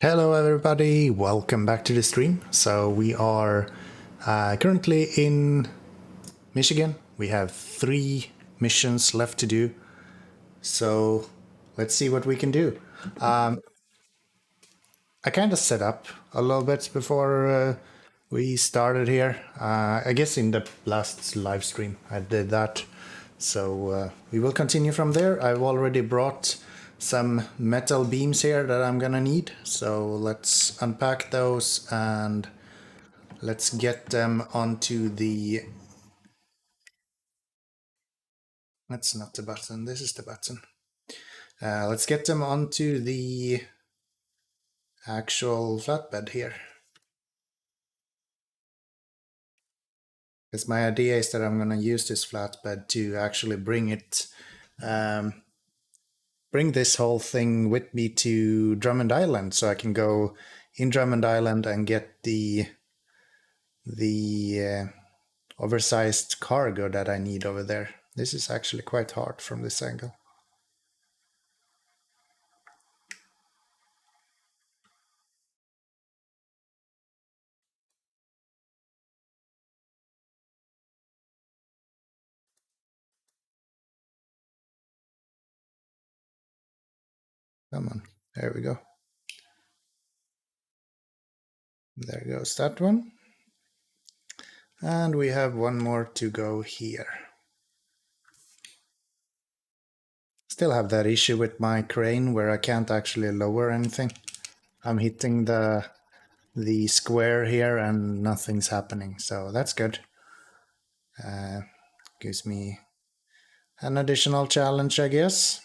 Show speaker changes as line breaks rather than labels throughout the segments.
Hello everybody, welcome back to the stream. So we are currently in Michigan. We have 3 missions left to do. So let's see what we can do. I kind of set up a little bit before we started here. I guess in the last live stream I did that. So we will continue from there. I've already brought some metal beams here that I'm gonna need. So let's unpack those and let's get them onto the... That's not the button, this is the button. Let's get them onto the actual flatbed here. Because my idea is that I'm going to use this flatbed to actually bring it, bring this whole thing with me to Drummond Island, so I can go in Drummond Island and get the oversized cargo that I need over there. This is actually quite hard from this angle. Come on, there we go. There goes that one. And we have one more to go here. Still have that issue with my crane where I can't actually lower anything. I'm hitting the square here and nothing's happening, so that's good. Gives me an additional challenge, I guess.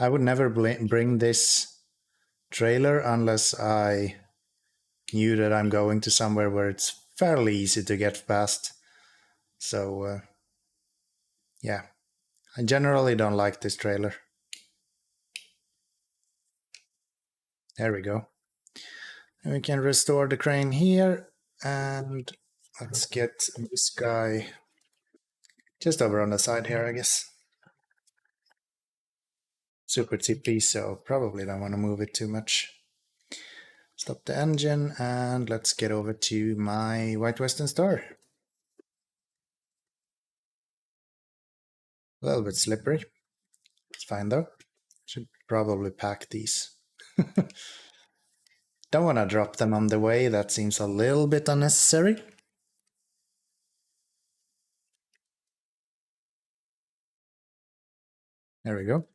I would never bring this trailer unless I knew that I'm going to somewhere where it's fairly easy to get past. So yeah, I generally don't like this trailer. There we go. And we can restore the crane here, and let's get this guy just over on the side here, I guess. Super TP, so probably don't want to move it too much. Stop the engine and let's get over to my White Western Star. A little bit slippery. It's fine though. Should probably pack these. Don't want to drop them on the way, that seems a little bit unnecessary. There we go.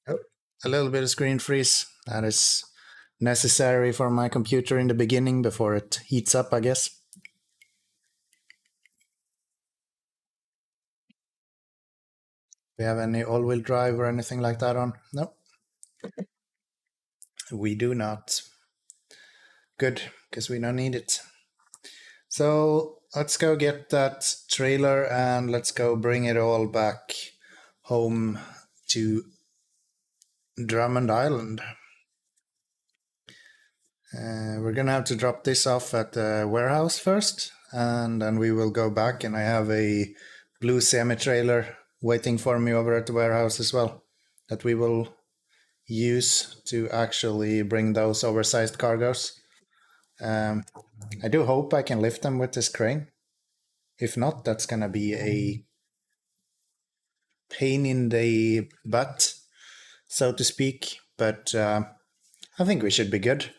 Oh, a little bit of screen freeze. That is necessary for my computer in the beginning before it heats up, I guess. Do we have any all-wheel drive or anything like that on? No. We do not. Good, because we don't need it. So let's go get that trailer and let's go bring it all back home to Drummond Island. We're gonna have to drop this off at the warehouse first, and then we will go back, and I have a blue semi-trailer waiting for me over at the warehouse as well that we will use to actually bring those oversized cargos. I do hope I can lift them with this crane. If not, that's gonna be a pain in the butt, so to speak, but I think we should be good.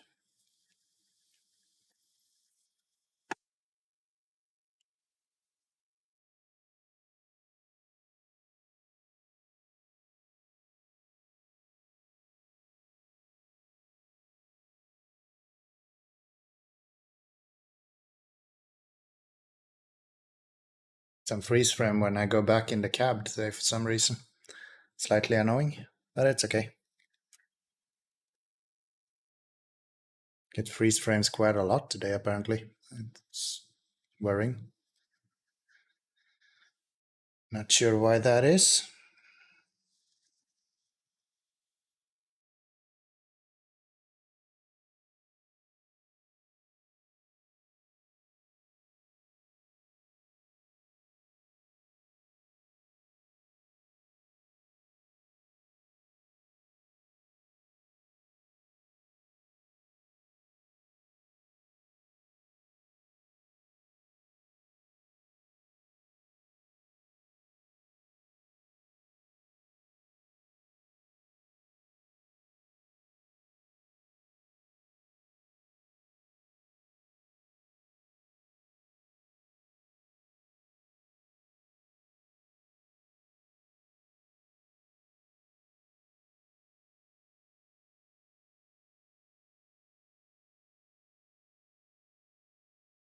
Some freeze frame when I go back in the cab today for some reason. Slightly annoying, but it's okay. Get freeze frames quite a lot today, apparently. It's worrying. Not sure why that is.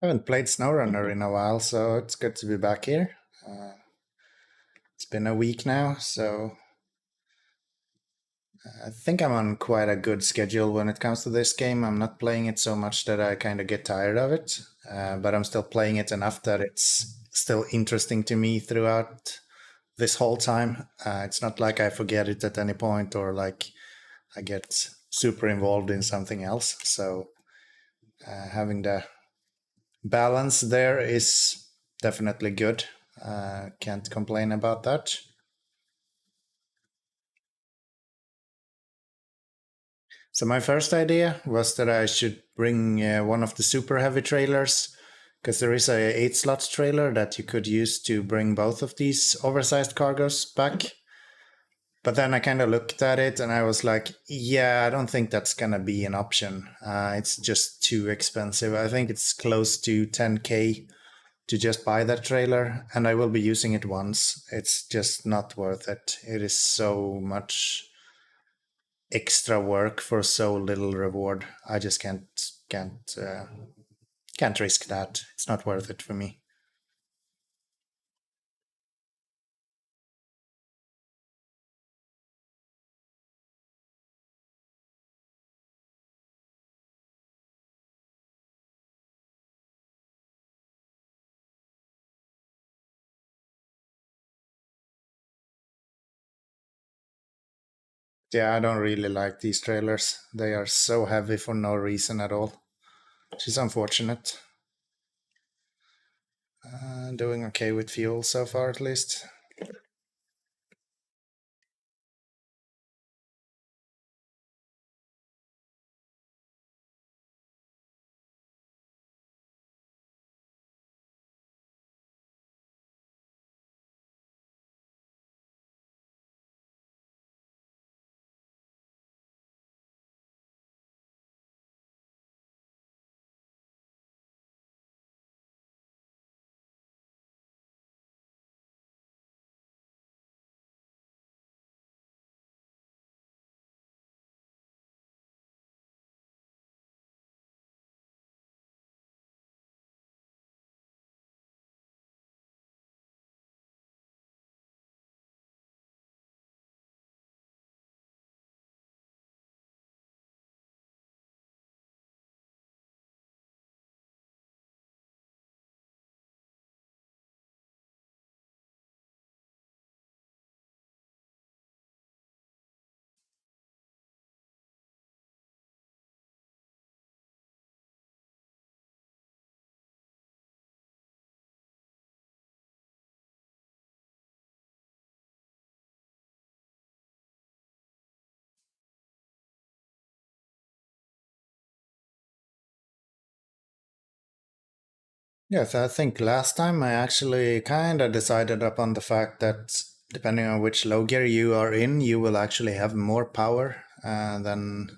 Haven't played SnowRunner in a while, so it's good to be back here. It's been a week now, so I think I'm on quite a good schedule when it comes to this game. I'm not playing it so much that I kind of get tired of it, but I'm still playing it enough that it's still interesting to me throughout this whole time. It's not like I forget it at any point or like I get super involved in something else. So having the balance there is definitely good. Can't complain about that. So my first idea was that I should bring one of the super heavy trailers because there is a 8 slot trailer that you could use to bring both of these oversized cargoes back. But then I kind of looked at it and I was like, yeah, I don't think that's gonna be an option. It's just too expensive. I think it's close to 10K to just buy that trailer, and I will be using it once. It's just not worth it. It is so much extra work for so little reward. I just can't risk that. It's not worth it for me. Yeah, I don't really like these trailers. They are so heavy for no reason at all, which is unfortunate. Doing okay with fuel so far, at least. Yes, I think last time I actually kind of decided upon the fact that depending on which low gear you are in, you will actually have more power than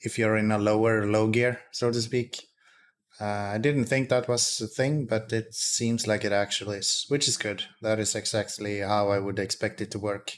if you're in a lower low gear, so to speak. I didn't think that was a thing, but it seems like it actually is, which is good. That is exactly how I would expect it to work.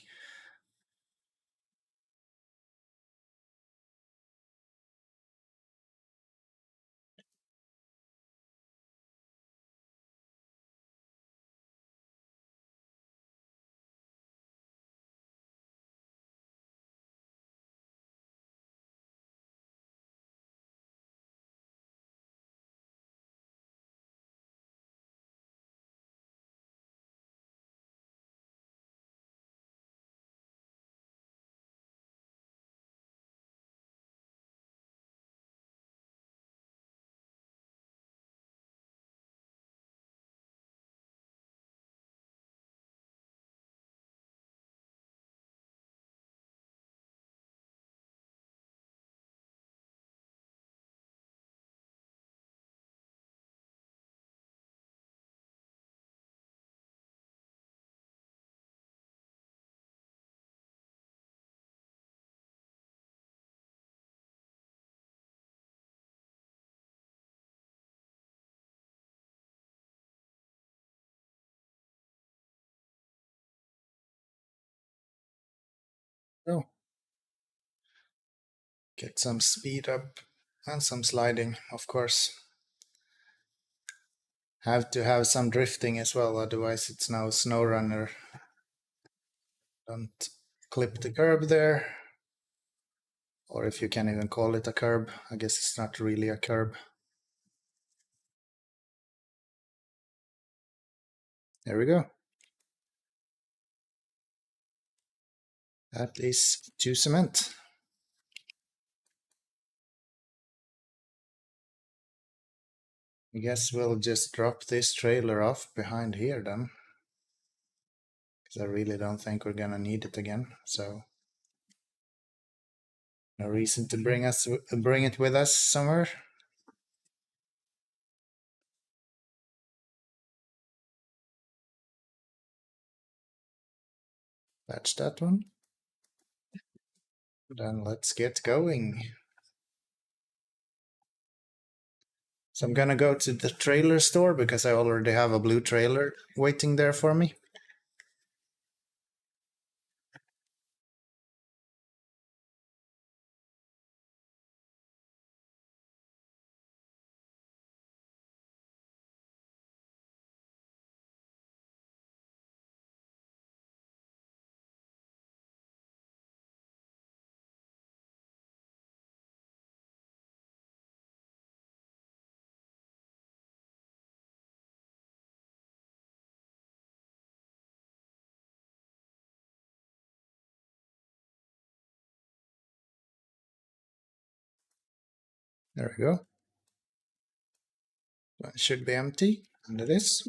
Oh, get some speed up and some sliding, of course. Have to have some drifting as well, otherwise it's now SnowRunner. Don't clip the curb there. Or if you can even call it a curb, I guess it's not really a curb. There we go. That is 2 cement. I guess we'll just drop this trailer off behind here then. Because I really don't think we're gonna need it again, so no reason to bring it with us somewhere. That's that one. Then let's get going. So I'm gonna go to the trailer store because I already have a blue trailer waiting there for me. There we go. That should be empty, and it is.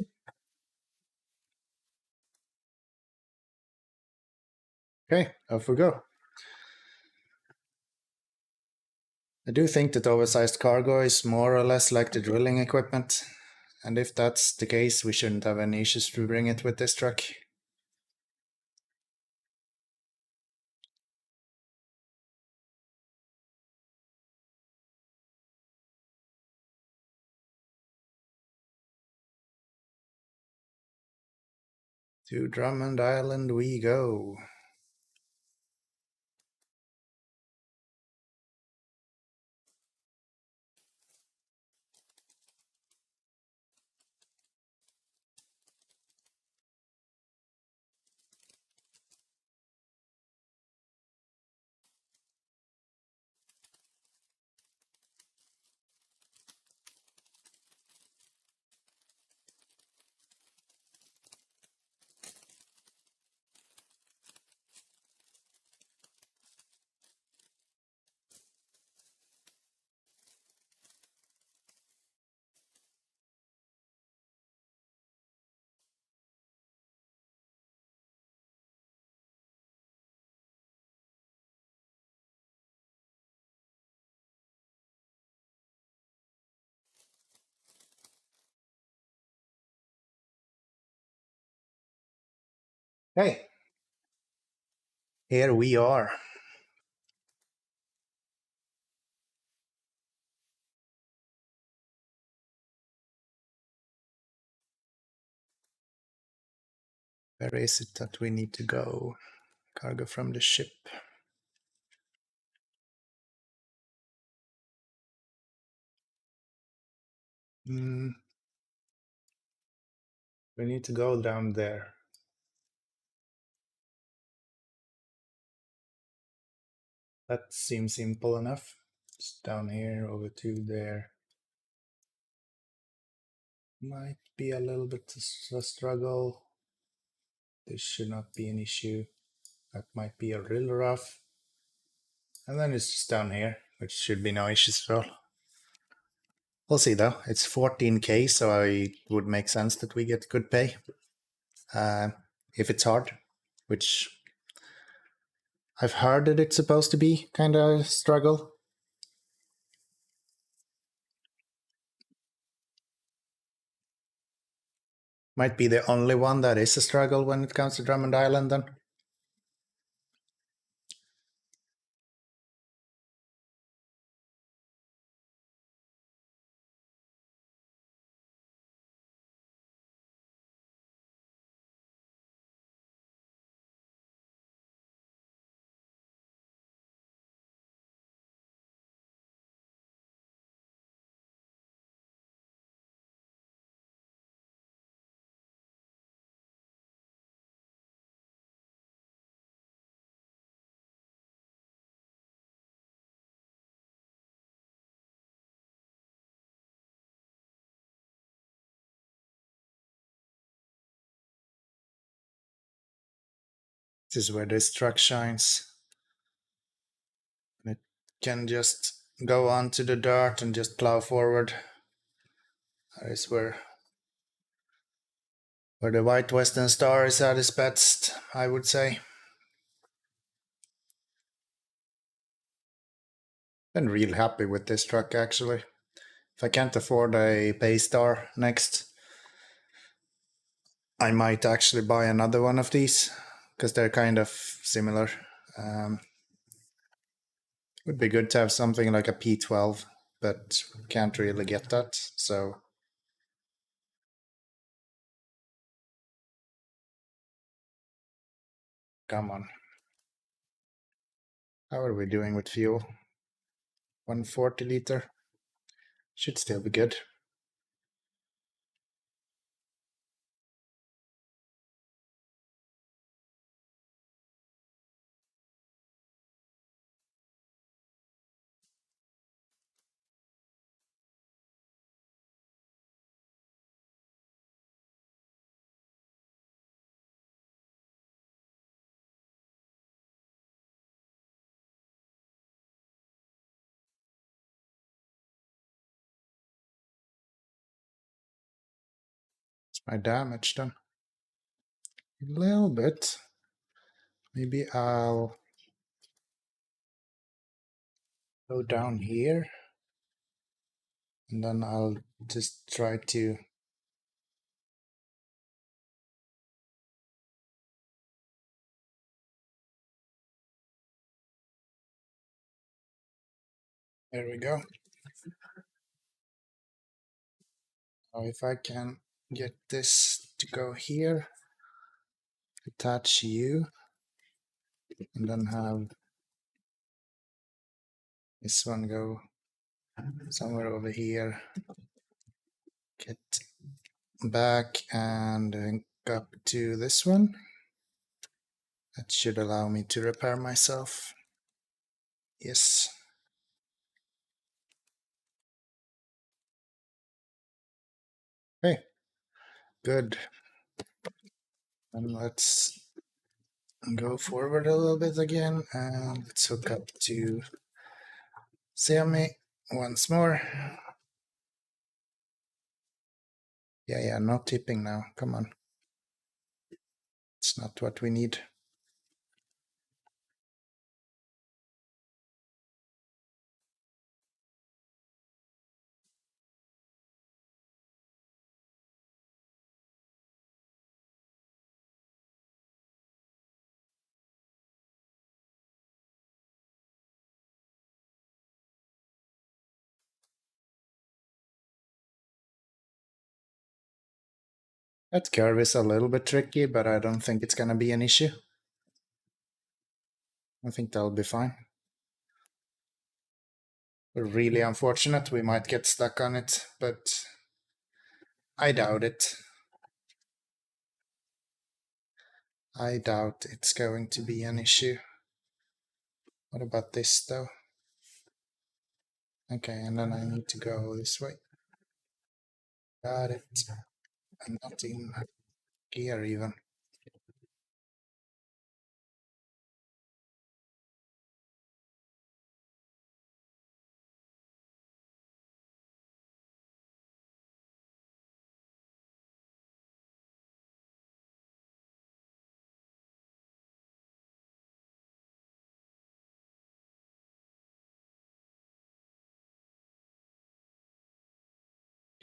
Okay, off we go. I do think that oversized cargo is more or less like the drilling equipment, and if that's the case, we shouldn't have any issues to bring it with this truck. To Drummond Island we go. Hey, here we are. Where is it that we need to go? Cargo from the ship. We need to go down there. That seems simple enough. Just down here, over to there. Might be a little bit of a struggle. This should not be an issue. That might be a little rough. And then it's just down here, which should be no issues at all. We'll see though. It's 14k, so it would make sense that we get good pay. If it's hard, which I've heard that it's supposed to be kind of a struggle. Might be the only one that is a struggle when it comes to Drummond Island then. This is where this truck shines. It can just go onto the dirt and just plow forward. That is where the white Western Star is at its best, I would say. Been real happy with this truck actually. If I can't afford a Paystar next, I might actually buy another one of these because they're kind of similar. Would be good to have something like a P12, but can't really get that. So come on. How are we doing with fuel? 140 liter. Should still be good. Is my damage done? A little bit. Maybe I'll go down here and then I'll just try to. There we go. Now if I can get this to go here, attach you, and then have this one go somewhere over here. Get back and link up to this one. That should allow me to repair myself. Yes. Okay, good. And let's go forward a little bit again and let's hook up to Xiaomi once more. Yeah, no tipping now. Come on. It's not what we need. That curve is a little bit tricky, but I don't think it's gonna be an issue. I think that'll be fine. We're really unfortunate. We might get stuck on it, but I doubt it. I doubt it's going to be an issue. What about this though? Okay, and then I need to go this way. Got it. I'm not in gear even.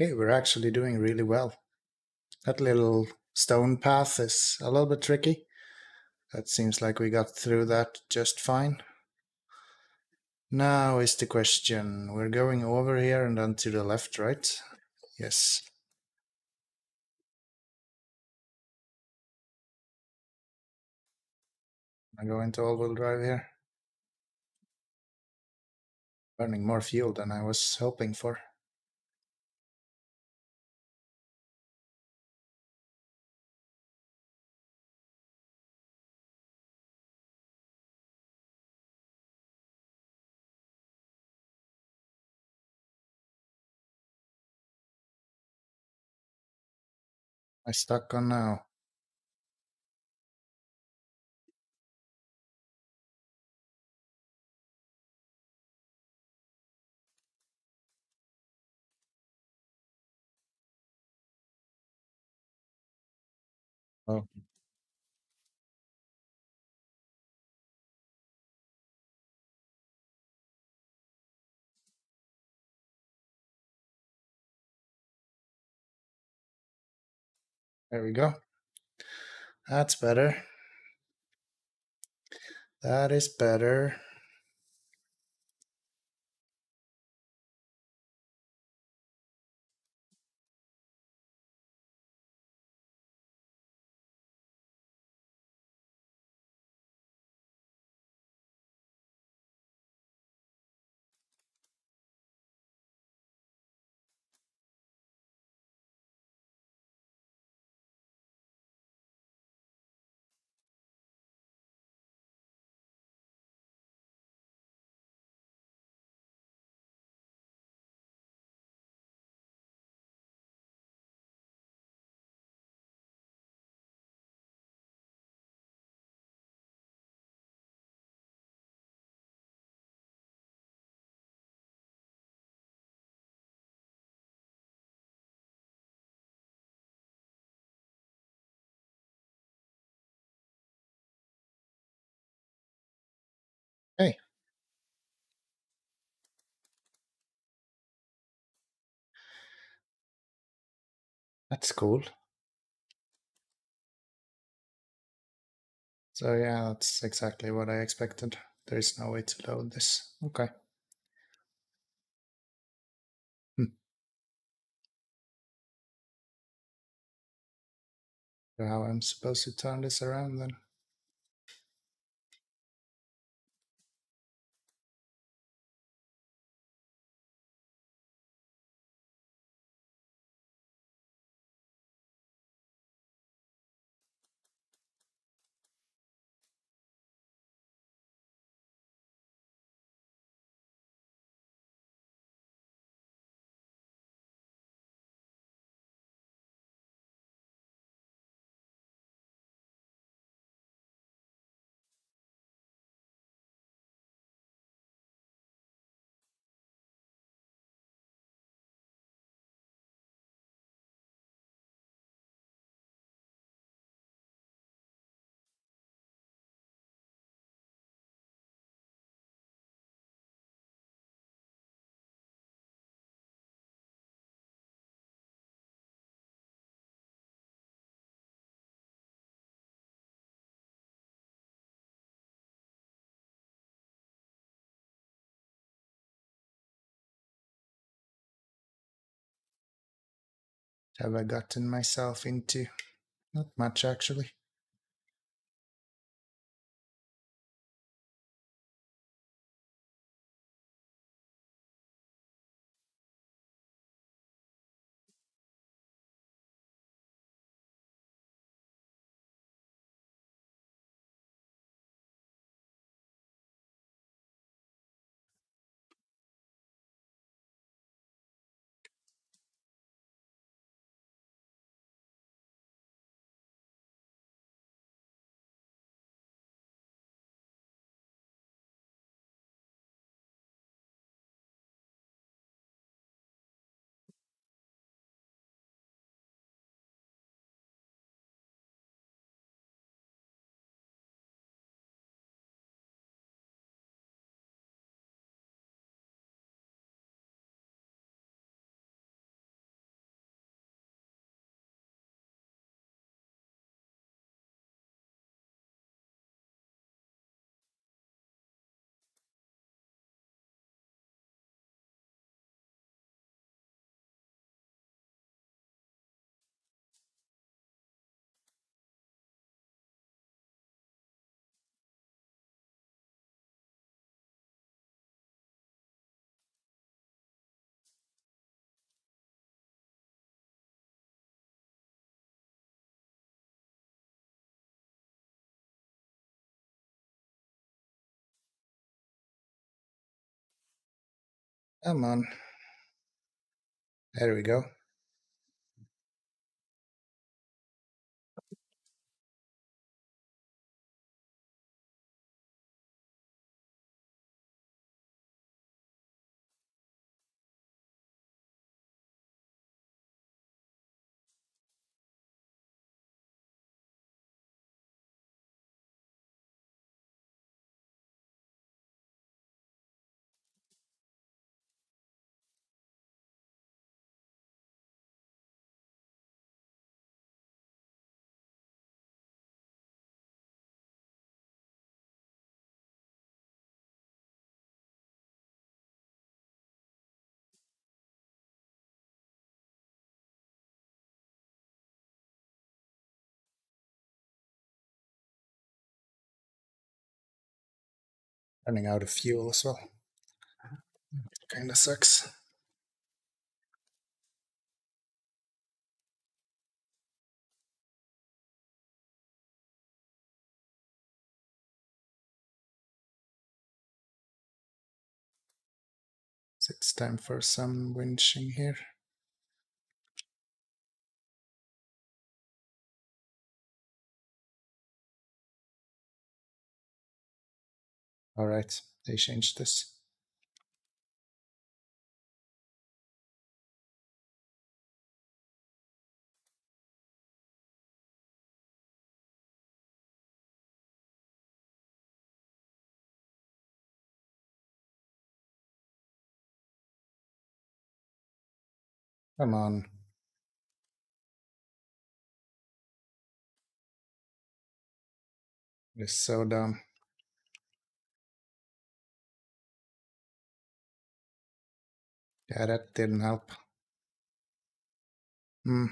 Okay, we're actually doing really well. That little stone path is a little bit tricky. That seems like we got through that just fine. Now is the question. We're going over here and then to the left, right? Yes. I go into all-wheel drive here. Burning more fuel than I was hoping for. I stuck on now. Oh, there we go. That's better. That is better. Hey, that's cool. So yeah, that's exactly what I expected. There is no way to load this. Okay. Hmm. So how I'm supposed to turn this around then? Have I gotten myself into? Not much actually. Come on. There we go. Running out of fuel as well. Kinda sucks. So it's time for some winching here. Alright, they changed this. Come on. It's so dumb. Yeah, that didn't help. Hmm.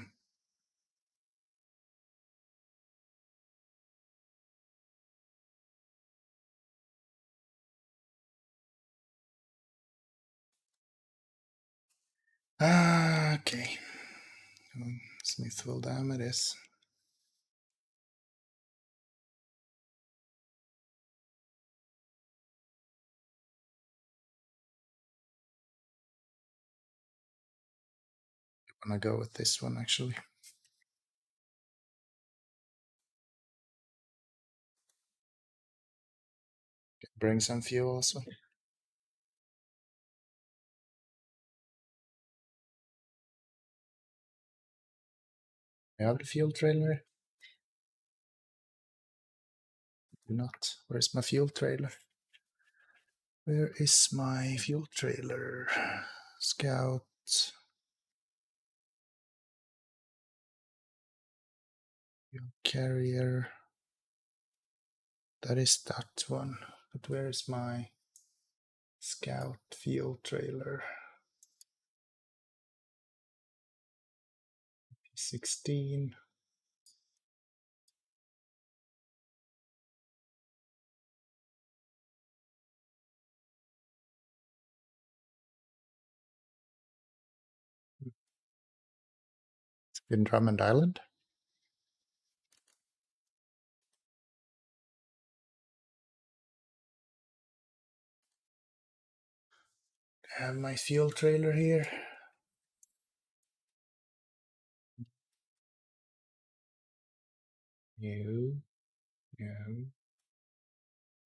Okay. Smithville Dam it is. I'm gonna go with this one actually. Bring some fuel also. I have the fuel trailer. Do not. Where's my fuel trailer? Where is my fuel trailer? Scout. Fuel carrier. That is that one. But where is my Scout fuel trailer? 16. It's in Drummond Island. I have my fuel trailer here. No,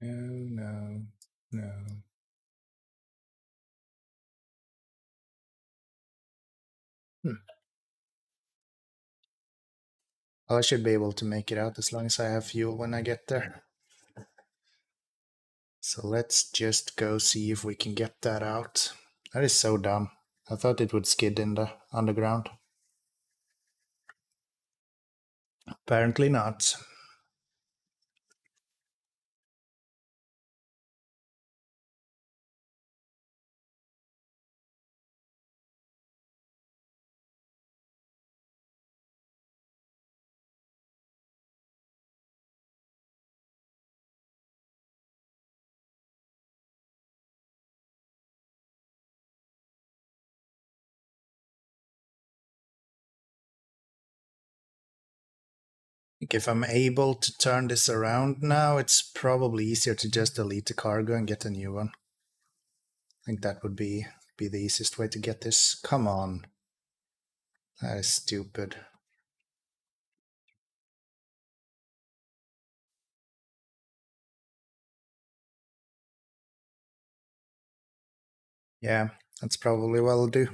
no, no, no. Well, I should be able to make it out as long as I have fuel when I get there. So let's just go see if we can get that out. That is so dumb. I thought it would skid in the underground. Apparently not. think if I'm able to turn this around now, it's probably easier to just delete the cargo and get a new one. I think that would be the easiest way to get this. Come on. That is stupid. Yeah, that's probably what I'll do.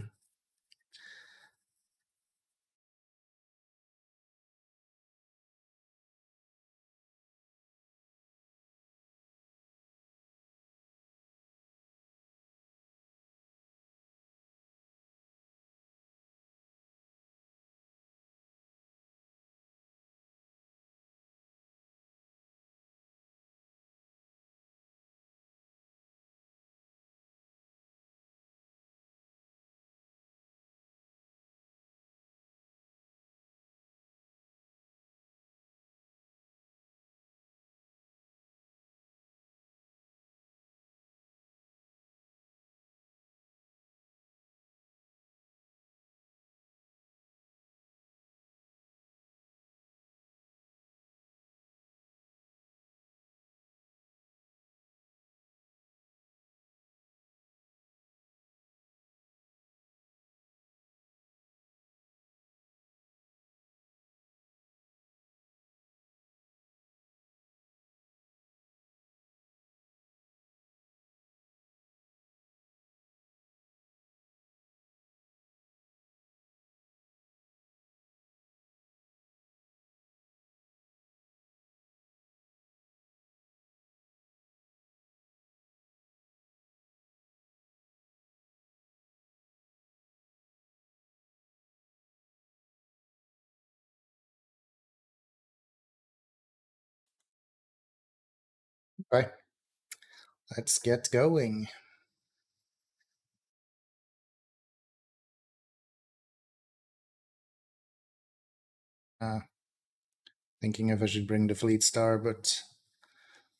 Right. Let's get going. Thinking if I should bring the Fleet Star, but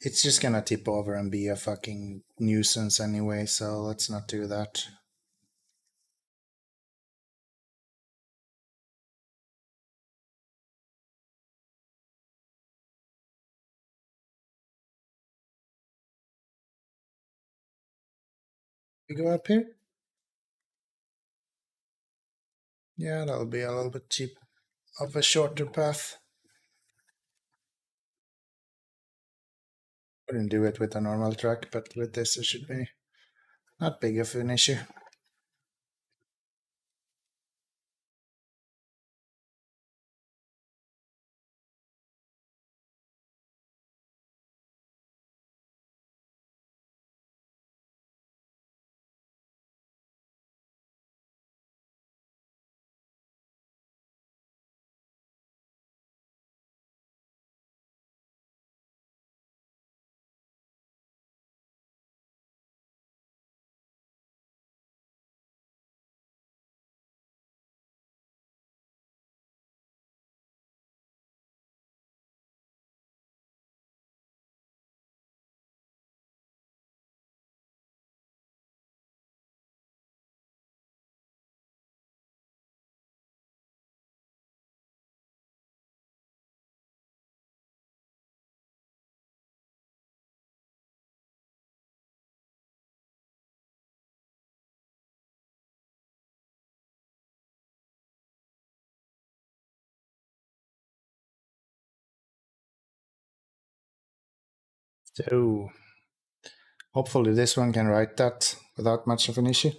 it's just gonna tip over and be a fucking nuisance anyway, so let's not do that. We go up here? Yeah, that'll be a little bit cheap of a shorter path. Wouldn't do it with a normal truck, but with this it should be not big of an issue. So hopefully this one can write that without much of an issue.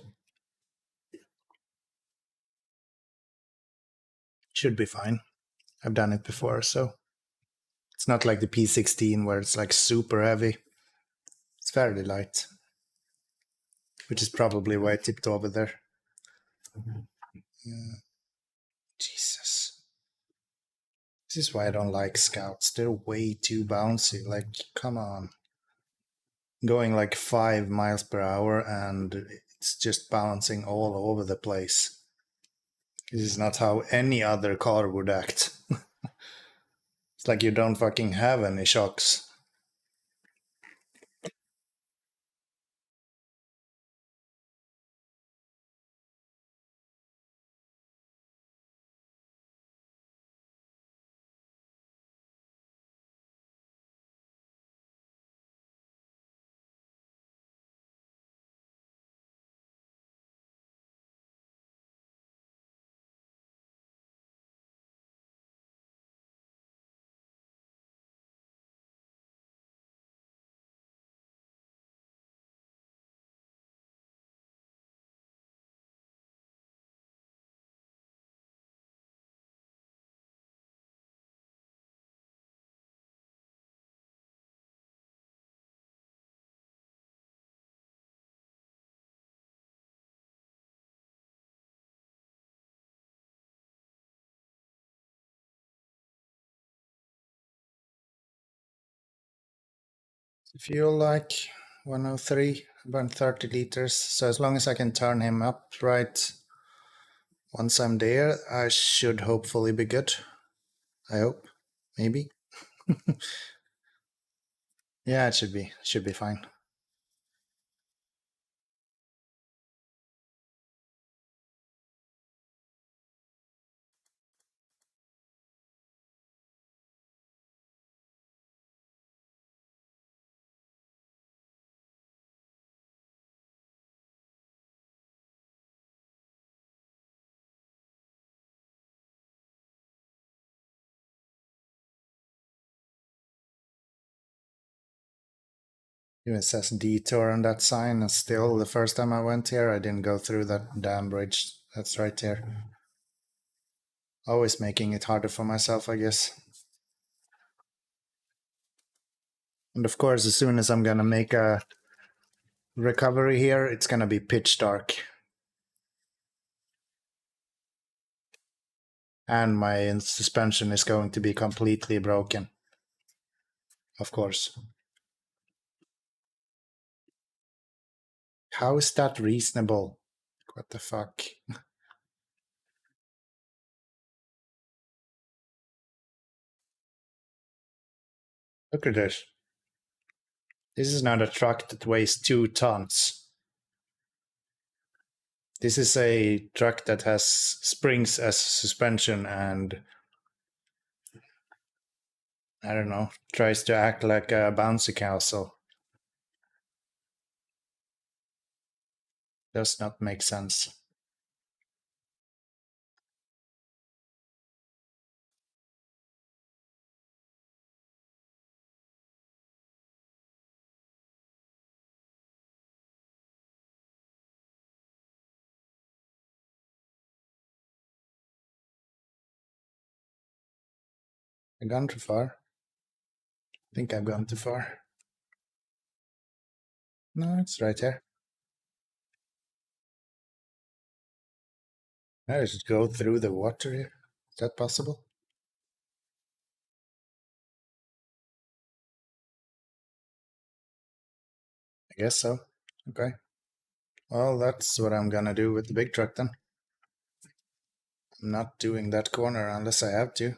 Should be fine. I've done it before, so it's not like the P16 where it's like super heavy. It's fairly light, which is probably why it tipped over there. Jesus. This is why I don't like scouts. They're way too bouncy. Like, come on. Going like 5 miles per hour and it's just bouncing all over the place. This is not how any other car would act. It's like you don't fucking have any shocks. Fuel like 103, about 30 liters. So as long as I can turn him up right once I'm there, I should hopefully be good. I hope. Maybe. Yeah, it should be. Should be fine. Even says detour on that sign, and still the first time I went here I didn't go through that damn bridge. That's right there. Always making it harder for myself, I guess. And of course, as soon as I'm gonna make a recovery here, it's gonna be pitch dark. And my suspension is going to be completely broken. Of course. How is that reasonable? What the fuck? Look at this. This is not a truck that weighs 2 tons. This is a truck that has springs as suspension and, I don't know, tries to act like a bouncy castle. Does not make sense. I've gone too far. I think I've gone too far. No, it's right here. I should go through the water here. Is that possible? I guess so. Okay. Well, that's what I'm gonna do with the big truck then. I'm not doing that corner unless I have to.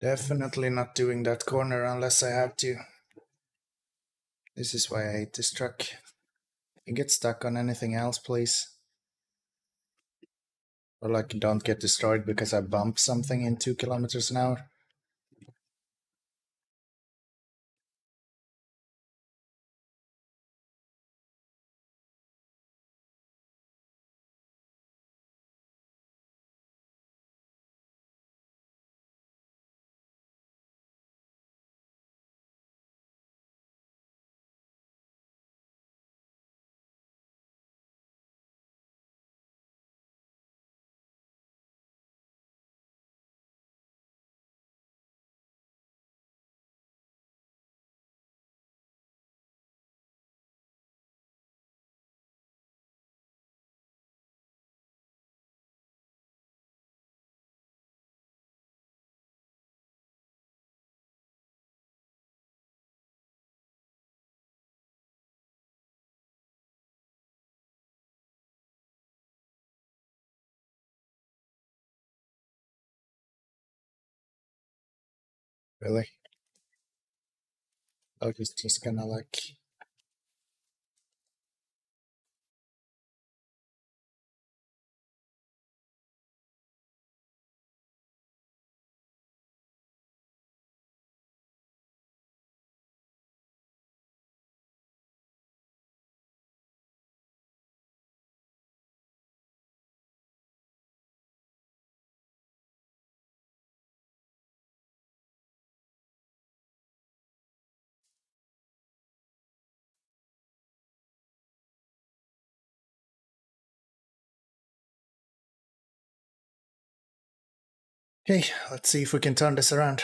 Definitely not doing that corner unless I have to. This is why I hate this truck. You get stuck on anything else, please. Or like don't get destroyed because I bump something in 2 kilometers an hour. Really? Oh, just gonna like. Okay, let's see if we can turn this around.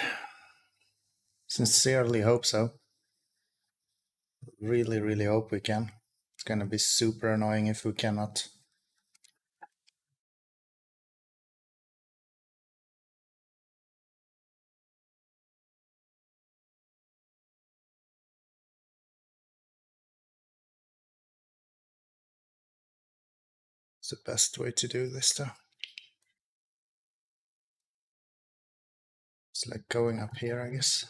Sincerely hope so. Really, really hope we can. It's gonna be super annoying if we cannot. It's the best way to do this though. It's like going up here, I guess.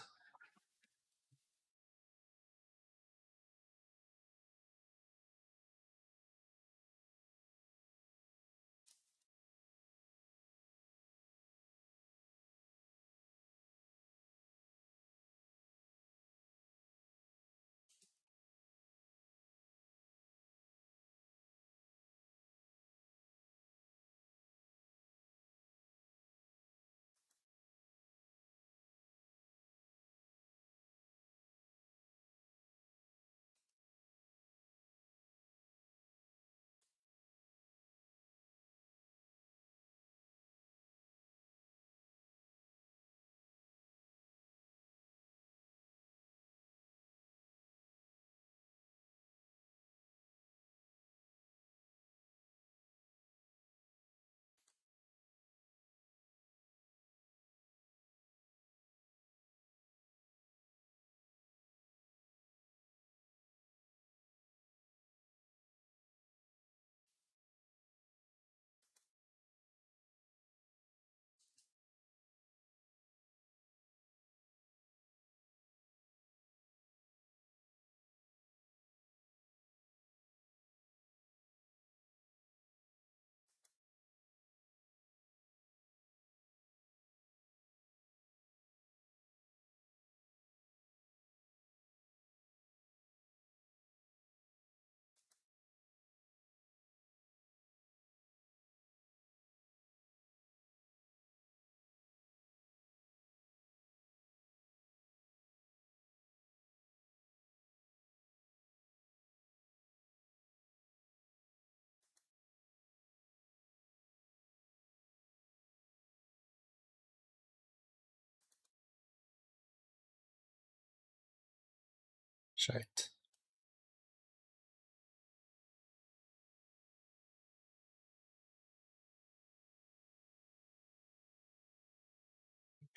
Shite.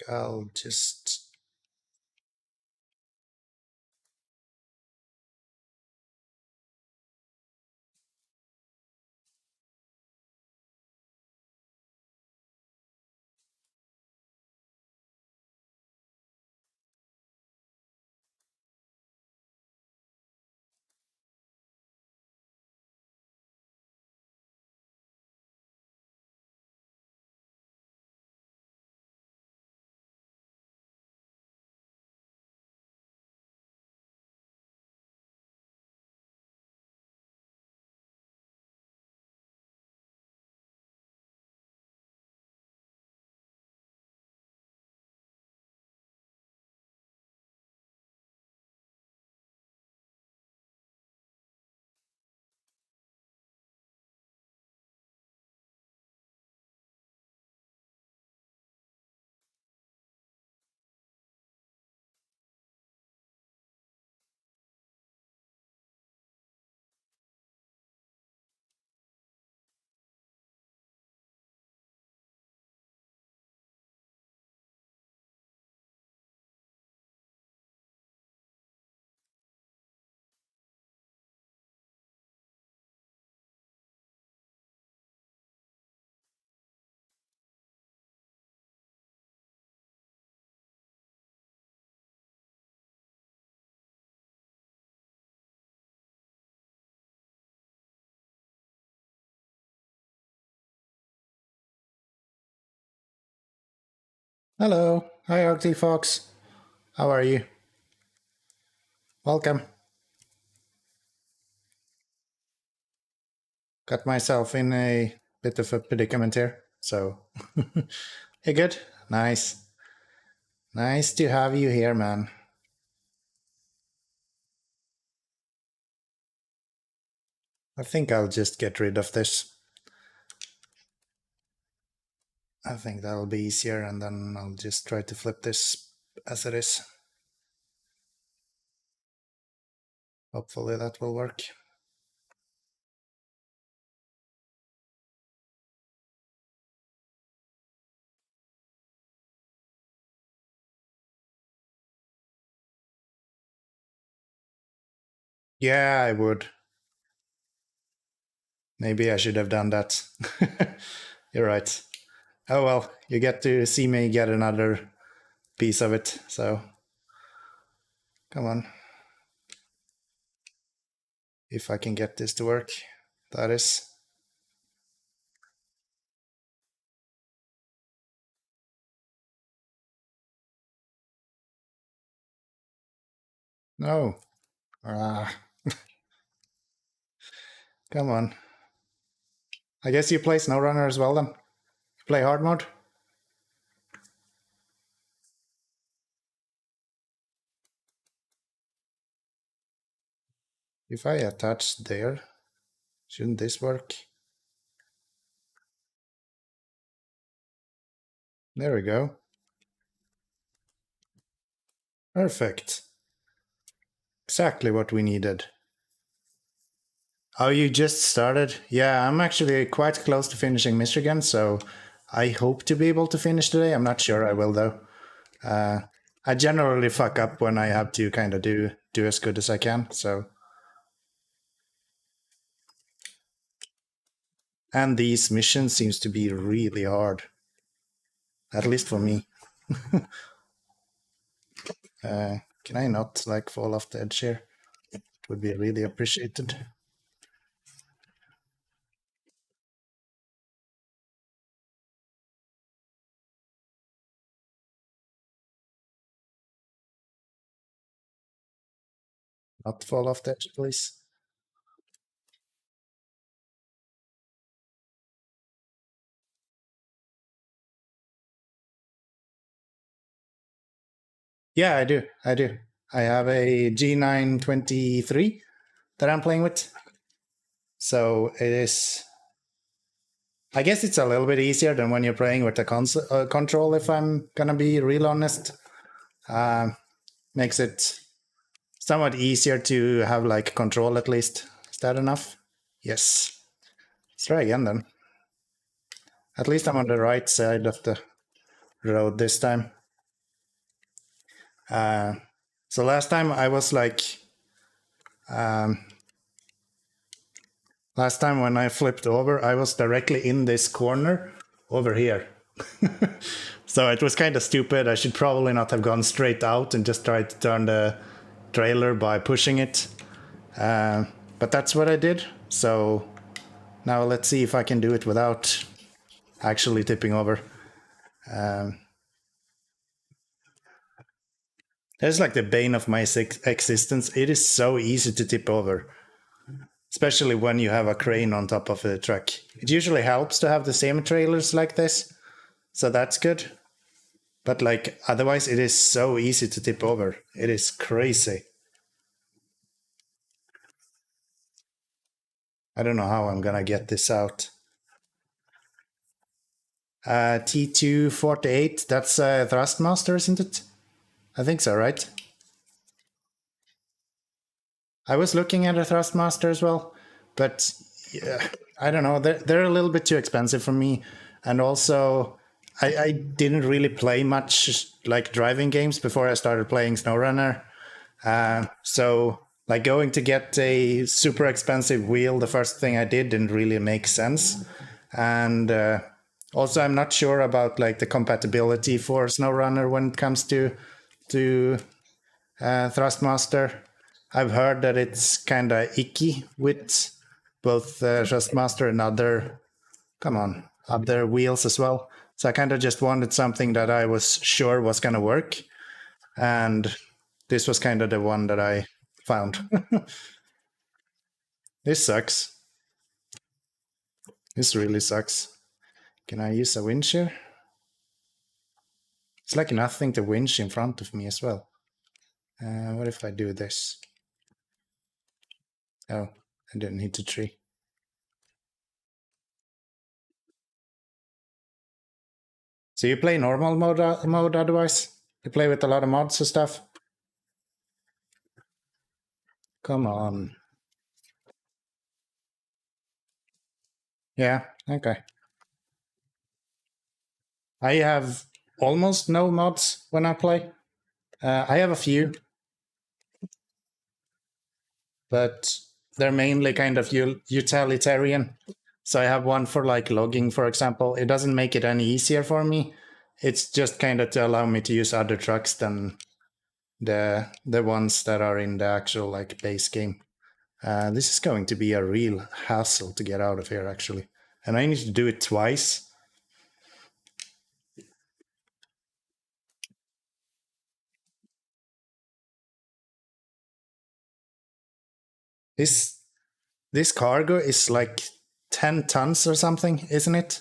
I'll just... Hello. Hi, Arctic Fox. How are you? Welcome. Got myself in a bit of a predicament here, so... Hey, good? Nice. Nice to have you here, man. I think I'll just get rid of this. I think that'll be easier, and then I'll just try to flip this as it is. Hopefully that will work. Yeah, I would. Maybe I should have done that. You're right. Oh well, you get to see me get another piece of it, so... Come on. If I can get this to work, that is. No. Ah. Come on. I guess you play SnowRunner as well then? You play hard mode? If I attach there, shouldn't this work? There we go. Perfect. Exactly what we needed. Oh, you just started? Yeah, I'm actually quite close to finishing Michigan, so I hope to be able to finish today. I'm not sure I will, though. I generally fuck up when I have to kind of do as good as I can, so... And these missions seems to be really hard. At least for me. Can I not, like, fall off the edge here? It would be really appreciated. Not fall off the edge, please. Yeah, I do. I have a G923 that I'm playing with. So it is... I guess it's a little bit easier than when you're playing with the control, if I'm gonna be real honest. Makes it somewhat easier to have like control at least. Is that enough? Yes. Let's try again then. At least I'm on the right side of the road this time. So last time I was like, last time when I flipped over, I was directly in this corner over here. So it was kind of stupid. I should probably not have gone straight out and just tried to turn the trailer by pushing it. But that's what I did. So now let's see if I can do it without actually tipping over. That's like the bane of my existence. It is so easy to tip over, especially when you have a crane on top of the truck. It usually helps to have the semi-trailers like this, so that's good. But like otherwise, it is so easy to tip over. It is crazy. I don't know how I'm gonna get this out. T248, that's Thrustmaster, isn't it? I think so, right? I was looking at a Thrustmaster as well, but yeah, I don't know. They're a little bit too expensive for me. And also, I didn't really play much like driving games before I started playing SnowRunner. So like going to get a super expensive wheel, the first thing I did didn't really make sense. And also, I'm not sure about like the compatibility for SnowRunner when it comes to Thrustmaster. I've heard that it's kind of icky with both Thrustmaster and other wheels as well. So I kind of just wanted something that I was sure was going to work. And this was kind of the one that I found. This sucks. This really sucks. Can I use a winch here? It's like nothing to winch in front of me as well. What if I do this? Oh, I didn't hit the tree. So you play normal mode otherwise? You play with a lot of mods and stuff? Come on. Yeah, okay. I have almost no mods when I play. I have a few, but they're mainly kind of utilitarian. So I have one for like logging, for example. It doesn't make it any easier for me. It's just kind of to allow me to use other trucks than the ones that are in the actual like base game. This is going to be a real hassle to get out of here, actually. And I need to do it twice. This cargo is like 10 tons or something, isn't it?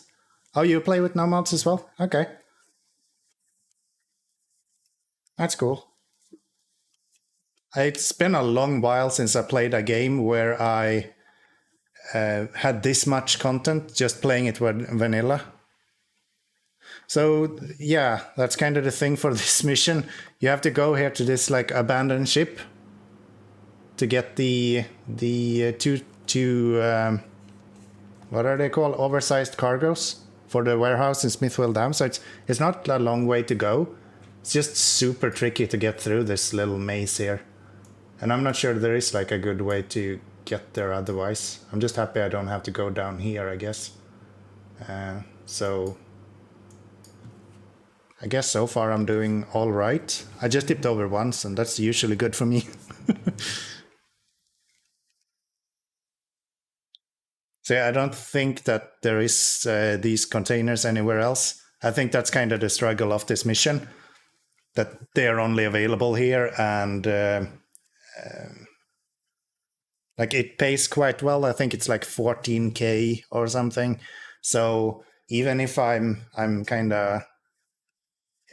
Oh, you play with no mods as well? Okay. That's cool. It's been a long while since I played a game where I had this much content just playing it with vanilla. So yeah, that's kind of the thing for this mission. You have to go here to this like abandoned ship to get the two what are they called, oversized cargos for the warehouse in Smithville Dam. So it's not a long way to go. It's just super tricky to get through this little maze here. And I'm not sure there is like a good way to get there otherwise. I'm just happy I don't have to go down here, I guess. So I guess so far I'm doing all right. I just tipped over once, and that's usually good for me. So yeah, I don't think that there is these containers anywhere else. I think that's kind of the struggle of this mission, that they are only available here, and like it pays quite well. I think it's like 14K or something. So even if I'm kind of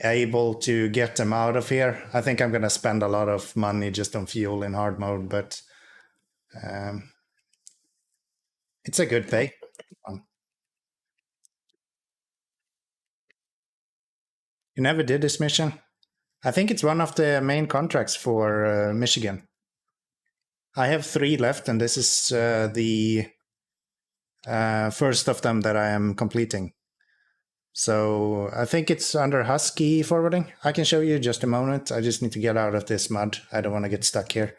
able to get them out of here, I think I'm gonna spend a lot of money just on fuel in hard mode, but it's a good pay. You never did this mission? I think it's one of the main contracts for Michigan. I have 3 left, and this is the first of them that I am completing. So I think it's under Husky forwarding. I can show you just a moment. I just need to get out of this mud. I don't want to get stuck here.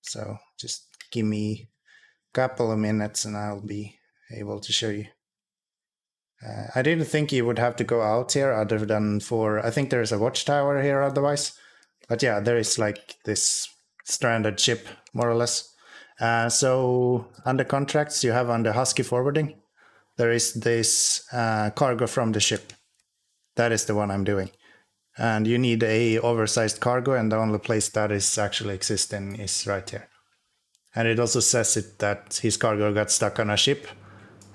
So just give me a couple of minutes and I'll be able to show you. I didn't think you would have to go out here other than for... I think there's a watchtower here otherwise. But yeah, there is like this stranded ship, more or less. So under contracts you have under Husky forwarding, there is this cargo from the ship. That is the one I'm doing. And you need a oversized cargo, and the only place that is actually existing is right here. And it also says it that his cargo got stuck on a ship,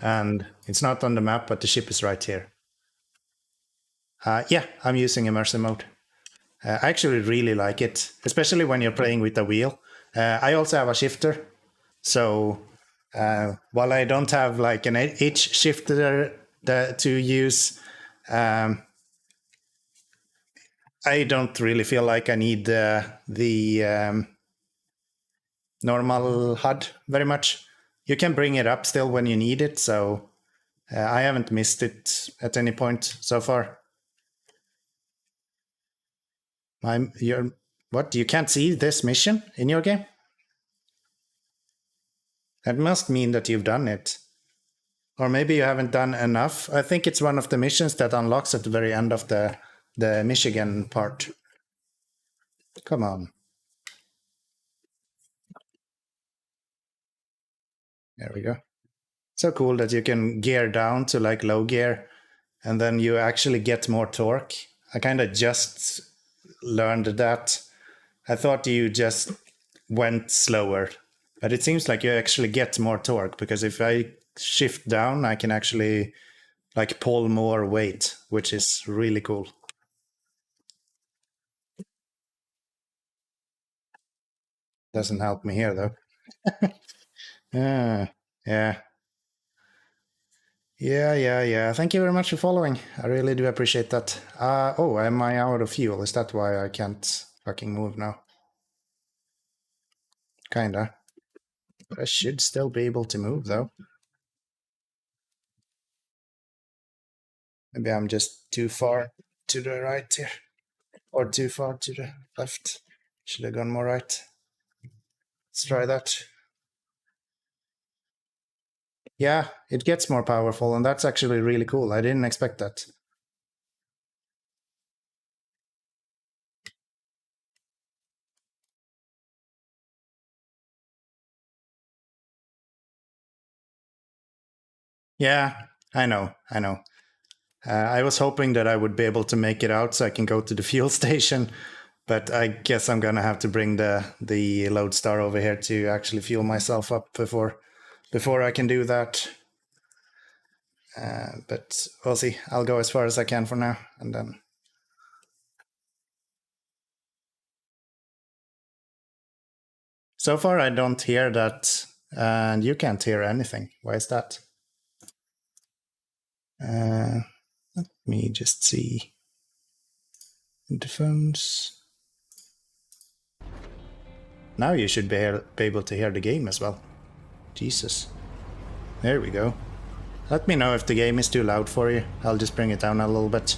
and it's not on the map, but the ship is right here. Yeah, I'm using immersive mode. I actually really like it, especially when you're playing with a wheel. I also have a shifter, so while I don't have like an H shifter to use, I don't really feel like I need the normal HUD very much. You can bring it up still when you need it, so I haven't missed it at any point so far. What? You can't see this mission in your game? That must mean that you've done it. Or maybe you haven't done enough. I think it's one of the missions that unlocks at the very end of the Michigan part. Come on. There we go. So cool that you can gear down to like low gear, and then you actually get more torque. I kind of just learned that. I thought you just went slower, but it seems like you actually get more torque, because if I shift down, I can actually like pull more weight, which is really cool. Doesn't help me here though. Yeah. Yeah. Thank you very much for following. I really do appreciate that. Oh, am I out of fuel? Is that why I can't fucking move now? Kinda. But I should still be able to move though. Maybe I'm just too far to the right here. Or too far to the left. Should have gone more right. Let's try that. Yeah, it gets more powerful, and that's actually really cool. I didn't expect that. Yeah, I know. I was hoping that I would be able to make it out so I can go to the fuel station, but I guess I'm gonna have to bring the Lodestar over here to actually fuel myself up before I can do that. But we'll see. I'll go as far as I can for now, and then... So far I don't hear that, and you can't hear anything. Why is that? Let me just see. Interphones. Now you should be able to hear the game as well. Jesus. There we go. Let me know if the game is too loud for you. I'll just bring it down a little bit.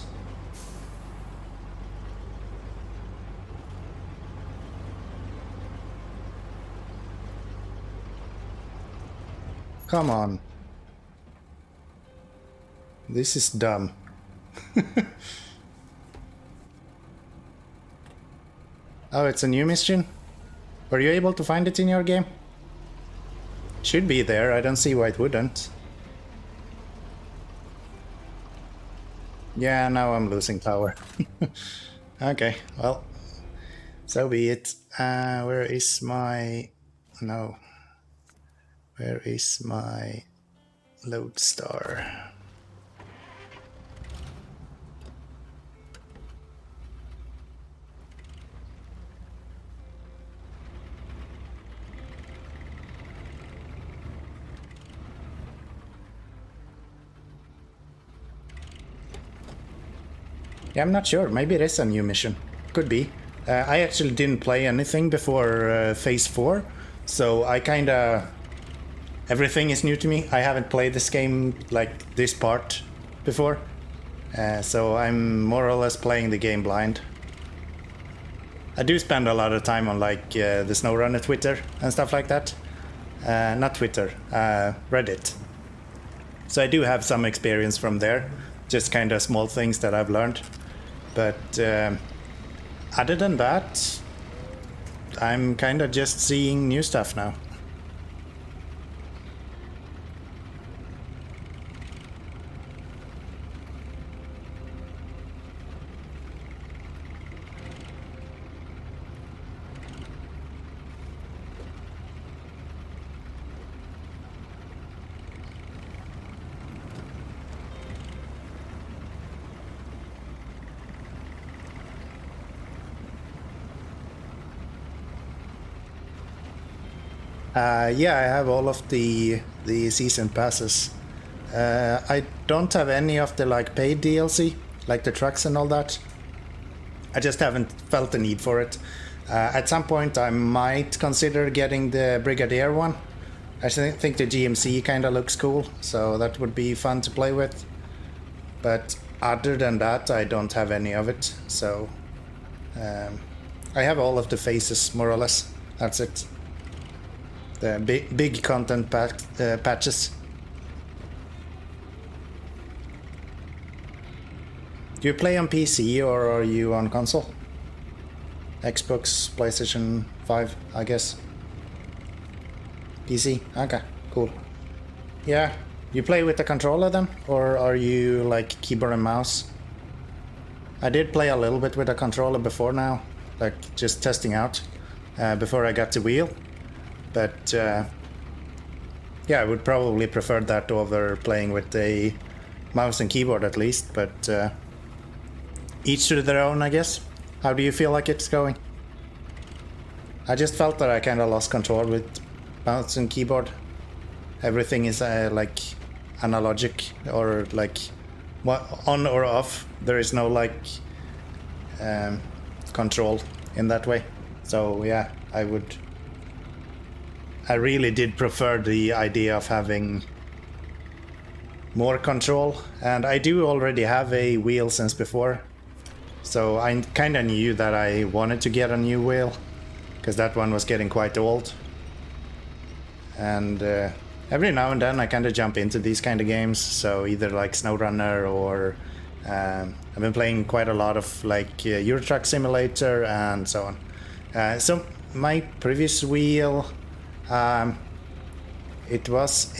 Come on. This is dumb. Oh, it's a new mission? Were you able to find it in your game? Should be there, I don't see why it wouldn't. Yeah, now I'm losing power. Okay, well, so be it. Where is my... No. Where is my Lodestar? Yeah, I'm not sure. Maybe it is a new mission. Could be. I actually didn't play anything before Phase 4, So I kind of... Everything is new to me. I haven't played this game, like this part, before. So I'm more or less playing the game blind. I do spend a lot of time on like the SnowRunner Twitter and stuff like that. Not Twitter, Reddit. So I do have some experience from there. Just kind of small things that I've learned. But other than that, I'm kind of just seeing new stuff now. Yeah, I have all of the season passes. I don't have any of the like paid DLC, like the trucks and all that. I just haven't felt the need for it. At some point, I might consider getting the Brigadier one. I think the GMC kind of looks cool, so that would be fun to play with. But other than that, I don't have any of it. So I have all of the phases, more or less. That's it. The big content patches. Do you play on PC or are you on console? Xbox, PlayStation 5, I guess. PC? Okay, cool. Yeah, you play with the controller then? Or are you like keyboard and mouse? I did play a little bit with a controller before now, like just testing out before I got the wheel. But yeah, I would probably prefer that over playing with a mouse and keyboard at least, but each to their own, I guess. How do you feel like it's going? I just felt that I kind of lost control with mouse and keyboard. Everything is like analogic or like on or off. There is no like control in that way. So yeah, I really did prefer the idea of having more control, and I do already have a wheel since before, so I kind of knew that I wanted to get a new wheel because that one was getting quite old. And every now and then I kind of jump into these kind of games, so either like SnowRunner or I've been playing quite a lot of like Euro Truck Simulator and so on. So my previous wheel, it was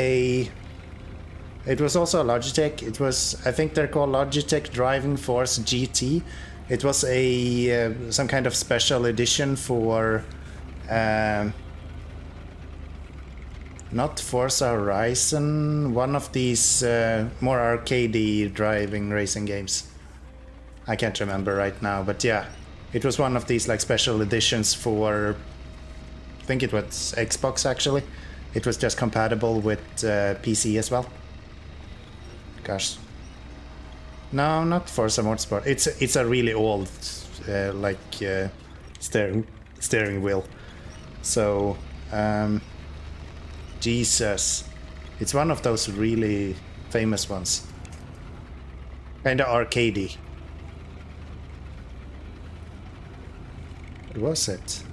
also a Logitech. It was, I think they're called Logitech Driving Force GT. It was a some kind of special edition for not Forza Horizon, one of these more arcadey driving racing games. I can't remember right now, but yeah, it was one of these like special editions for, I think it was Xbox actually. It was just compatible with PC as well. Gosh. No, not Forza Motorsport. It's a really old steering wheel. So Jesus. It's one of those really famous ones. Kinda arcadey. What was it?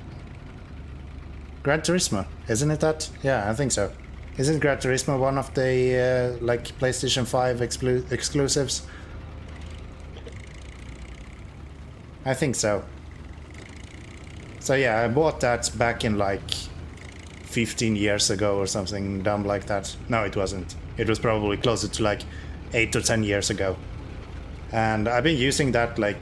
Gran Turismo, isn't it that? Yeah, I think so. Isn't Gran Turismo one of the like PlayStation 5 exclusives? I think so. So yeah, I bought that back in like 15 years ago or something dumb like that. No, it wasn't. It was probably closer to like 8 or 10 years ago. And I've been using that like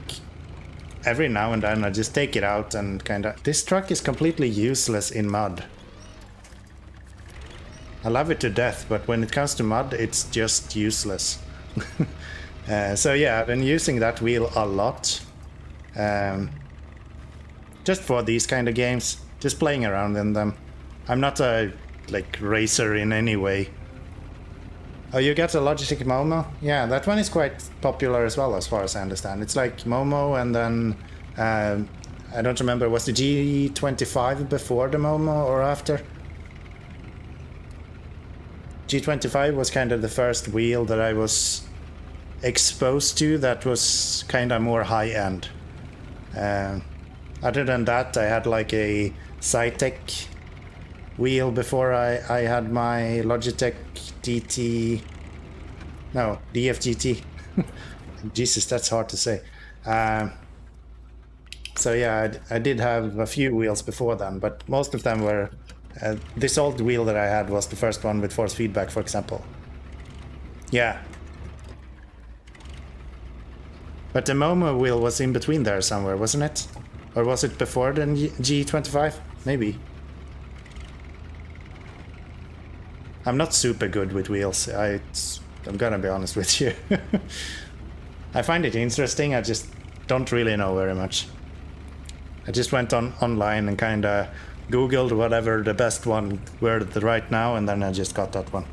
every now and then. I just take it out and kinda... This truck is completely useless in mud. I love it to death, but when it comes to mud, it's just useless. So yeah, I've been using that wheel a lot. Just for these kind of games, just playing around in them. I'm not a like racer in any way. Oh, you got a Logitech Momo? Yeah, that one is quite popular as well, as far as I understand. It's like Momo, and then I don't remember, was the G25 before the Momo or after? G25 was kind of the first wheel that I was exposed to that was kind of more high-end. Other than that, I had like a Cytec wheel before I had my Logitech DT... No, DFGT. Jesus, that's hard to say. So yeah, I did have a few wheels before then, but most of them were... this old wheel that I had was the first one with force feedback, for example. Yeah. But the Momo wheel was in between there somewhere, wasn't it? Or was it before the G25? Maybe. I'm not super good with wheels, I'm gonna be honest with you. I find it interesting, I just don't really know very much. I just went online and kinda Googled whatever the best one were right now, and then I just got that one.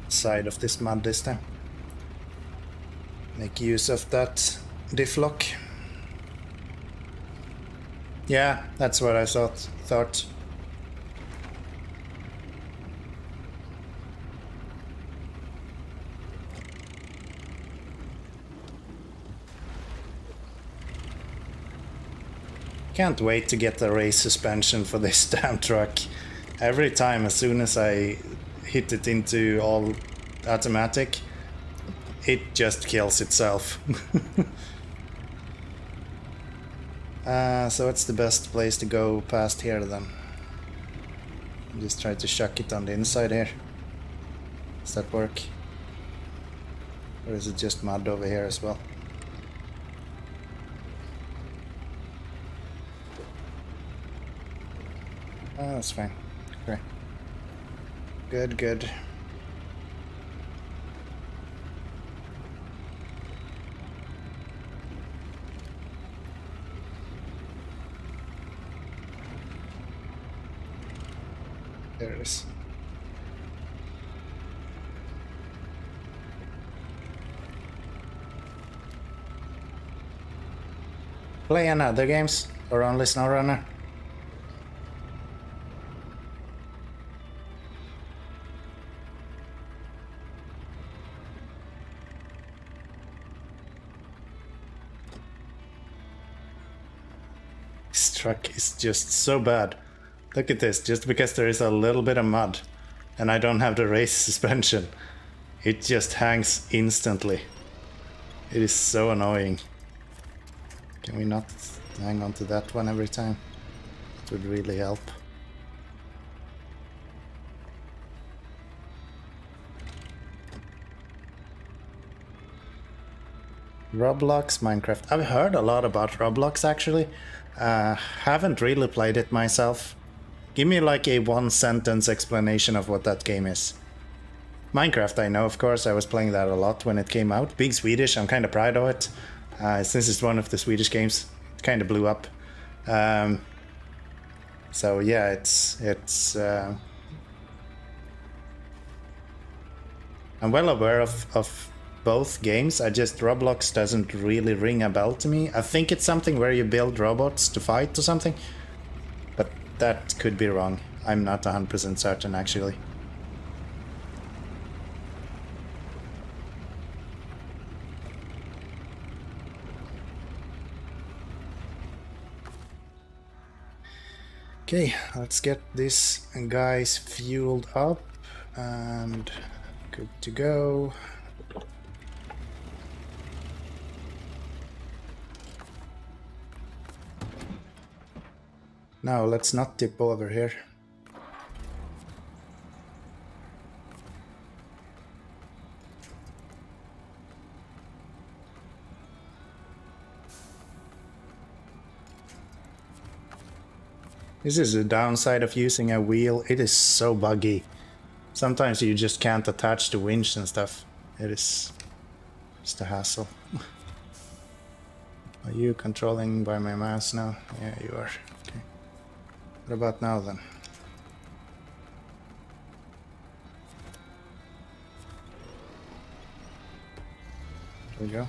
Side of this mud this time. Make use of that diff lock. Yeah, that's what I thought. Can't wait to get the race suspension for this damn truck. Every time, as soon as I hit it into all automatic, it just kills itself. So what's the best place to go past here then? Just try to shuck it on the inside here. Does that work? Or is it just mud over here as well? Oh, that's fine. Okay. Good. There it is. Play any other games or only SnowRunner? This truck is just so bad. Look at this, just because there is a little bit of mud and I don't have the race suspension, it just hangs instantly. It is so annoying. Can we not hang on to that one every time? It would really help. Roblox, Minecraft. I've heard a lot about Roblox actually. Haven't really played it myself. Give me like a one-sentence explanation of what that game is. Minecraft, I know, of course. I was playing that a lot when it came out. Big Swedish, I'm kind of proud of it. Since it's one of the Swedish games, it kind of blew up. So yeah, it's. I'm well aware of both games. Roblox doesn't really ring a bell to me. I think it's something where you build robots to fight or something. But that could be wrong. I'm not 100% certain actually. Okay, let's get this guys fueled up and good to go. Now let's not tip over here. This is the downside of using a wheel. It is so buggy. Sometimes you just can't attach the winch and stuff. It is just a hassle. Are you controlling by my mouse now? Yeah, you are. Okay. What about now then? we go.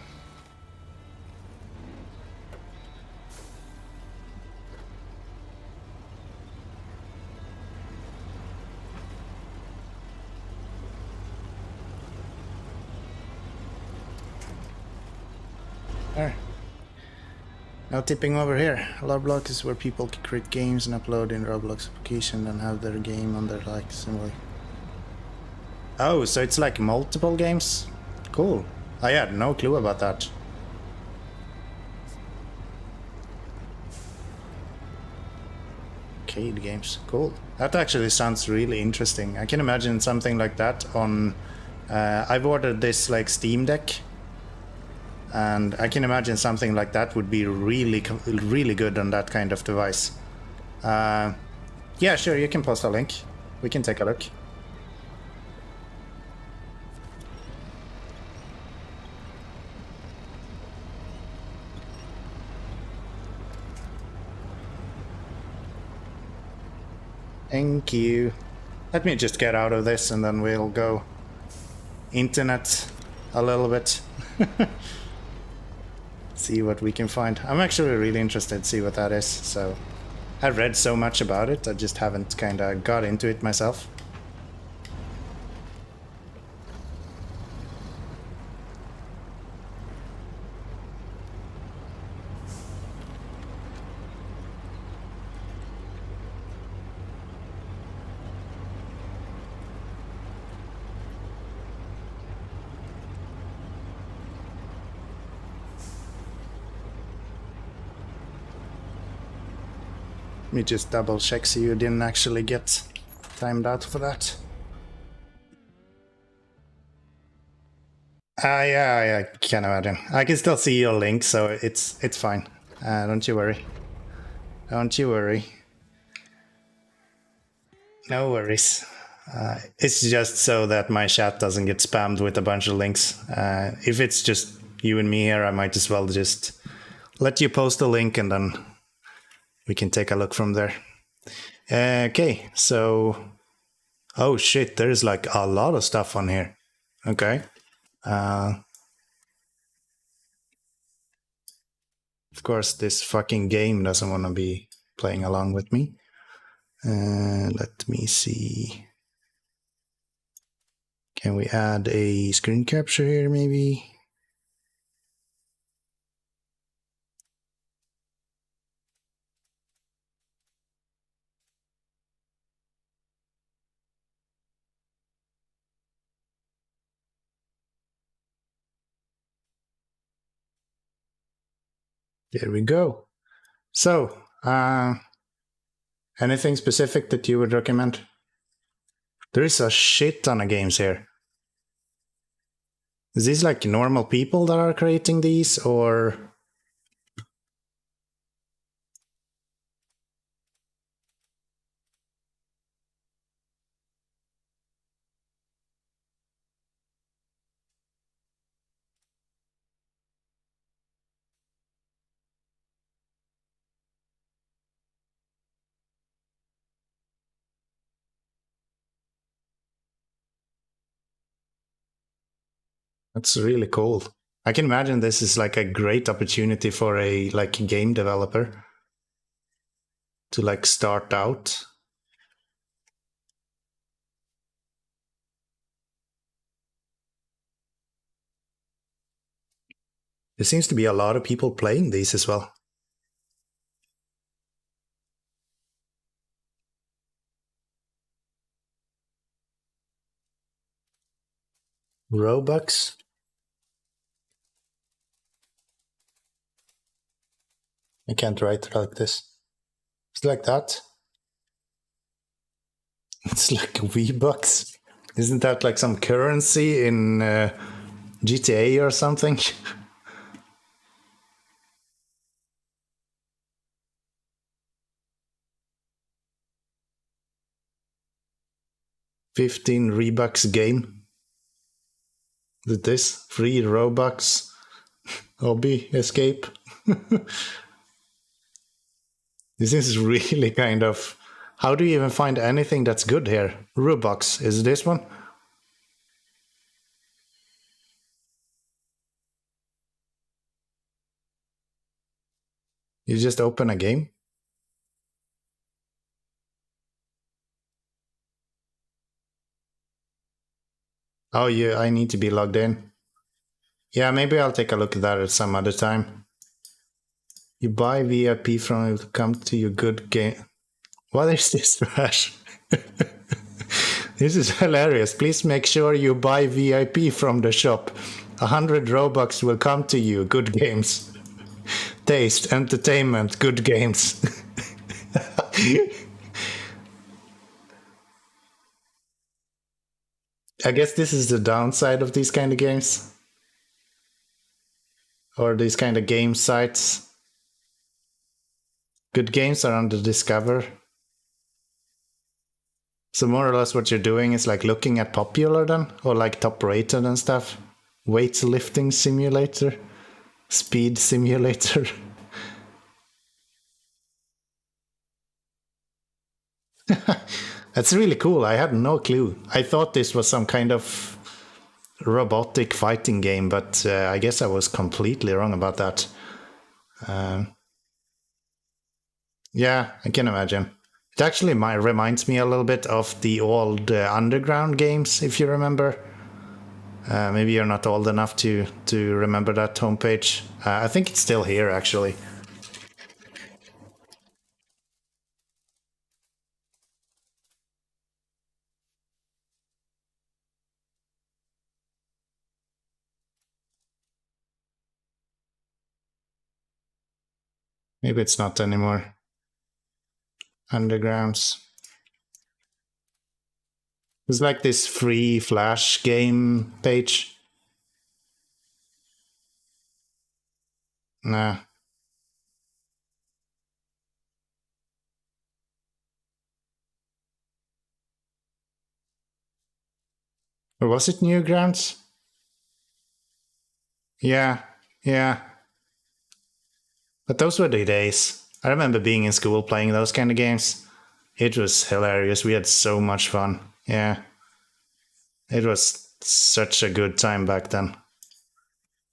There. Now tipping over here. Roblox is where people can create games and upload in Roblox application and have their game on their similar. Oh, so it's like multiple games? Cool. I had no clue about that. Arcade games. Cool. That actually sounds really interesting. I can imagine something like that on... I've ordered this like Steam Deck. And I can imagine something like that would be really good on that kind of device. Yeah, sure, you can post a link. We can take a look. Thank you. Let me just get out of this and then we'll go internet a little bit. See what we can find. I'm actually really interested to see what that is, so I've read so much about it, I just haven't kind of got into it myself. Let me just double check so you didn't actually get timed out for that. Yeah, I can imagine. I can still see your link, so it's fine. Don't you worry. Don't you worry. No worries. It's just so that my chat doesn't get spammed with a bunch of links. If it's just you and me here, I might as well just let you post a link and then we can take a look from there. Okay, so... Oh shit, there's like a lot of stuff on here. Okay. Of course, this fucking game doesn't want to be playing along with me. Let me see. Can we add a screen capture here, maybe? There we go. So, anything specific that you would recommend? There is a shit ton of games here. Is this like normal people that are creating these, or... That's really cool. I can imagine this is like a great opportunity for a game developer to like start out. There seems to be a lot of people playing these as well. Robux. I can't write it like this. It's like that. It's like V-Bucks. Isn't that like some currency in GTA or something? $15 game. With this free Robux hobby escape. This is really kind of... How do you even find anything that's good here? Robux, is this one? You just open a game? Oh, I need to be logged in. Yeah, maybe I'll take a look at that at some other time. You buy VIP from to come to your good game. What is this trash? This is hilarious. Please make sure you buy VIP from the shop. 100 Robux will come to you. Good games. Taste, entertainment, good games. I guess this is the downside of these kind of games. Or these kind of game sites. Good games are on the Discover. So more or less what you're doing is like looking at popular then? Or like top rated and stuff? Weightlifting simulator? Speed simulator? That's really cool. I had no clue. I thought this was some kind of robotic fighting game, but I guess I was completely wrong about that. Yeah, I can imagine. It actually reminds me a little bit of the old Underground games, if you remember. Maybe you're not old enough to remember that homepage. I think it's still here, actually. Maybe it's not anymore. Undergrounds. It's like this free Flash game page. Nah. Or was it Newgrounds? Yeah, yeah. But those were the days. I remember being in school playing those kind of games. It was hilarious. We had so much fun. Yeah. It was such a good time back then.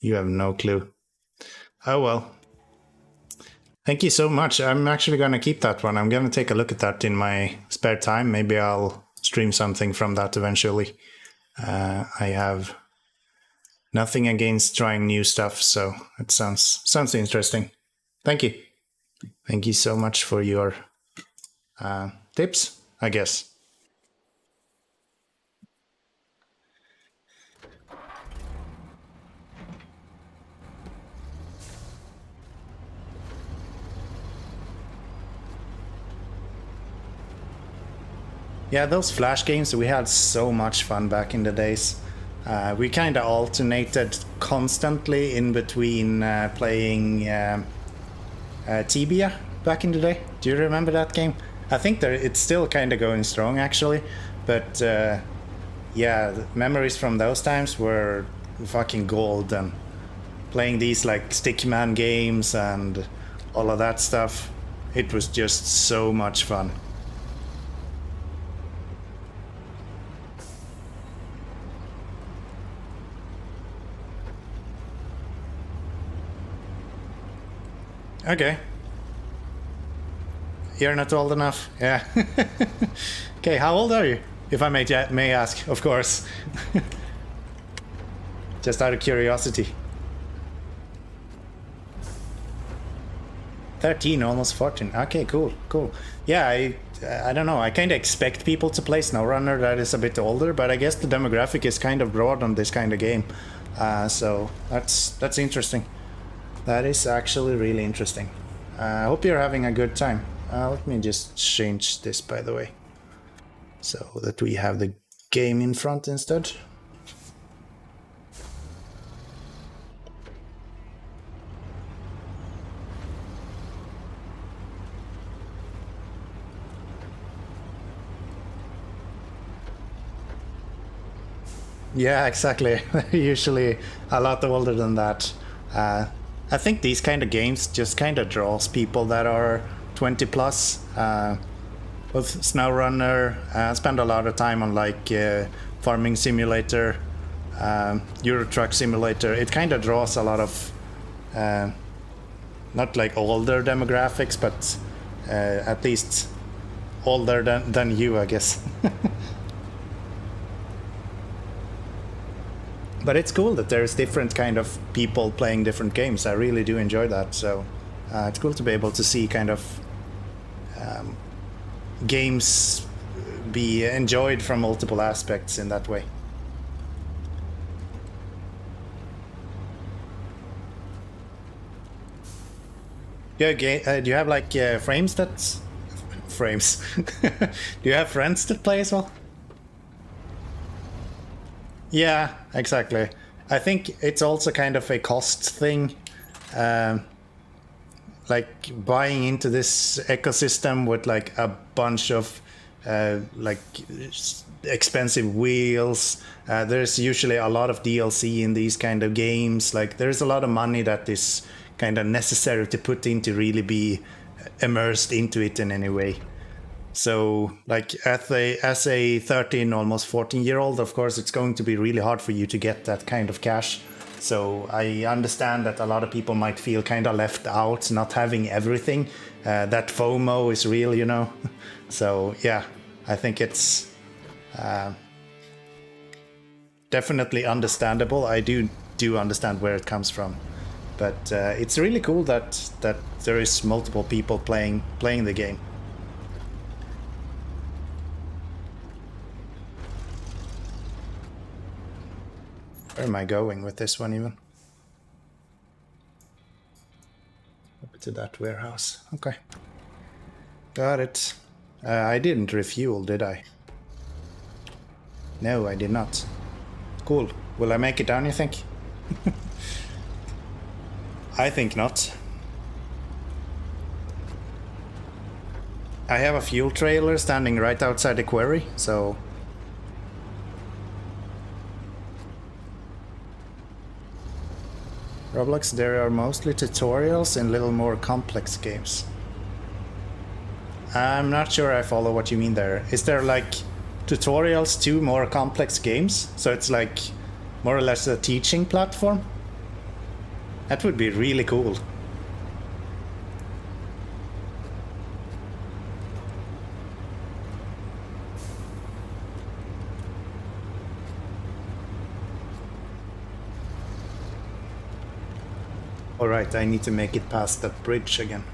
You have no clue. Oh well. Thank you so much. I'm actually going to keep that one. I'm going to take a look at that in my spare time. Maybe I'll stream something from that eventually. I have nothing against trying new stuff, so it sounds interesting. Thank you. Thank you so much for your tips, I guess. Yeah, those Flash games, we had so much fun back in the days. We kind of alternated constantly in between playing Tibia back in the day. Do you remember that game? I think it's still kind of going strong, actually. But yeah, the memories from those times were fucking gold. And playing these like Stickman games and all of that stuff, it was just so much fun. Okay. You're not old enough. Yeah. Okay, how old are you? If I may ask, of course. Just out of curiosity. 13, almost 14. Okay, cool. Yeah, I don't know. I kind of expect people to play SnowRunner that is a bit older, but I guess the demographic is kind of broad on this kind of game. So that's interesting. That is actually really interesting. I hope you're having a good time. Let me just change this, by the way, so that we have the game in front instead. Yeah, exactly. Usually a lot older than that. I think these kind of games just kind of draws people that are 20 plus. With SnowRunner, I spend a lot of time on like Farming Simulator, Euro Truck Simulator. It kind of draws a lot of not like older demographics, but at least older than you, I guess. But it's cool that there's different kind of people playing different games. I really do enjoy that. So it's cool to be able to see kind of games be enjoyed from multiple aspects in that way. Yeah, do you have like frames that's frames? Do you have friends that play as well? Yeah, exactly. I think it's also kind of a cost thing. Like buying into this ecosystem with like a bunch of like expensive wheels. There's usually a lot of DLC in these kind of games. Like there's a lot of money that is kind of necessary to put in to really be immersed into it in any way. So like as a 13, almost 14-year-old, of course, it's going to be really hard for you to get that kind of cash. So I understand that a lot of people might feel kind of left out, not having everything. That FOMO is real, you know. So yeah, I think it's definitely understandable. I do understand where it comes from. But it's really cool that there is multiple people playing the game. Where am I going with this one even? Up to that warehouse. Okay. Got it. I didn't refuel, did I? No, I did not. Cool. Will I make it down, you think? I think not. I have a fuel trailer standing right outside the quarry, so... Roblox, there are mostly tutorials in little more complex games. I'm not sure I follow what you mean there. Is there like tutorials to more complex games? So it's like more or less a teaching platform? That would be really cool. Alright, I need to make it past that bridge again.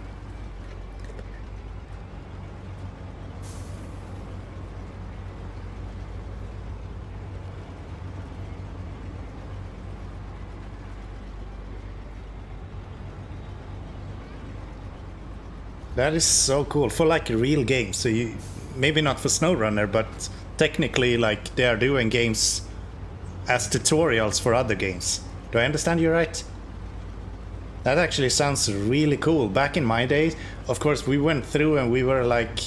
That is so cool for like a real game. So you maybe not for SnowRunner, but technically like they are doing games as tutorials for other games. Do I understand you right? That actually sounds really cool. Back in my days, of course, we went through and we were like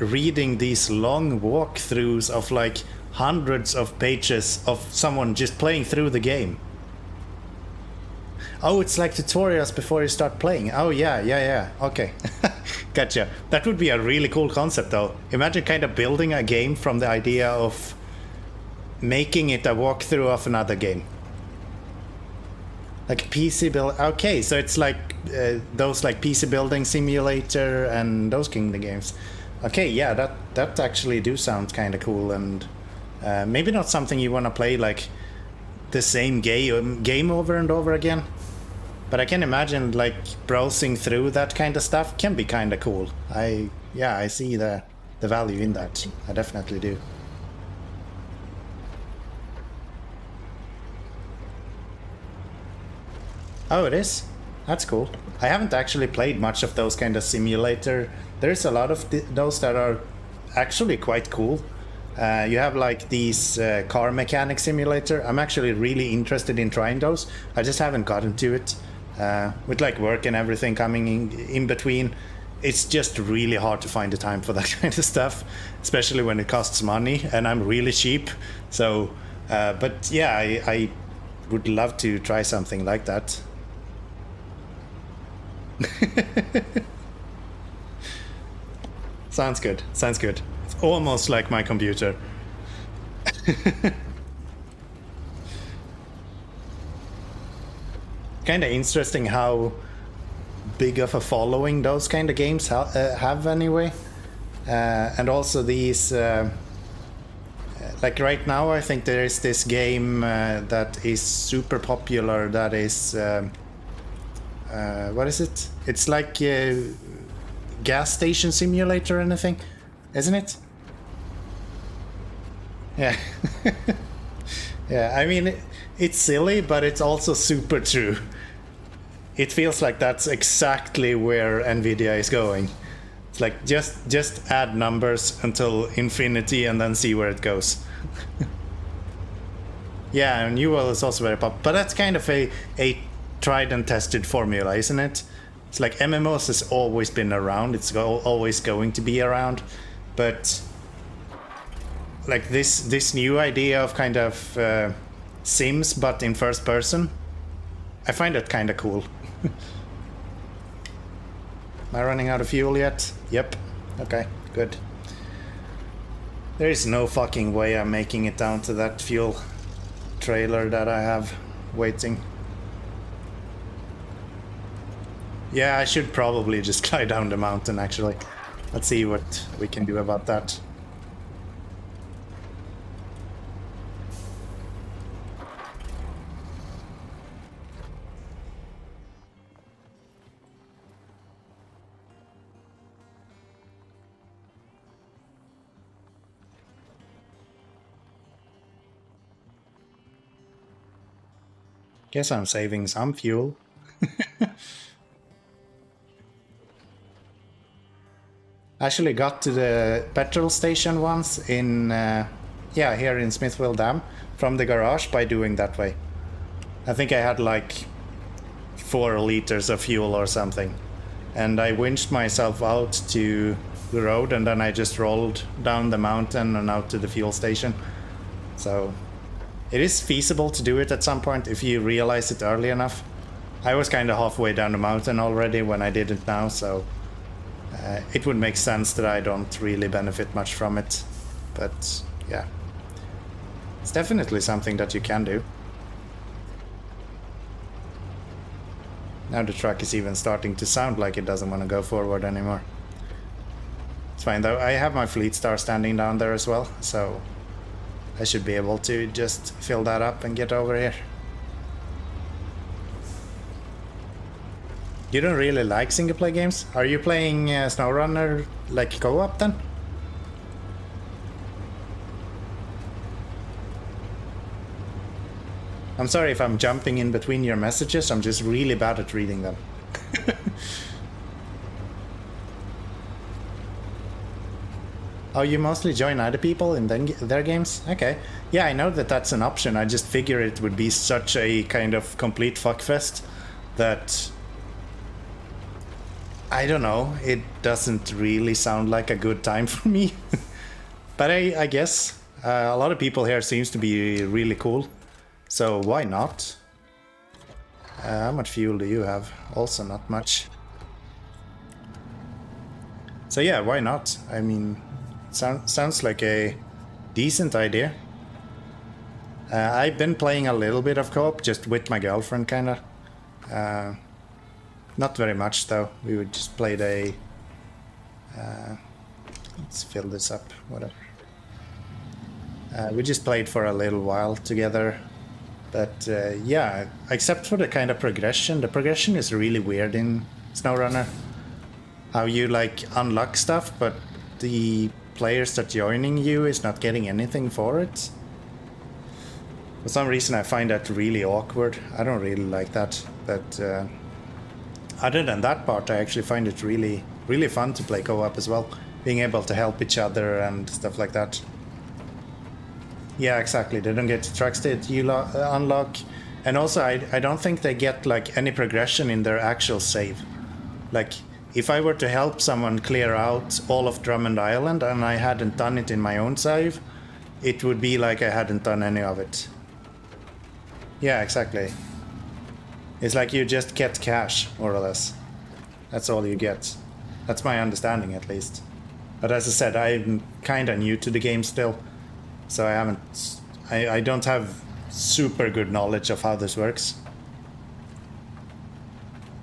reading these long walkthroughs of like hundreds of pages of someone just playing through the game. Oh, it's like tutorials before you start playing. Oh, yeah. Okay. Gotcha. That would be a really cool concept, though. Imagine kind of building a game from the idea of making it a walkthrough of another game. Like PC build. Okay, so it's like those like PC building simulator and those kind of games. Okay, yeah, that actually do sound kind of cool, and maybe not something you want to play like the same game over and over again. But I can imagine like browsing through that kind of stuff can be kind of cool. I see the value in that. I definitely do. Oh, it is? That's cool. I haven't actually played much of those kind of simulator. There's a lot of those that are actually quite cool. You have like these car mechanic simulator. I'm actually really interested in trying those. I just haven't gotten to it. With like work and everything coming in between, it's just really hard to find the time for that kind of stuff, especially when it costs money, and I'm really cheap. So, but yeah, I would love to try something like that. Sounds good. Sounds good. It's almost like my computer. kind of interesting how big of a following those kind of games have anyway. And also these, like right now, I think there is this game that is super popular. That is, what is it? It's like a gas station simulator or anything, isn't it? Yeah. Yeah, I mean, it's silly, but it's also super true. It feels like that's exactly where NVIDIA is going. It's like just add numbers until infinity and then see where it goes. Yeah, and Newell is also very popular, but that's kind of a tried and tested formula, isn't it? It's like MMOs has always been around. It's always going to be around, but like this new idea of kind of Sims but in first person, I find it kind of cool. Am I running out of fuel yet? Yep. Okay, good. There is no fucking way I'm making it down to that fuel trailer that I have waiting. Yeah, I should probably just glide down the mountain actually. Let's see what we can do about that. Guess I'm saving some fuel. Actually got to the petrol station once in, yeah, here in Smithville Dam from the garage by doing that way. I think I had like 4 liters of fuel or something. And I winched myself out to the road and then I just rolled down the mountain and out to the fuel station. So it is feasible to do it at some point if you realize it early enough. I was kind of halfway down the mountain already when I did it now, so it would make sense that I don't really benefit much from it. But yeah, it's definitely something that you can do. Now the truck is even starting to sound like it doesn't want to go forward anymore. It's fine though, I have my Fleet Star standing down there as well, so I should be able to just fill that up and get over here. You don't really like single-player games? Are you playing SnowRunner like co-op then? I'm sorry if I'm jumping in between your messages, I'm just really bad at reading them. Oh, you mostly join other people in their games? Okay. Yeah, I know that that's an option. I just figure it would be such a kind of complete fuckfest that... I don't know, it doesn't really sound like a good time for me. But I guess a lot of people here seems to be really cool. So why not? How much fuel do you have? Also not much. So yeah, why not? I mean... Sounds like a decent idea. I've been playing a little bit of co-op just with my girlfriend, kinda. Not very much though. We would just played a... let's fill this up, whatever. We just played for a little while together. But yeah, except for the kind of progression. The progression is really weird in SnowRunner. How you like unlock stuff, but the players that joining you is not getting anything for it. For some reason I find that really awkward. I don't really like that, but other than that part I actually find it really fun to play co-op as well, being able to help each other and stuff like that. Yeah, exactly, they don't get trucks that you unlock, and also I don't think they get like any progression in their actual save. Like if I were to help someone clear out all of Drummond Island and I hadn't done it in my own save, it would be like I hadn't done any of it. Yeah, exactly. It's like you just get cash, more or less. That's all you get. That's my understanding, at least. But as I said, I'm kinda new to the game still, so I don't have super good knowledge of how this works.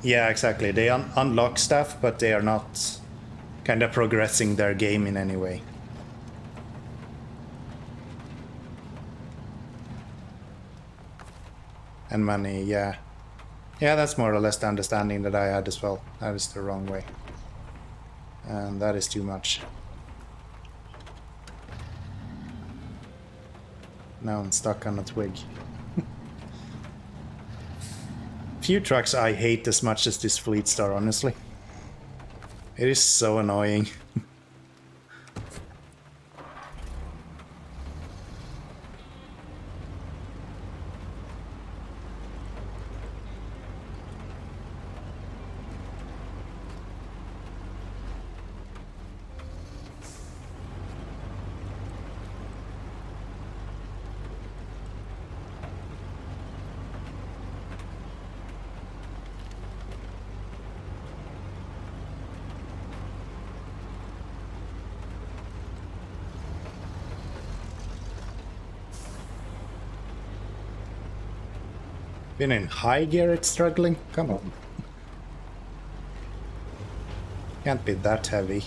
Yeah, exactly. They unlock stuff, but they are not kind of progressing their game in any way. And money, yeah. Yeah, that's more or less the understanding that I had as well. That is the wrong way. And that is too much. Now I'm stuck on a twig. Few trucks I hate as much as this Fleet Star, honestly. It is so annoying. Been in high gear, it's struggling? Come on. Can't be that heavy.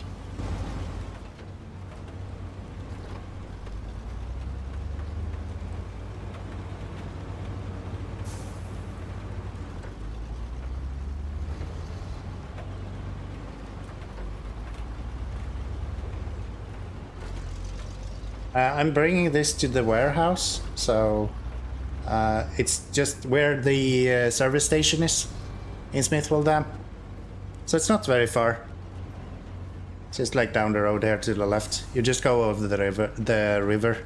I'm bringing this to the warehouse, so it's just where the service station is in Smithville Dam. So it's not very far. It's just like down the road here to the left. You just go over the river.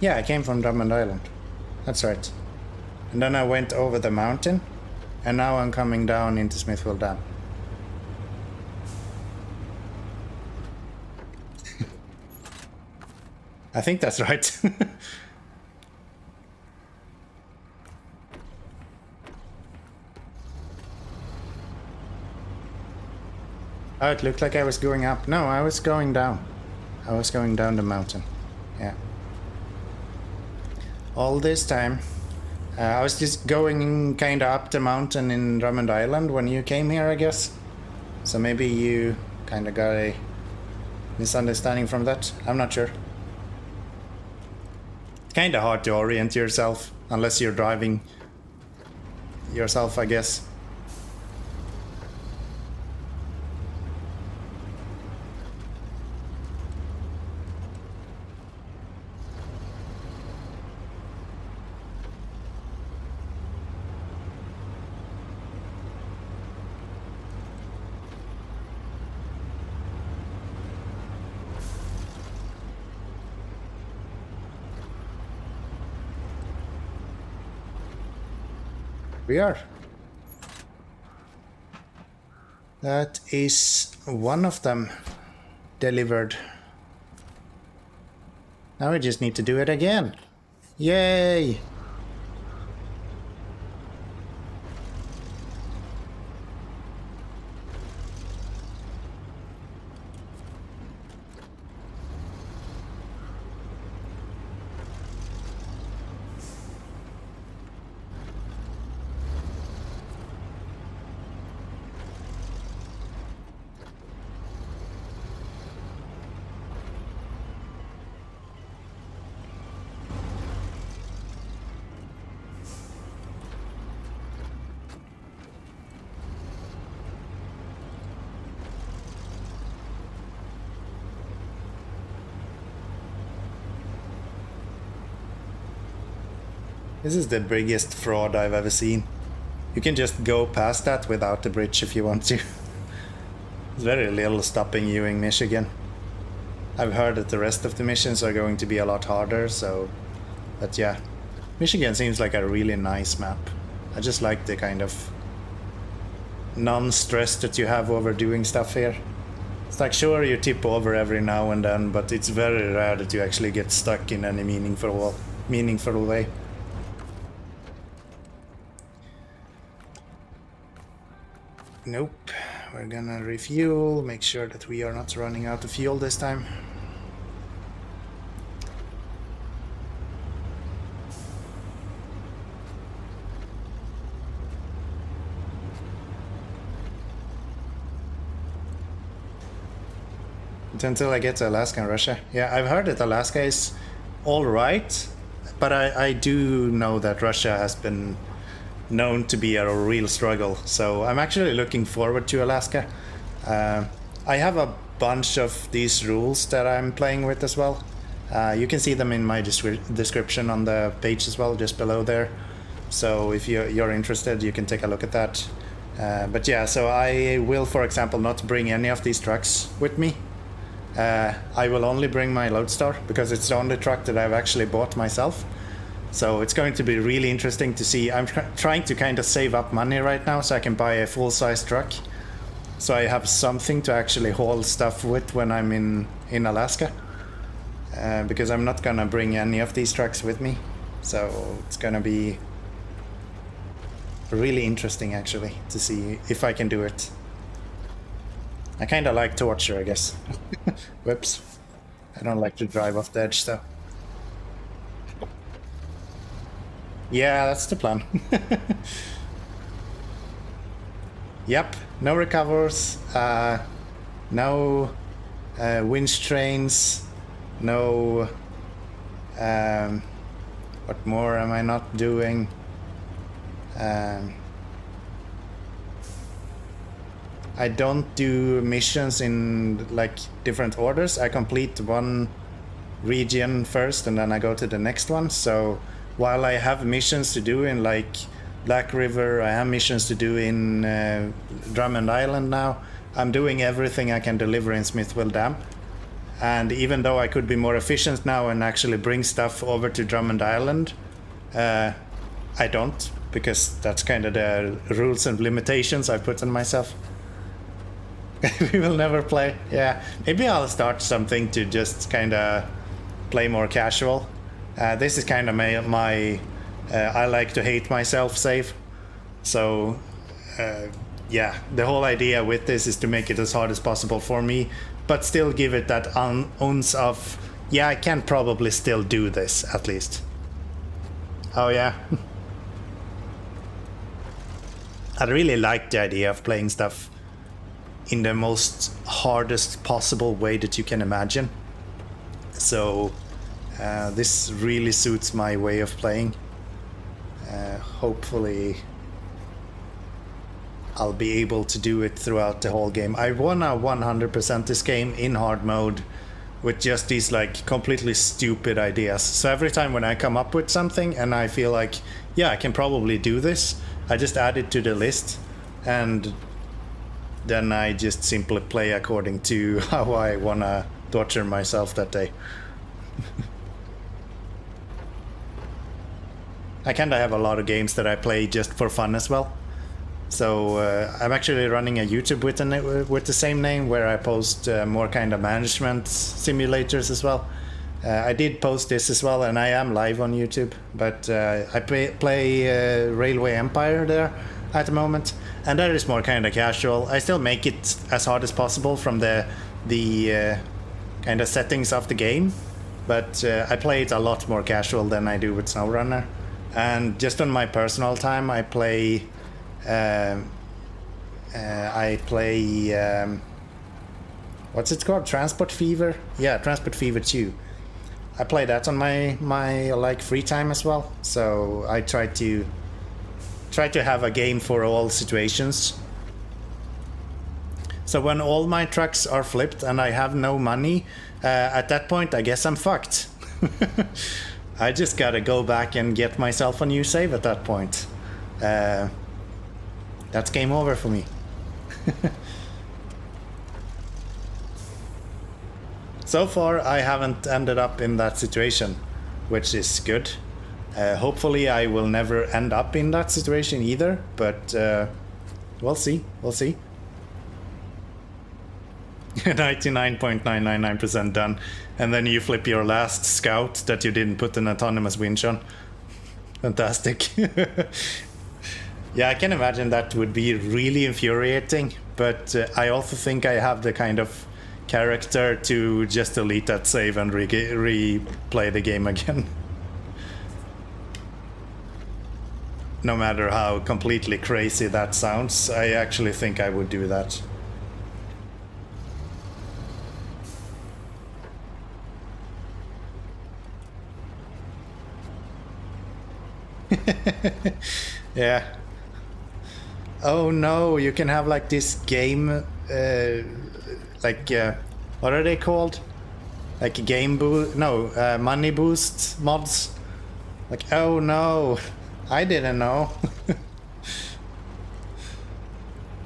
Yeah, I came from Drummond Island. That's right. And then I went over the mountain, and now I'm coming down into Smithville Dam. I think that's right. Oh, it looked like I was going up. No, I was going down. I was going down the mountain. Yeah. All this time. I was just going kind of up the mountain in Drummond Island when you came here, I guess. So maybe you kind of got a misunderstanding from that. I'm not sure. It's kind of hard to orient yourself unless you're driving yourself, I guess. We are. That is one of them delivered. Now we just need to do it again. Yay! This is the biggest fraud I've ever seen. You can just go past that without the bridge if you want to. There's very little stopping you in Michigan. I've heard that the rest of the missions are going to be a lot harder, so... But yeah, Michigan seems like a really nice map. I just like the kind of non-stress that you have over doing stuff here. It's like, sure, you tip over every now and then, but it's very rare that you actually get stuck in any meaningful way. Nope. We're gonna refuel, make sure that we are not running out of fuel this time. Until I get to Alaska and Russia. Yeah, I've heard that Alaska is alright, but I do know that Russia has been known to be a real struggle, so I'm actually looking forward to Alaska. I have a bunch of these rules that I'm playing with as well. You can see them in my description on the page as well, just below there. So if you're interested, you can take a look at that. But yeah, so I will, for example, not bring any of these trucks with me. I will only bring my Lodestar because it's the only truck that I've actually bought myself. So it's going to be really interesting to see. I'm trying to kind of save up money right now so I can buy a full-size truck. So I have something to actually haul stuff with when I'm in Alaska. Because I'm not gonna bring any of these trucks with me. So it's gonna be really interesting actually to see if I can do it. I kind of like torture, I guess. Whoops. I don't like to drive off the edge, though. Yeah, that's the plan. Yep, no recoveries, no winch trains, no... what more am I not doing? I don't do missions in like different orders. I complete one region first and then I go to the next one. So while I have missions to do in like Black River, I have missions to do in Drummond Island now. I'm doing everything I can deliver in Smithville Dam. And even though I could be more efficient now and actually bring stuff over to Drummond Island, I don't, because that's kind of the rules and limitations I put on myself. We will never play. Yeah, maybe I'll start something to just kind of play more casual. This is kind of my I like to hate myself save. So yeah, the whole idea with this is to make it as hard as possible for me, but still give it that ounce of, yeah, I can probably still do this at least. Oh yeah. I really like the idea of playing stuff in the most hardest possible way that you can imagine. So this really suits my way of playing. Hopefully I'll be able to do it throughout the whole game. I wanna 100% this game in hard mode with just these like completely stupid ideas. So every time when I come up with something and I feel like, yeah, I can probably do this, I just add it to the list and then I just simply play according to how I wanna torture myself that day. I kinda have a lot of games that I play just for fun as well. So I'm actually running a YouTube with the same name where I post more kind of management simulators as well. I did post this as well and I am live on YouTube, but I play Railway Empire there at the moment, and that is more kind of casual. I still make it as hard as possible from the kind of settings of the game, but I play it a lot more casual than I do with SnowRunner. And just on my personal time, I play what's it called? Transport Fever? Yeah, Transport Fever 2. I play that on my like free time as well. So I try to have a game for all situations. So when all my trucks are flipped and I have no money, at that point I guess I'm fucked. I just gotta go back and get myself a new save at that point. That's game over for me. So far I haven't ended up in that situation, which is good. Hopefully I will never end up in that situation either, but we'll see, we'll see. 99.999% done, and then you flip your last scout that you didn't put an autonomous winch on. Fantastic. Yeah, I can imagine that would be really infuriating, but I also think I have the kind of character to just delete that save and replay the game again. No matter how completely crazy that sounds, I actually think I would do that. Yeah. Oh no, you can have like this game, what are they called? Like game boost? No, money boost mods. Like, oh no, I didn't know.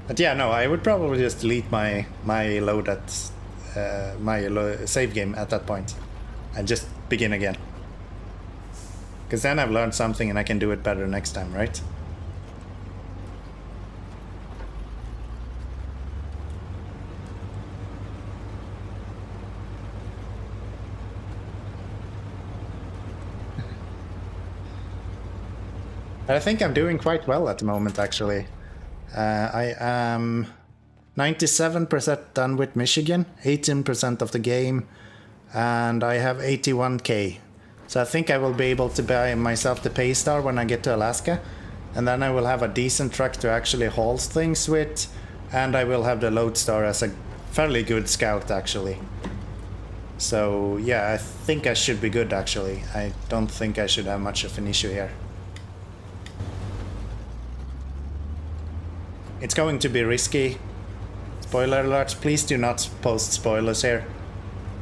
But yeah, no, I would probably just delete my load at save game at that point, and just begin again. Because then I've learned something and I can do it better next time, right? But I think I'm doing quite well at the moment, actually. I am 97% done with Michigan, 18% of the game, and I have 81k. So I think I will be able to buy myself the Paystar when I get to Alaska, and then I will have a decent truck to actually haul things with, and I will have the Lodestar as a fairly good scout, actually. So yeah, I think I should be good, actually. I don't think I should have much of an issue here. It's going to be risky. Spoiler alert, please do not post spoilers here.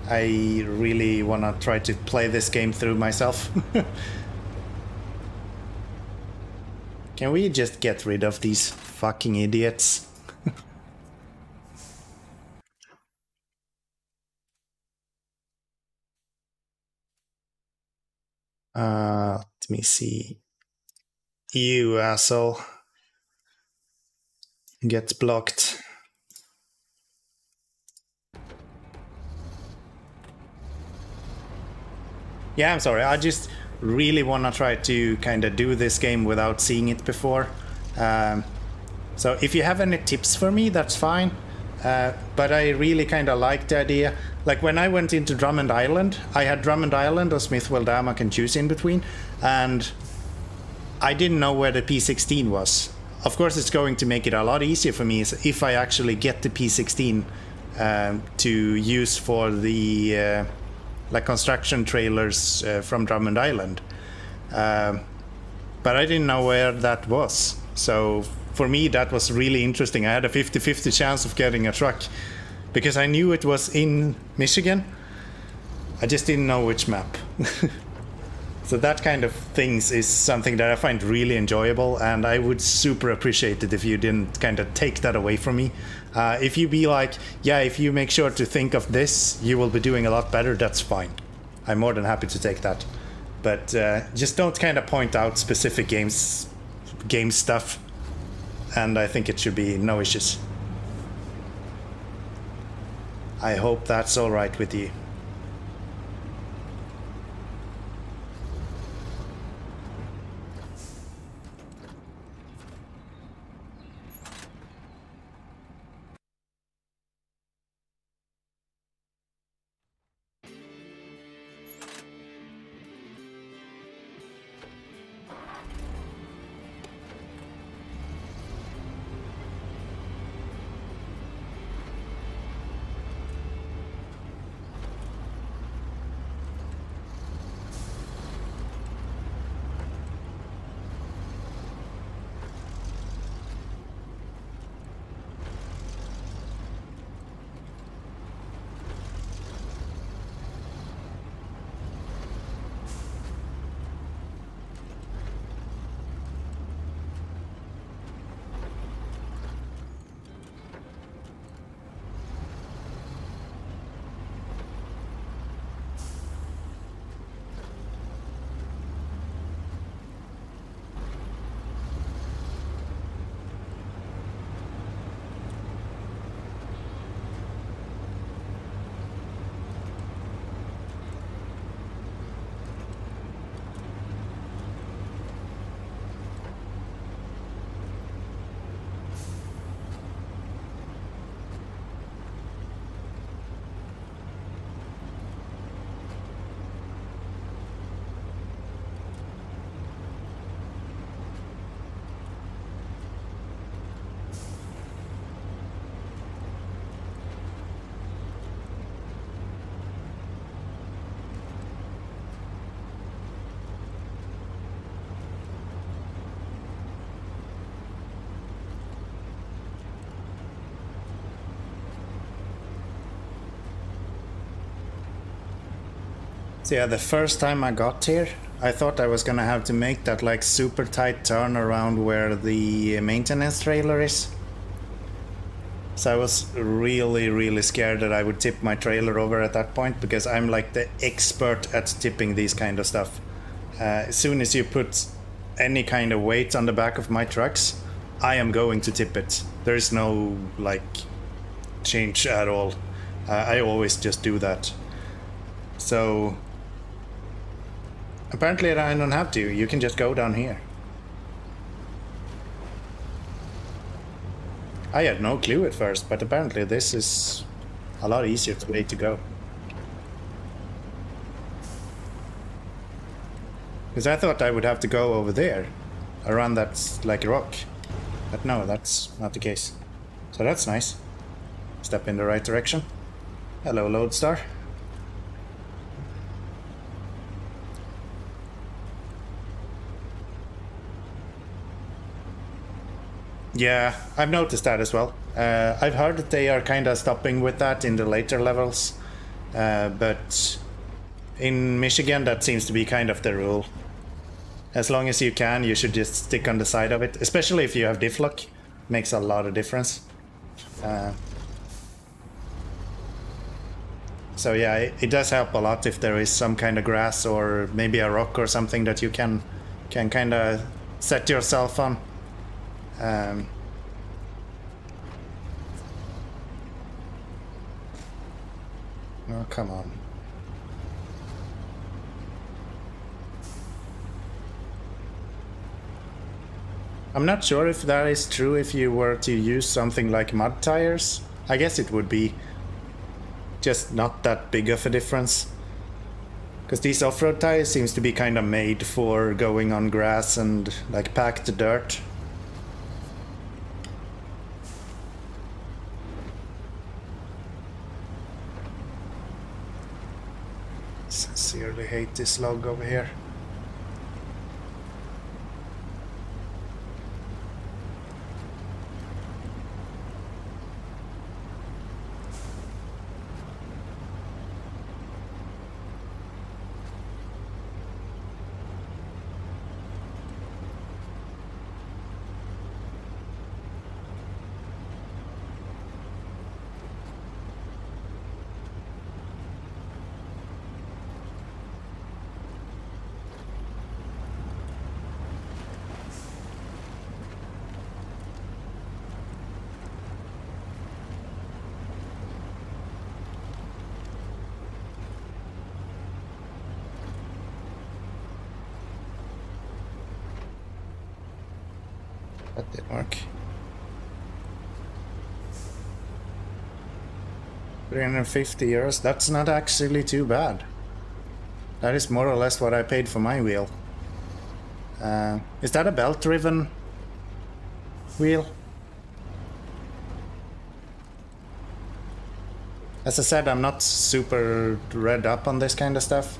I really want to try to play this game through myself. Can we just get rid of these fucking idiots? Let me see. You asshole. Get blocked. Yeah, I'm sorry. I just really want to try to kind of do this game without seeing it before. So if you have any tips for me, that's fine. But I really kind of like the idea. Like when I went into Drummond Island, I had Drummond Island or Smithville Dam I can choose in between. And I didn't know where the P16 was. Of course, it's going to make it a lot easier for me if I actually get the P16 to use for the like construction trailers from Drummond Island. But I didn't know where that was. So for me, that was really interesting. I had a 50-50 chance of getting a truck because I knew it was in Michigan. I just didn't know which map. So that kind of things is something that I find really enjoyable, and I would super appreciate it if you didn't kind of take that away from me. If you be like, yeah, if you make sure to think of this, you will be doing a lot better, that's fine. I'm more than happy to take that. But just don't kind of point out specific game stuff, and I think it should be no issues. I hope that's all right with you. So yeah, the first time I got here, I thought I was gonna have to make that like super tight turn around where the maintenance trailer is. So I was really scared that I would tip my trailer over at that point, because I'm like the expert at tipping these kind of stuff. As soon as you put any kind of weight on the back of my trucks, I am going to tip it. There is no like change at all. I always just do that. So apparently I don't have to. You can just go down here. I had no clue at first, but apparently this is a lot easier way to go. Because I thought I would have to go over there, around that like rock. But no, that's not the case. So that's nice. Step in the right direction. Hello, Lodestar. Yeah, I've noticed that as well. I've heard that they are kind of stopping with that in the later levels. But in Michigan, that seems to be kind of the rule. As long as you can, you should just stick on the side of it. Especially if you have diff lock. Makes a lot of difference. So yeah, it does help a lot if there is some kind of grass or maybe a rock or something that you can kind of set yourself on. Oh, come on. I'm not sure if that is true if you were to use something like mud tires. I guess it would be just not that big of a difference. Because these off-road tires seems to be kind of made for going on grass and like packed dirt. Sincerely hate this log over here. That didn't work. 350 euros, that's not actually too bad. That is more or less what I paid for my wheel. Is that a belt-driven wheel? As I said, I'm not super read up on this kind of stuff.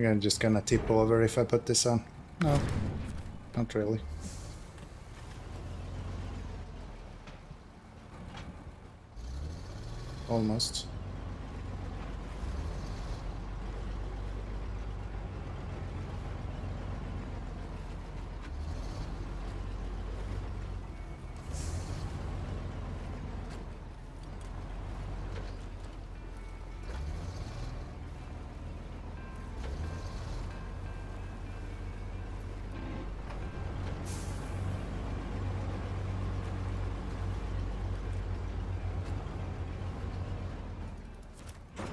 I'm just gonna tip over if I put this on. No, not really. Almost.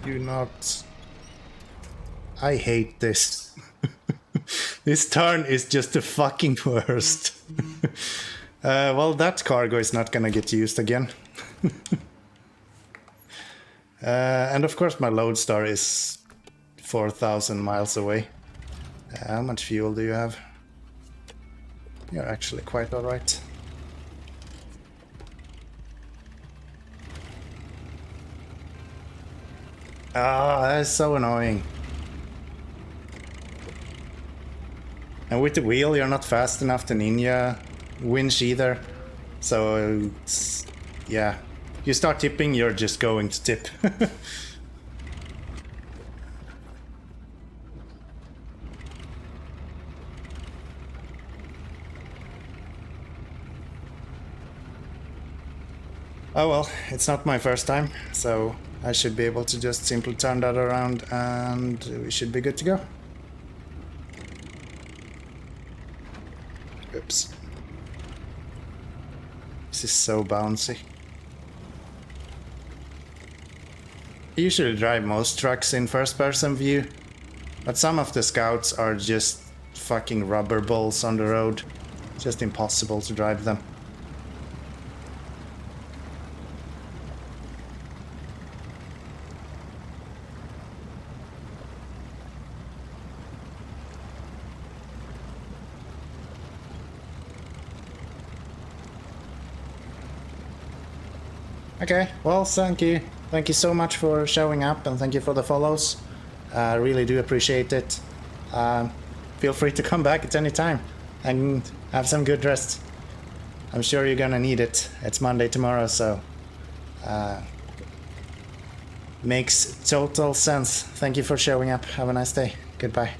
Do not. I hate this. This turn is just the fucking worst. Well, that cargo is not gonna get used again. And of course my lodestar is 4,000 miles away. How much fuel do you have? You're actually quite alright. Ah, that is so annoying. And with the wheel, you're not fast enough to ninja winch either. So, yeah. You start tipping, you're just going to tip. Oh well, it's not my first time, so I should be able to just simply turn that around and we should be good to go. Oops. This is so bouncy. I usually drive most trucks in first-person view, but some of the scouts are just fucking rubber balls on the road. It's just impossible to drive them. Okay, well, thank you. Thank you so much for showing up and thank you for the follows. I really do appreciate it. Feel free to come back at any time and have some good rest. I'm sure you're gonna need it. It's Monday tomorrow, so makes total sense. Thank you for showing up. Have a nice day. Goodbye.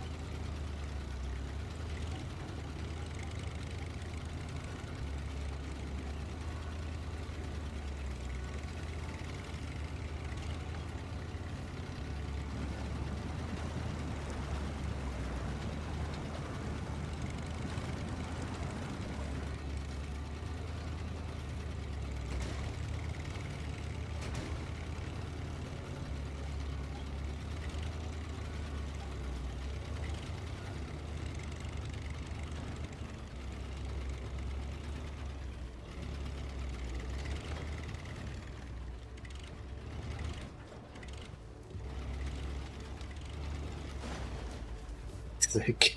Sick.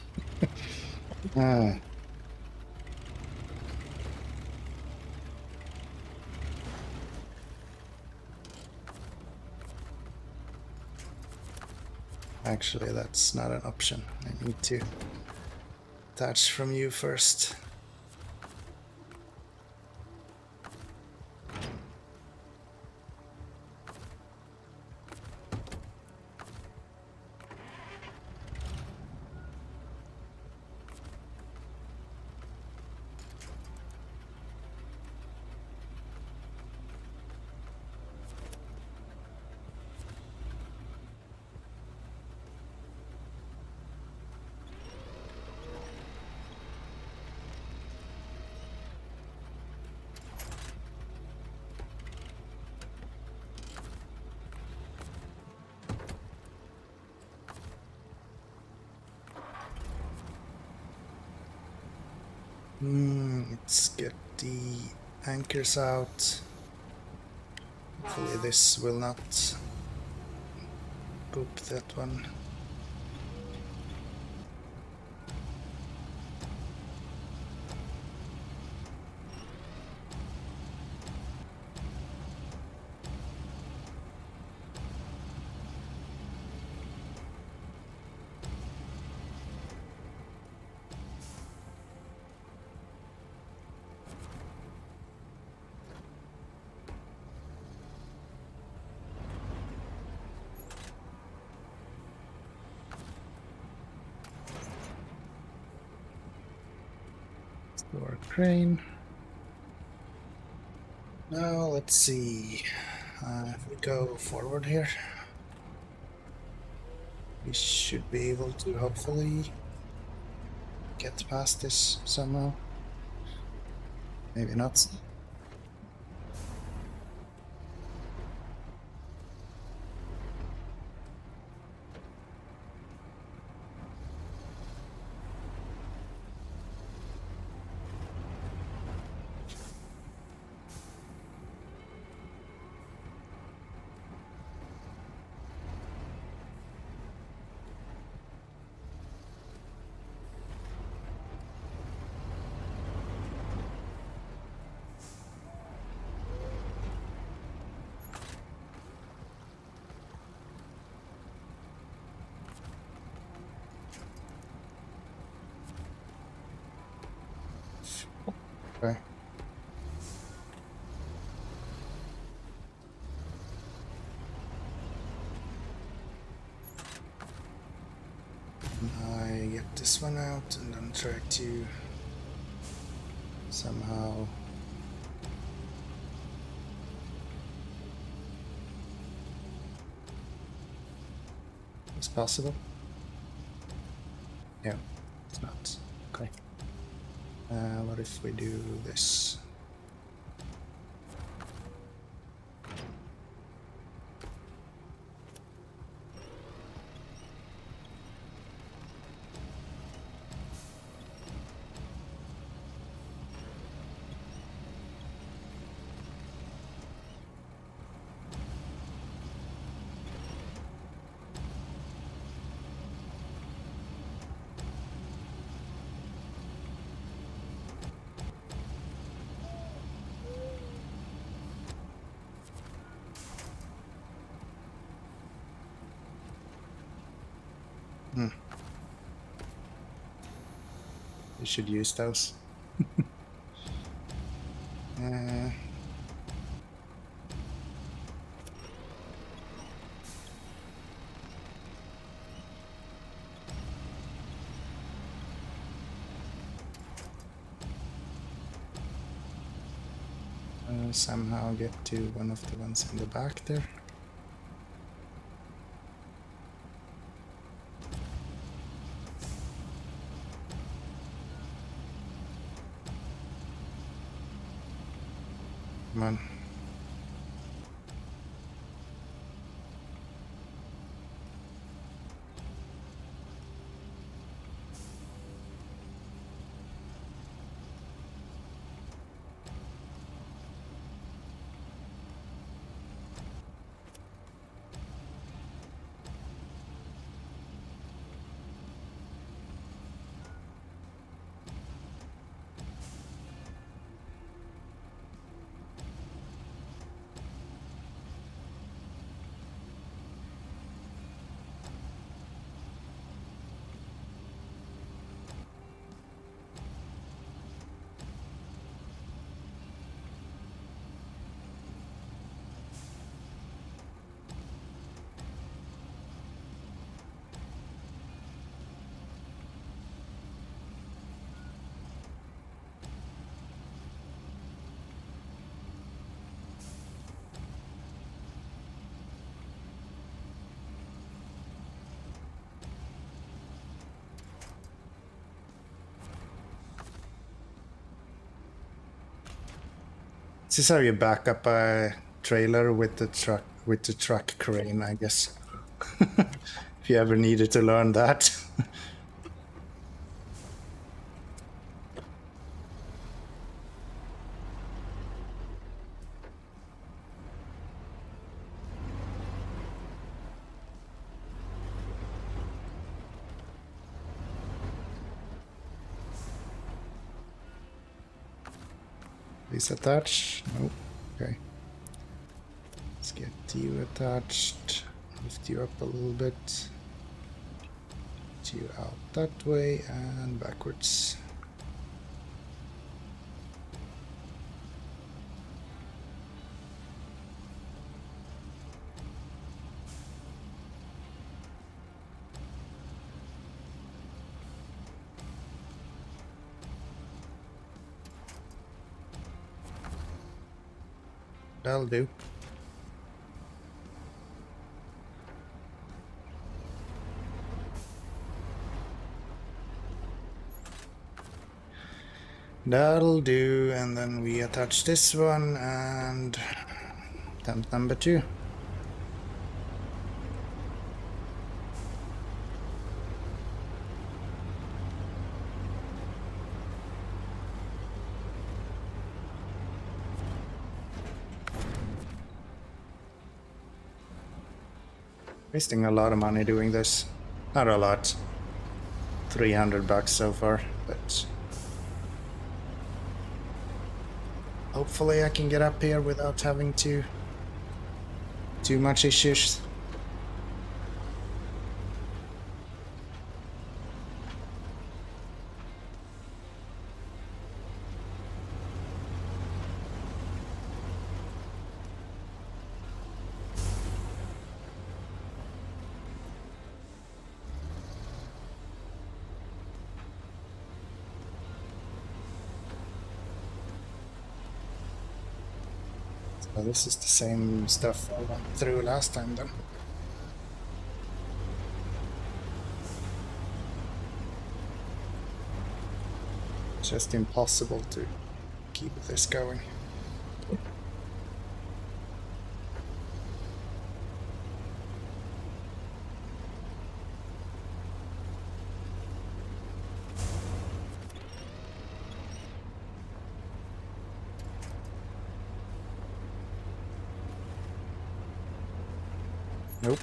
Actually, that's not an option. I need to attach from you first. Let's get the anchors out. Hopefully this will not poop that one. Or crane. Now let's see. If we go forward here, we should be able to hopefully get past this somehow. Maybe not. Okay. I get this one out and then try to somehow it's possible. Yeah, it's not. Okay. What if we do this? We should use those. Somehow get to one of the ones in the back there. Come on. This is how you back up a trailer with the truck crane, I guess. If you ever needed to learn that. Please attach. Nope. Okay. Let's get you attached. Lift you up a little bit. Get you out that way and backwards. That'll do. That'll do, and then we attach this one and temp number 2. Wasting a lot of money doing this. Not a lot. $300 so far, but hopefully I can get up here without having too much issues. So this is the same stuff I went through last time then. Just impossible to keep this going. Nope.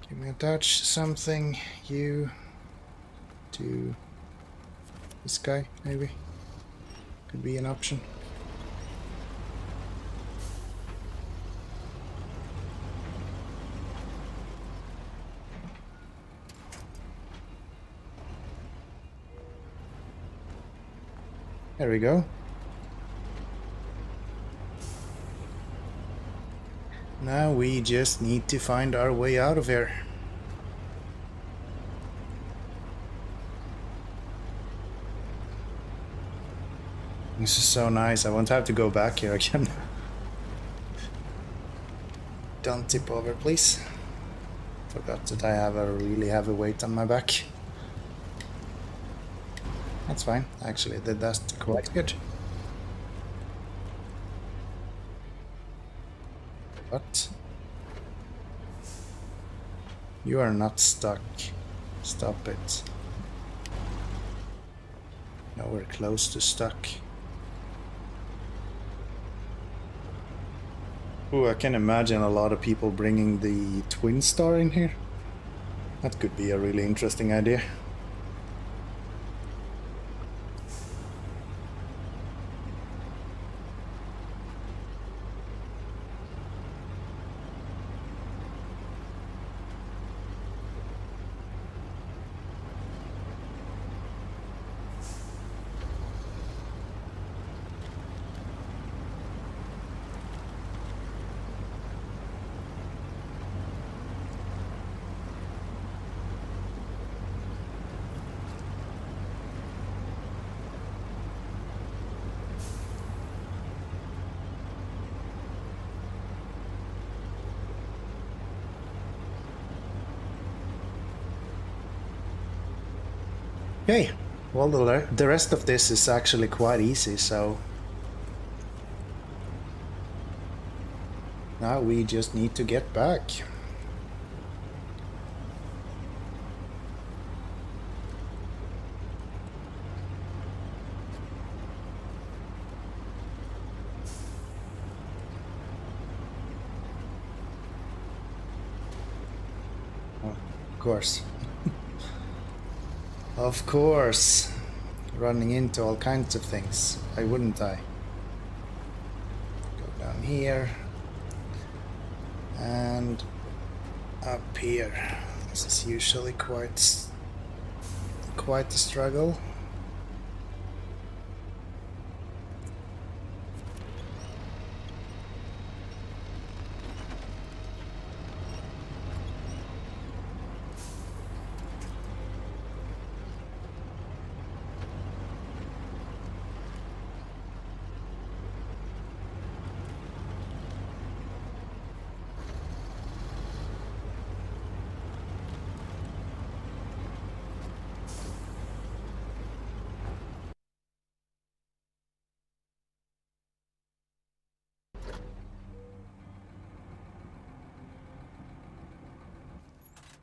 Can we attach something, you, to this guy, maybe? Could be an option. There we go. Now we just need to find our way out of here. This is so nice. I won't have to go back here again. Don't tip over, please. Forgot that I have a really heavy weight on my back. That's fine. Actually, that's quite good. What? You are not stuck. Stop it. Nowhere close to stuck. Ooh, I can imagine a lot of people bringing the twin star in here. That could be a really interesting idea. Okay, well the rest of this is actually quite easy, so now we just need to get back. Oh, of course. Of course, running into all kinds of things. Why wouldn't I? Go down here and up here. This is usually quite a struggle.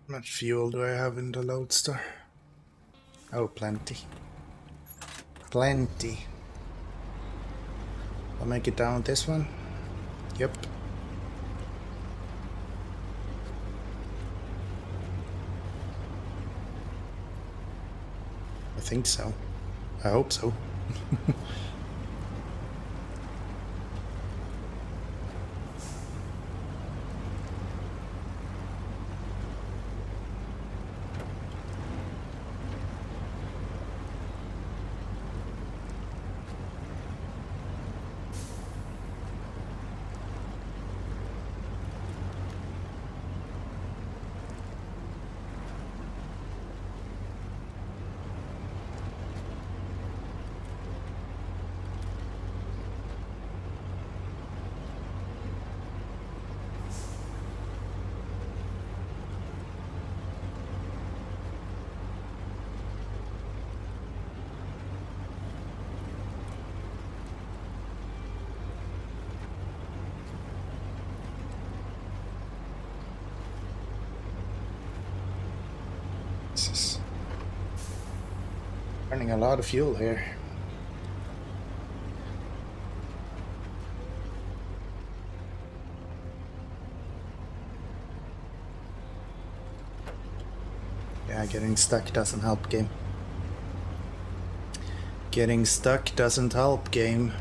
How much fuel do I have in the loadstar? Oh, plenty. Plenty. I'll make it down with this one. Yep. I think so. I hope so. burning a lot of fuel here. Yeah, getting stuck doesn't help, game. Getting stuck doesn't help, game.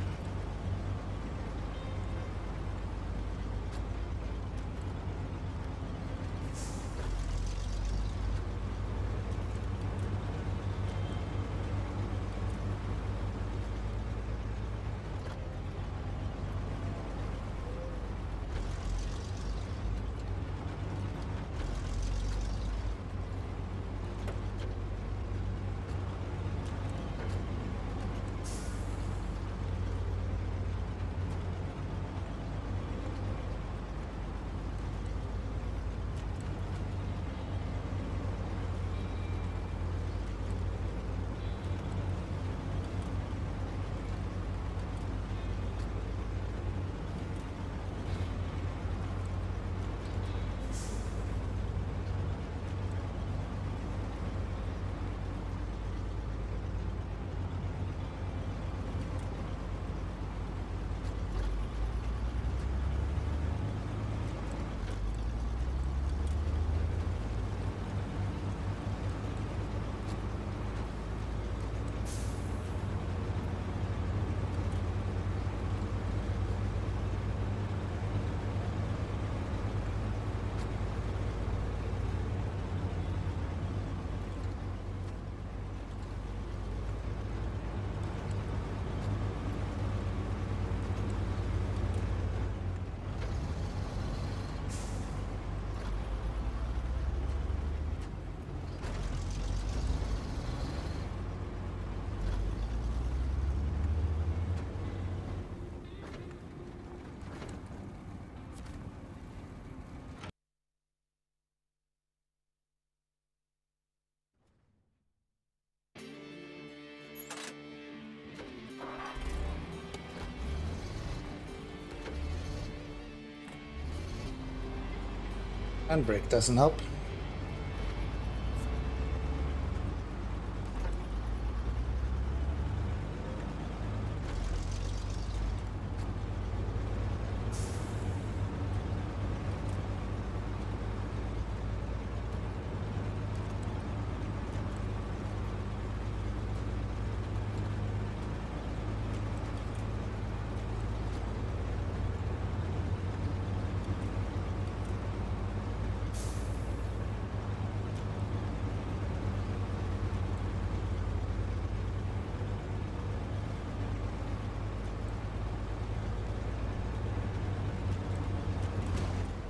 Handbrake doesn't help.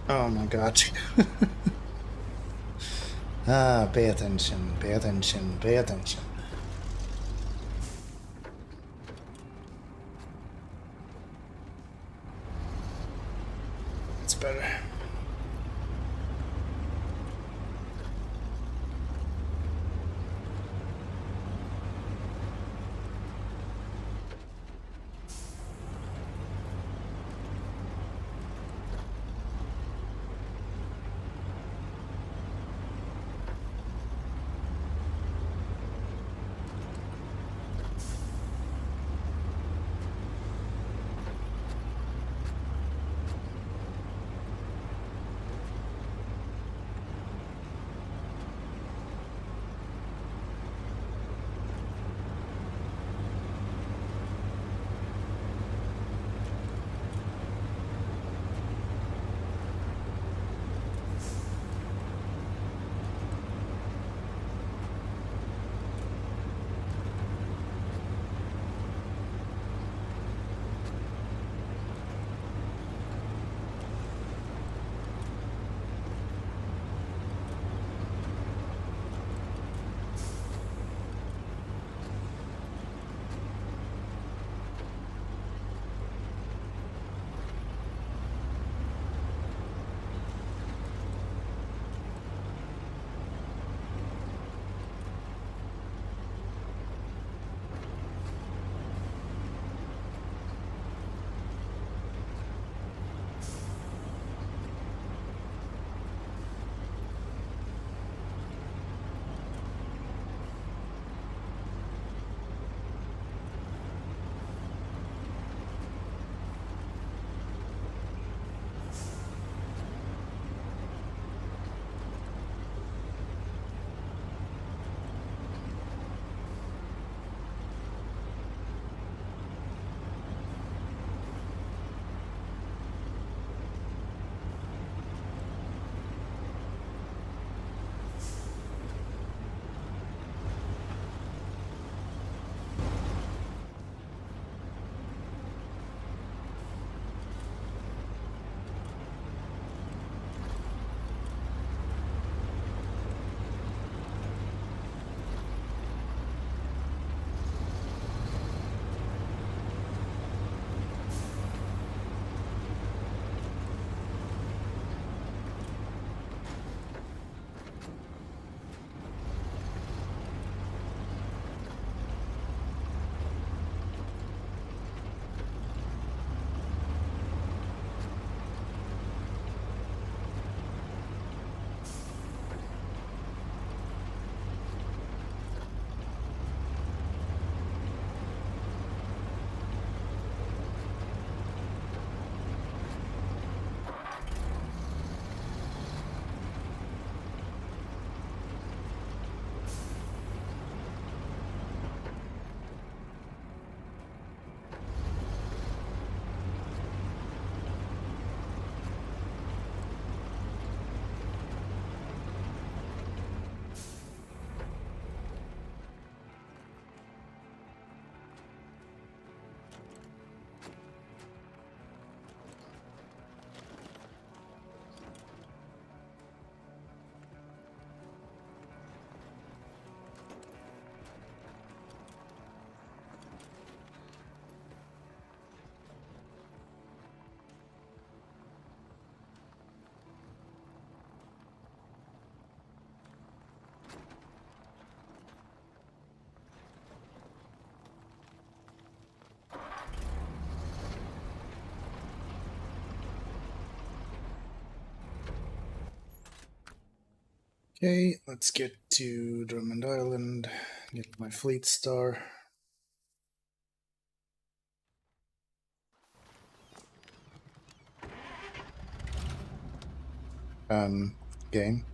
Oh my god. Pay attention, pay attention, pay attention. It's better. Okay, let's get to Drummond Island, get my fleet star. Game.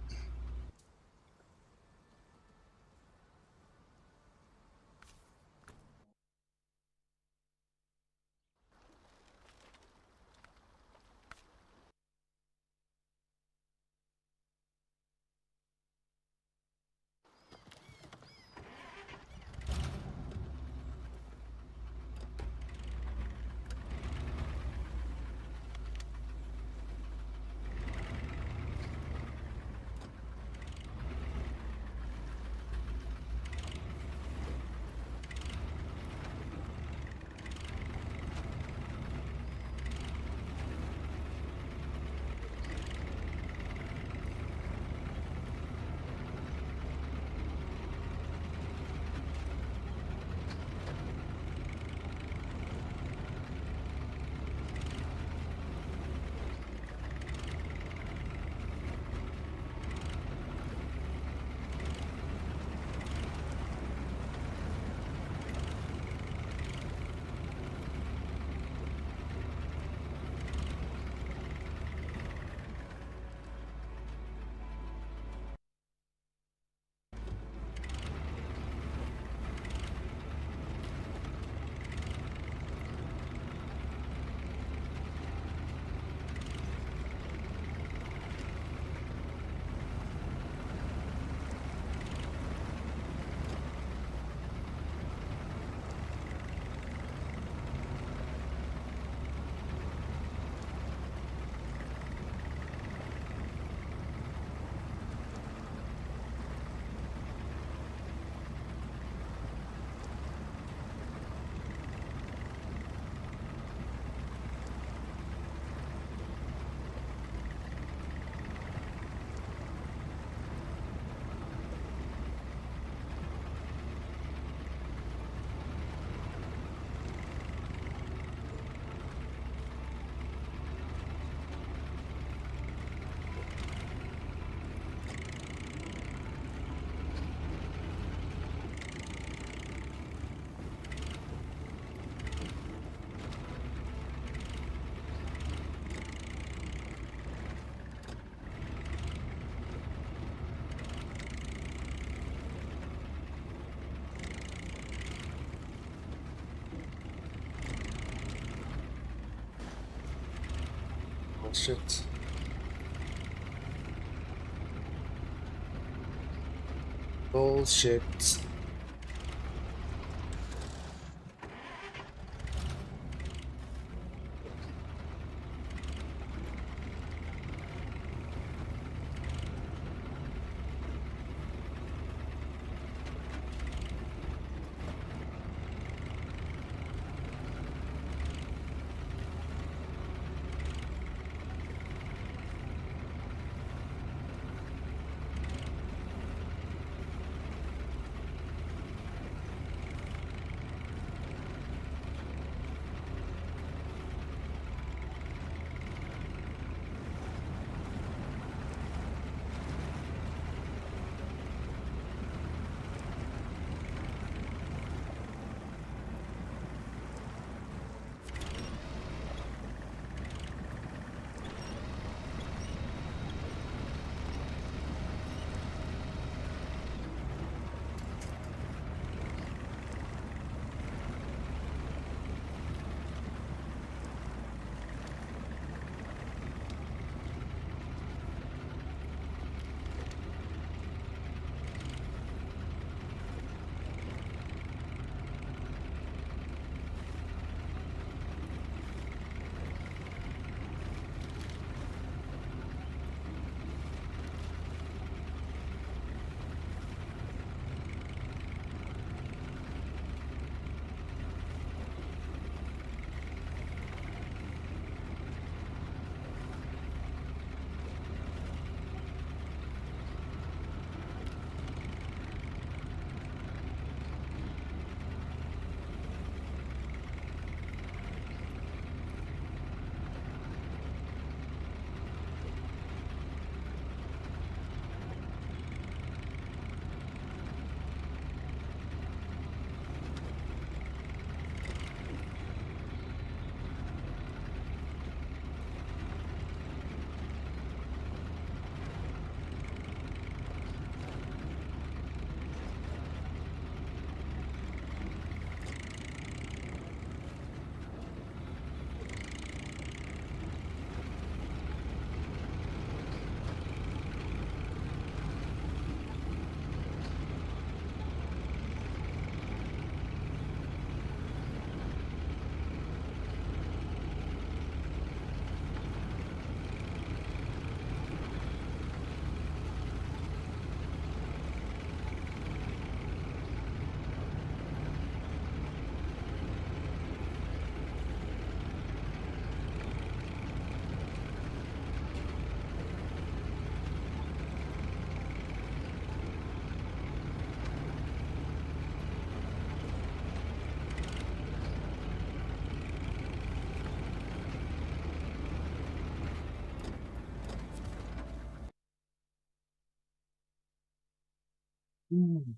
Bullshit. Bullshit. Mm.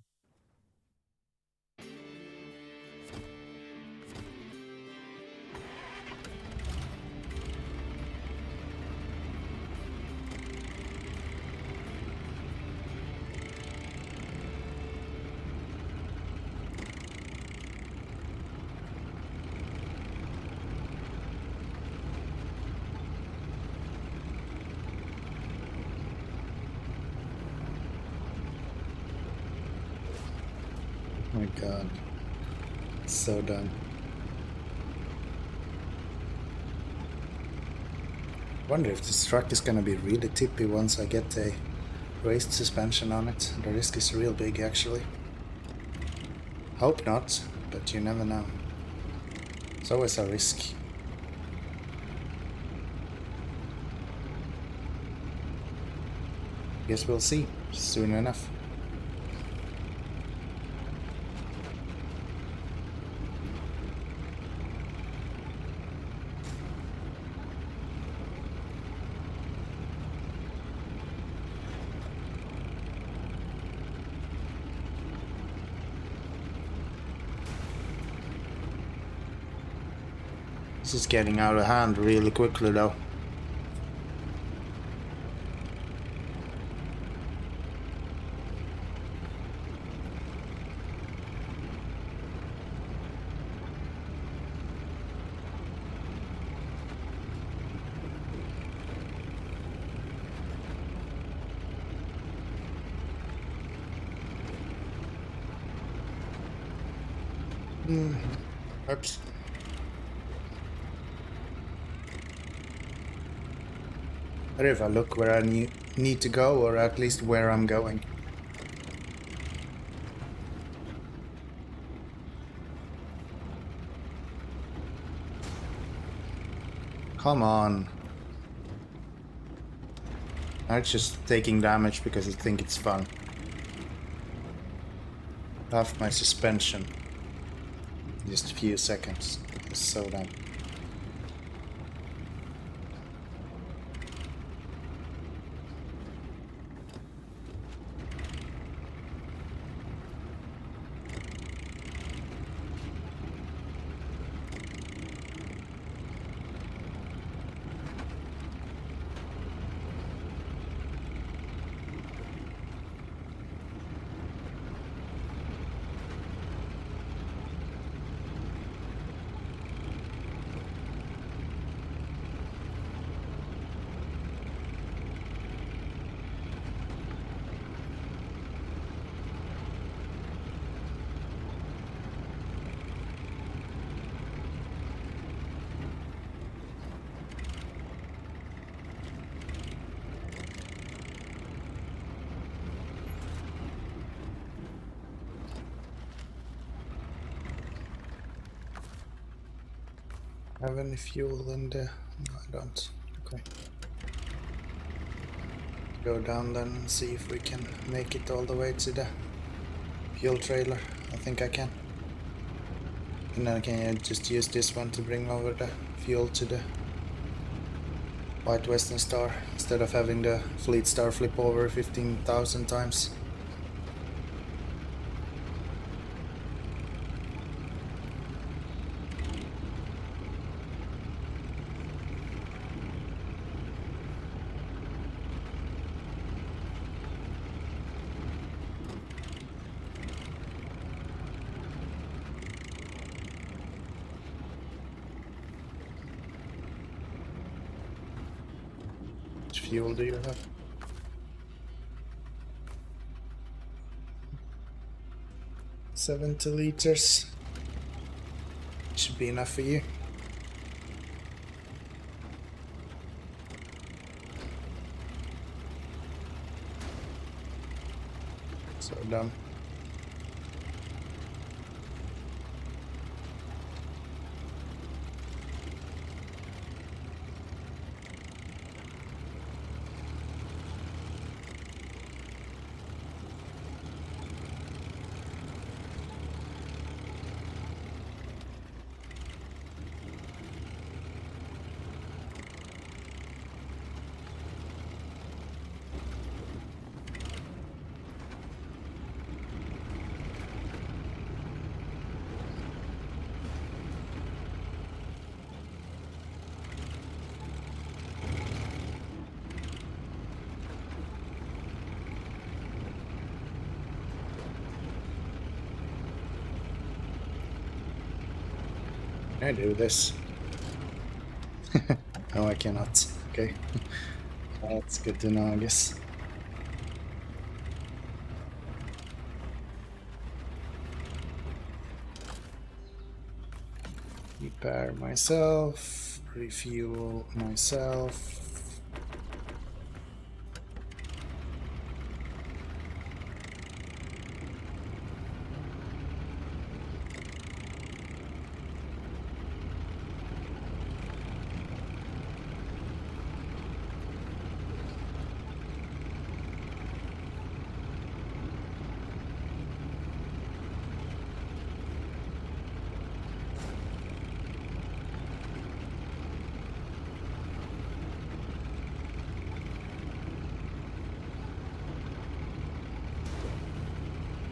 Oh my god. So done. Wonder if this truck is gonna be really tippy once I get a raised suspension on it. The risk is real big actually. Hope not, but you never know. It's always a risk. Guess we'll see soon enough. This is getting out of hand really quickly though. Oops. But if I look where I need to go, or at least where I'm going. Come on. I'm just taking damage because I think it's fun. Half my suspension. Just a few seconds. It's so dumb. Have any fuel in the... No, I don't. Okay. Go down then and see if we can make it all the way to the fuel trailer. I think I can. And then I can just use this one to bring over the fuel to the White Western Star instead of having the Fleet Star flip over 15,000 times. Which fuel do you have? $70 liters. Should be enough for you. So dumb. Can I do this? No, I cannot. Okay. That's good to know, I guess. Repair myself, refuel myself.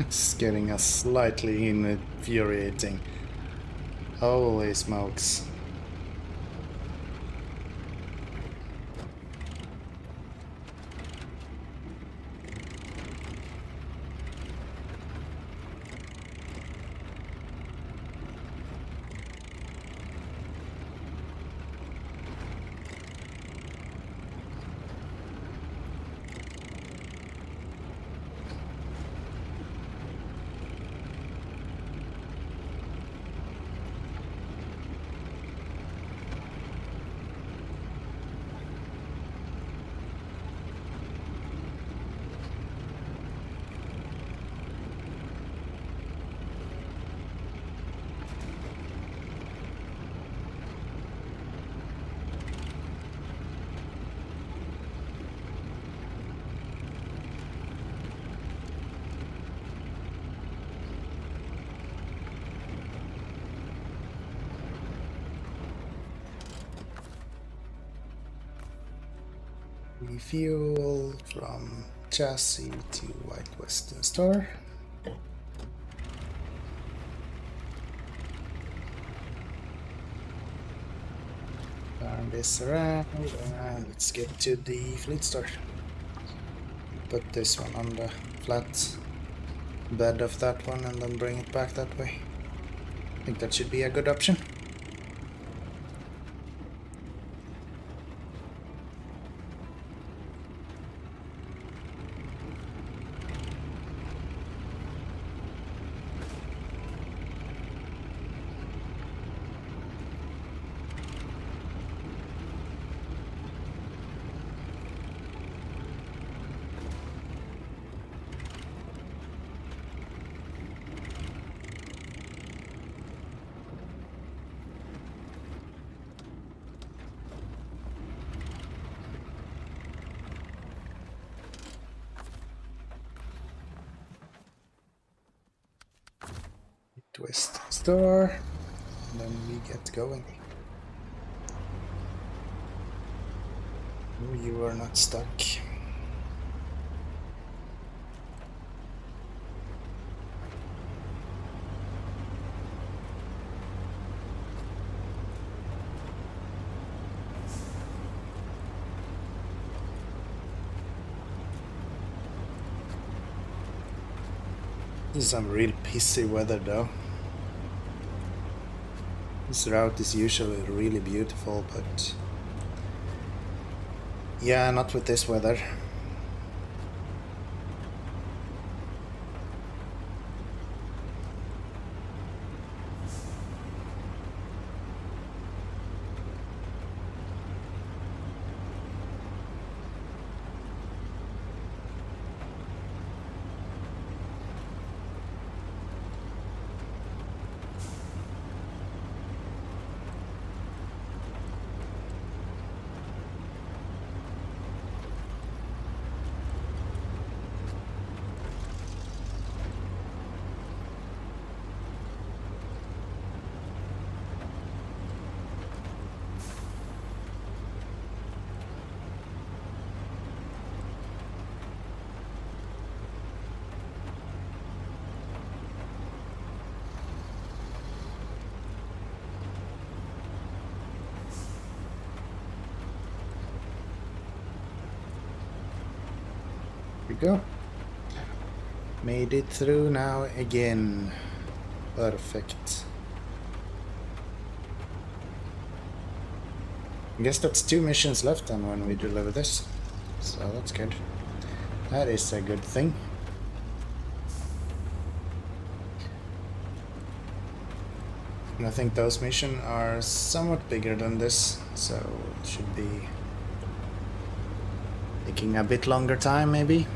It's getting us slightly infuriating. Holy smokes. Refuel from chassis to White Western Star. Turn this around and let's get to the fleet store. Put this one on the flat bed of that one and then bring it back that way. I think that should be a good option. Twist store, and then we get going. Oh, you are not stuck. This is some real pissy weather though. This route is usually really beautiful, but yeah, not with this weather. We go. Made it through now again. Perfect. I guess that's 2 missions left then when we deliver this. So that's good. That is a good thing. And I think those missions are somewhat bigger than this, so it should be taking a bit longer time maybe.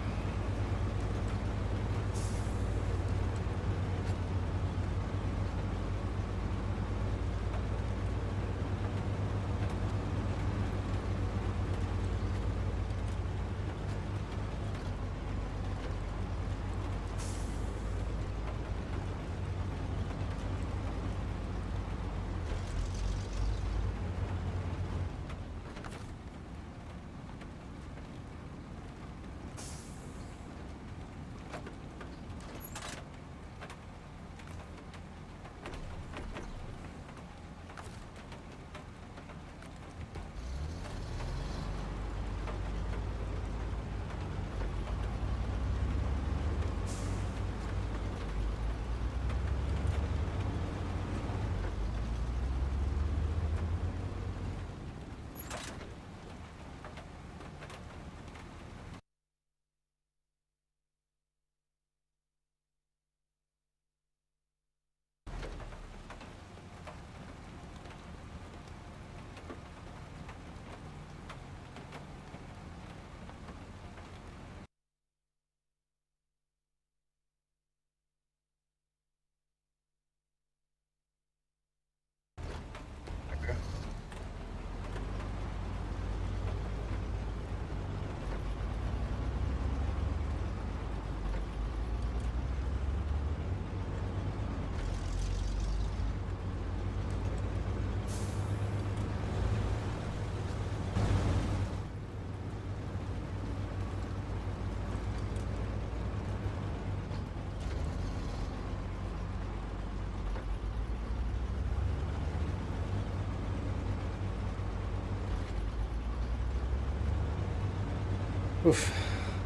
Oof,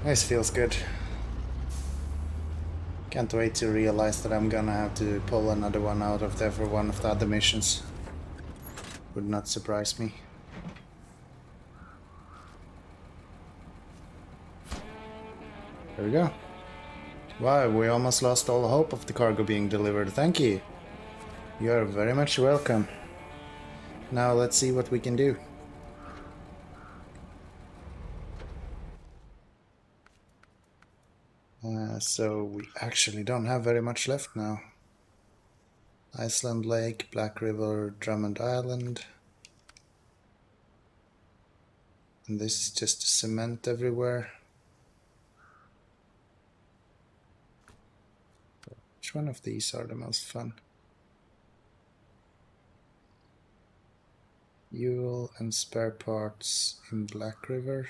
this feels good. Can't wait to realize that I'm gonna have to pull another one out of there for one of the other missions. Would not surprise me. There we go. Wow, we almost lost all hope of the cargo being delivered. Thank you. You are very much welcome. Now let's see what we can do. So we actually don't have very much left now. Iceland Lake, Black River, Drummond Island. And this is just cement everywhere. Which one of these are the most fun? Fuel and spare parts in Black River.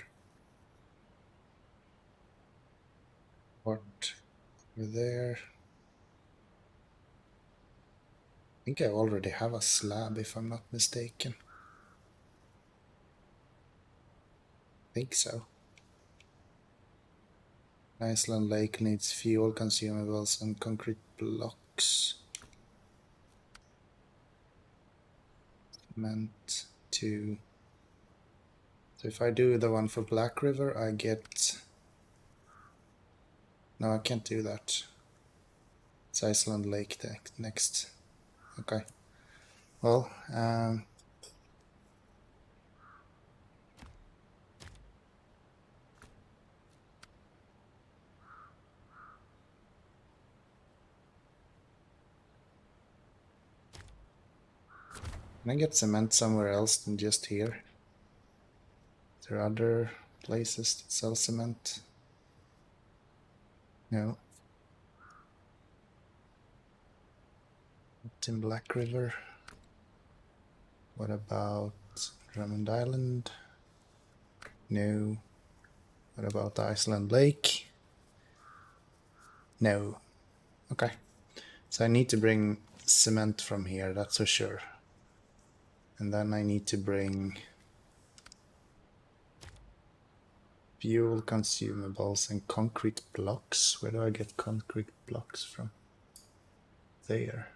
What over there? I think I already have a slab if I'm not mistaken. I think so. Iceland Lake needs fuel, consumables, and concrete blocks. Meant to. So if I do the one for Black River, I get. No, I can't do that. It's Iceland Lake next. Okay. Well, can I get cement somewhere else than just here? There are other places that sell cement? No. Not in Black River. What about Drummond Island? No. What about Iceland Lake? No. Okay. So I need to bring cement from here, that's for sure. And then I need to bring fuel, consumables, and concrete blocks. Where do I get concrete blocks from? There.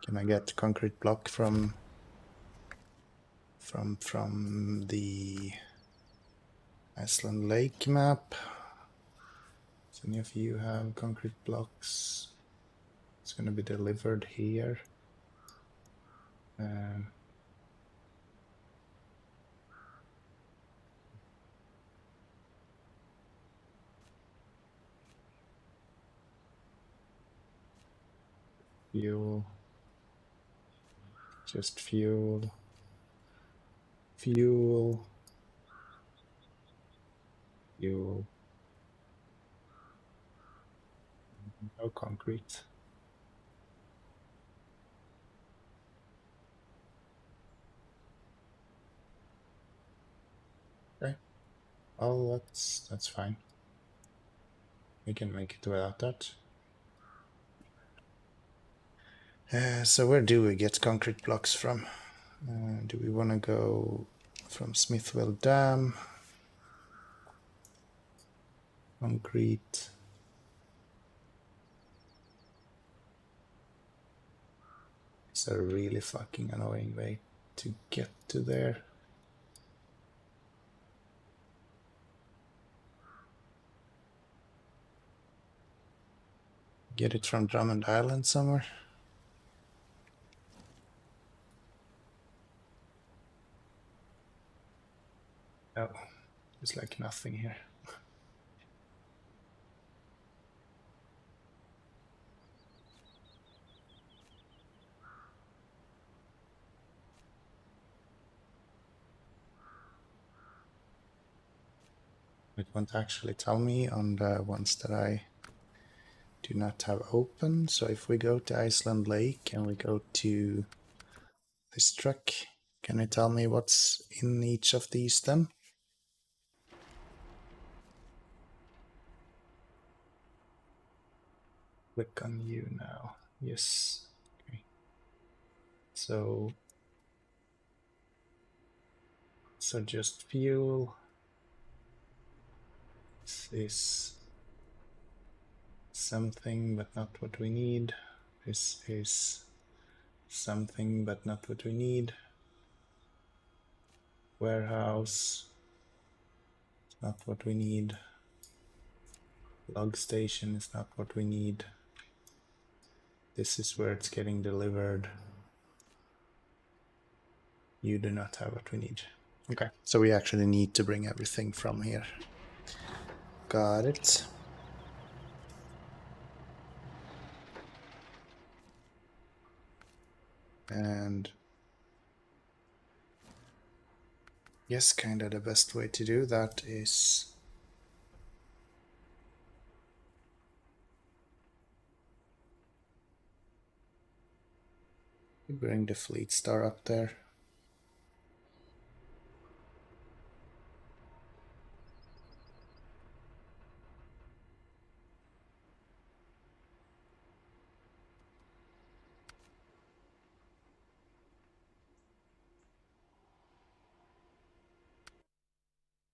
Can I get concrete block from the Iceland Lake map? Does any of you have concrete blocks? It's going to be delivered here. Fuel. Just fuel. Fuel. Fuel. No concrete. Okay. Oh, that's fine. We can make it without that. So where do we get concrete blocks from? Do we want to go from Smithville Dam? Concrete. It's a really fucking annoying way to get to there. Get it from Drummond Island somewhere? No, there's like nothing here. It won't actually tell me on the ones that I do not have open. So if we go to Iceland Lake and we go to this truck, can it tell me what's in each of these then? Click on you now. Yes. Okay. So just fuel. This is something but not what we need. This is something but not what we need. Warehouse, not what we need. Log station is not what we need. This is where it's getting delivered. You do not have what we need. Okay, so we actually need to bring everything from here. Got it. And yes, kind of the best way to do that is bring the fleet star up there.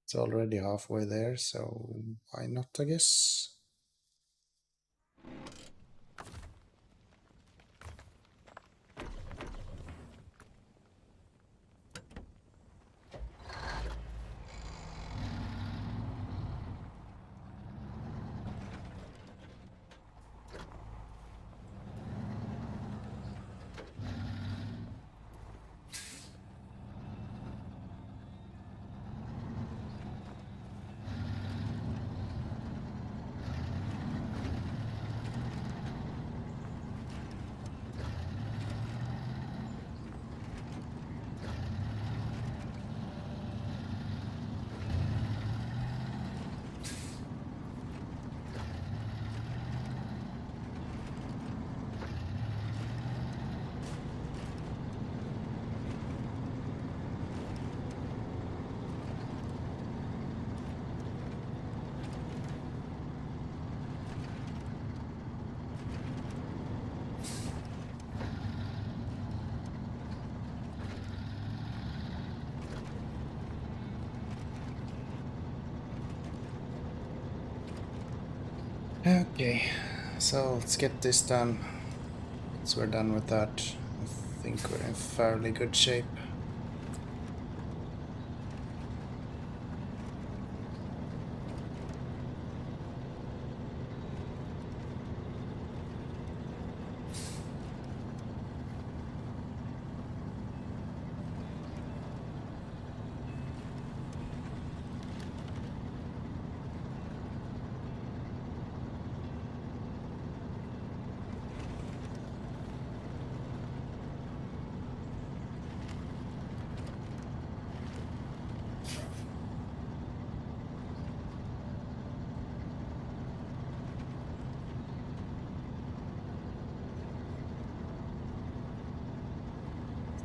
It's already halfway there, so why not, I guess? Okay, so let's get this done. So we're done with that. think we're in fairly good shape.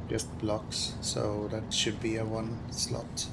Just blocks, so that should be a 1 slot.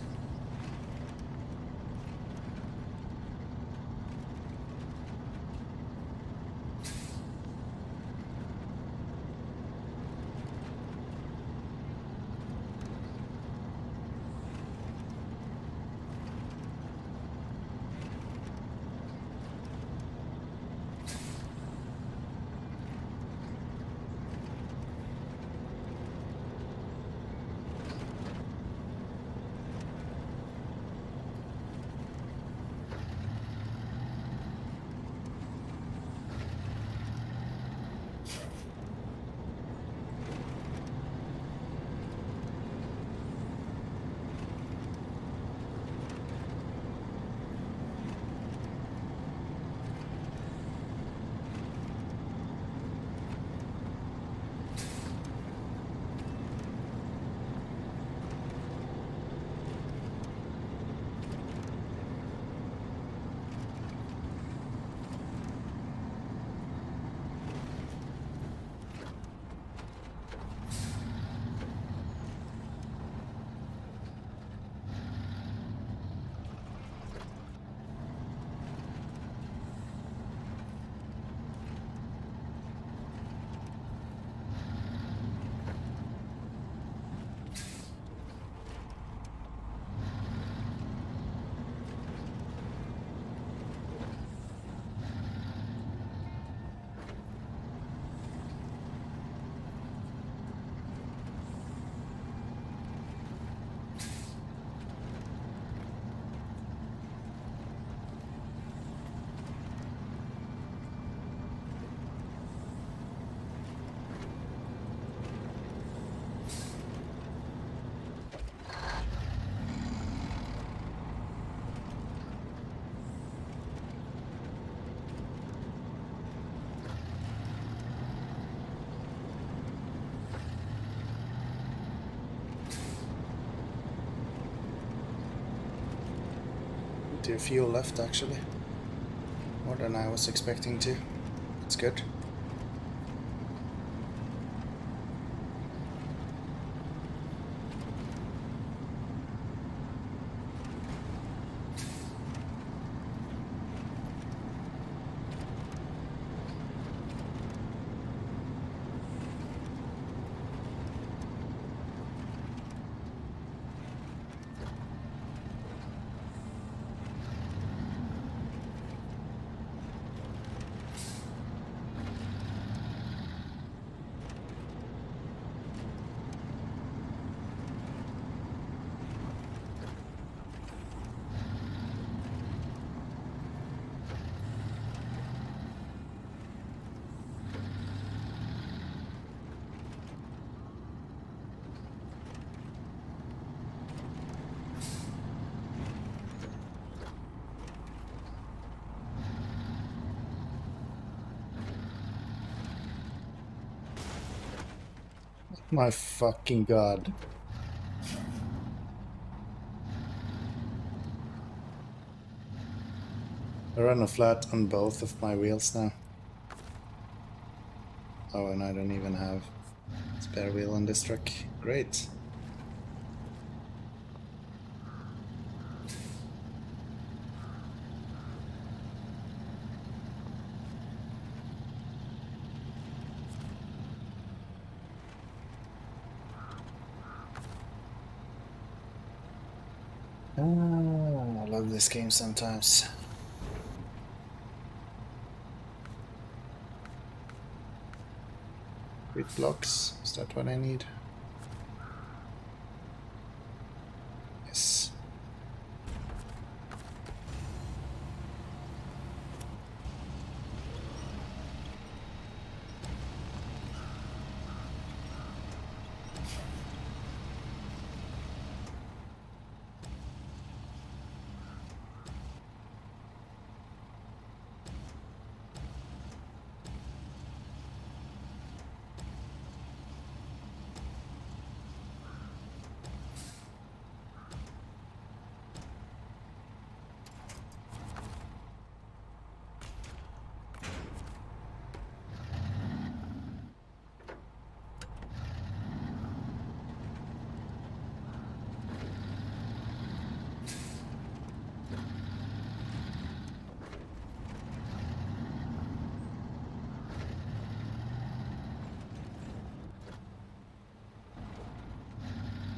To fuel left actually. More than I was expecting to. It's good. My fucking god. I run a flat on both of my wheels now. Oh, and I don't even have spare wheel on this truck. Great. I love this game sometimes. 8 blocks. Is that what I need? Yes.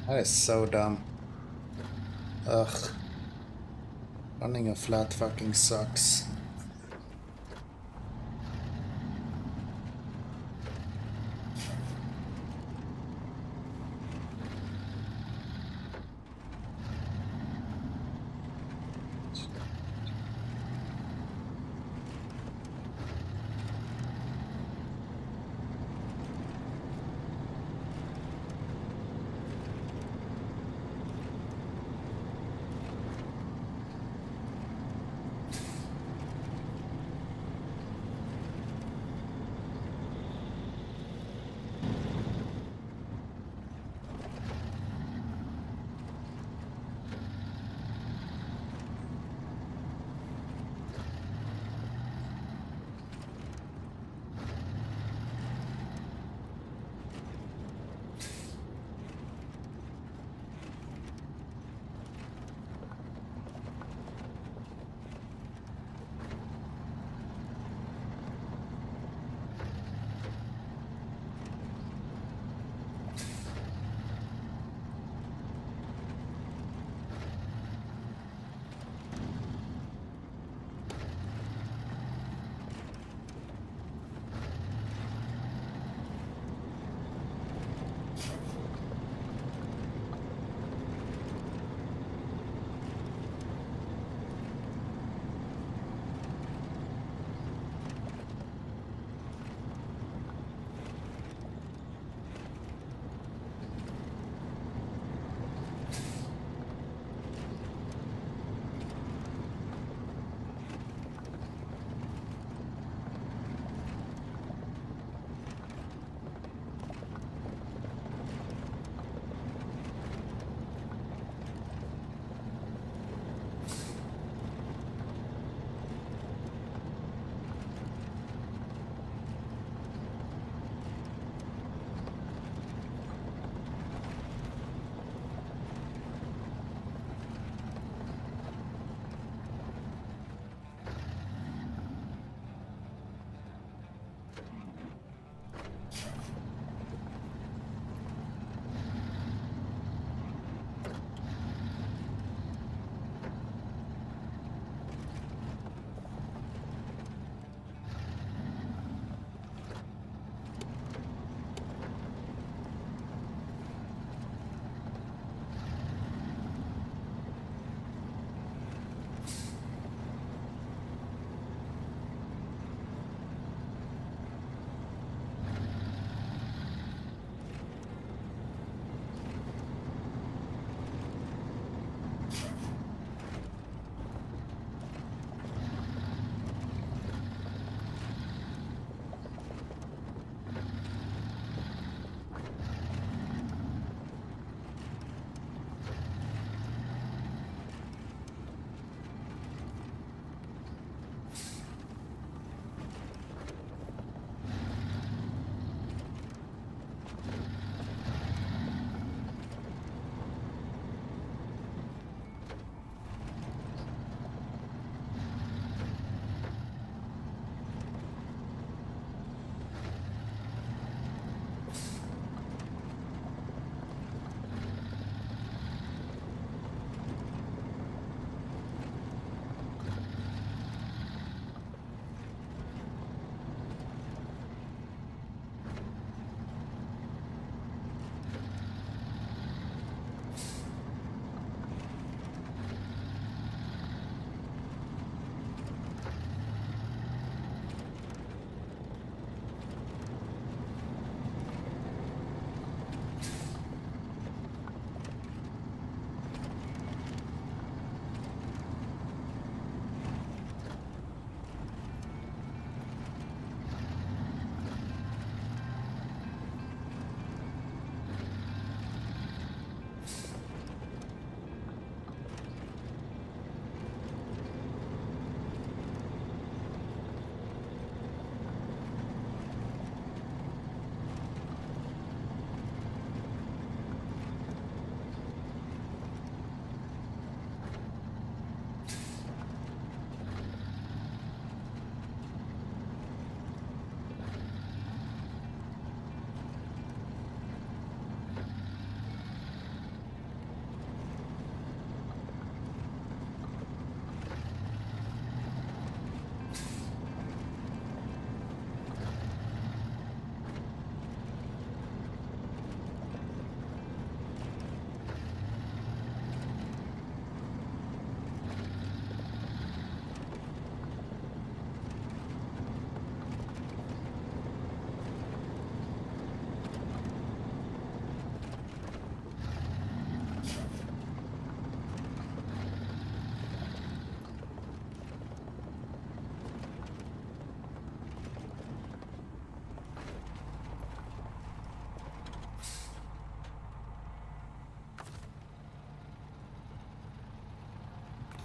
That is so dumb. Ugh. Running a flat fucking sucks.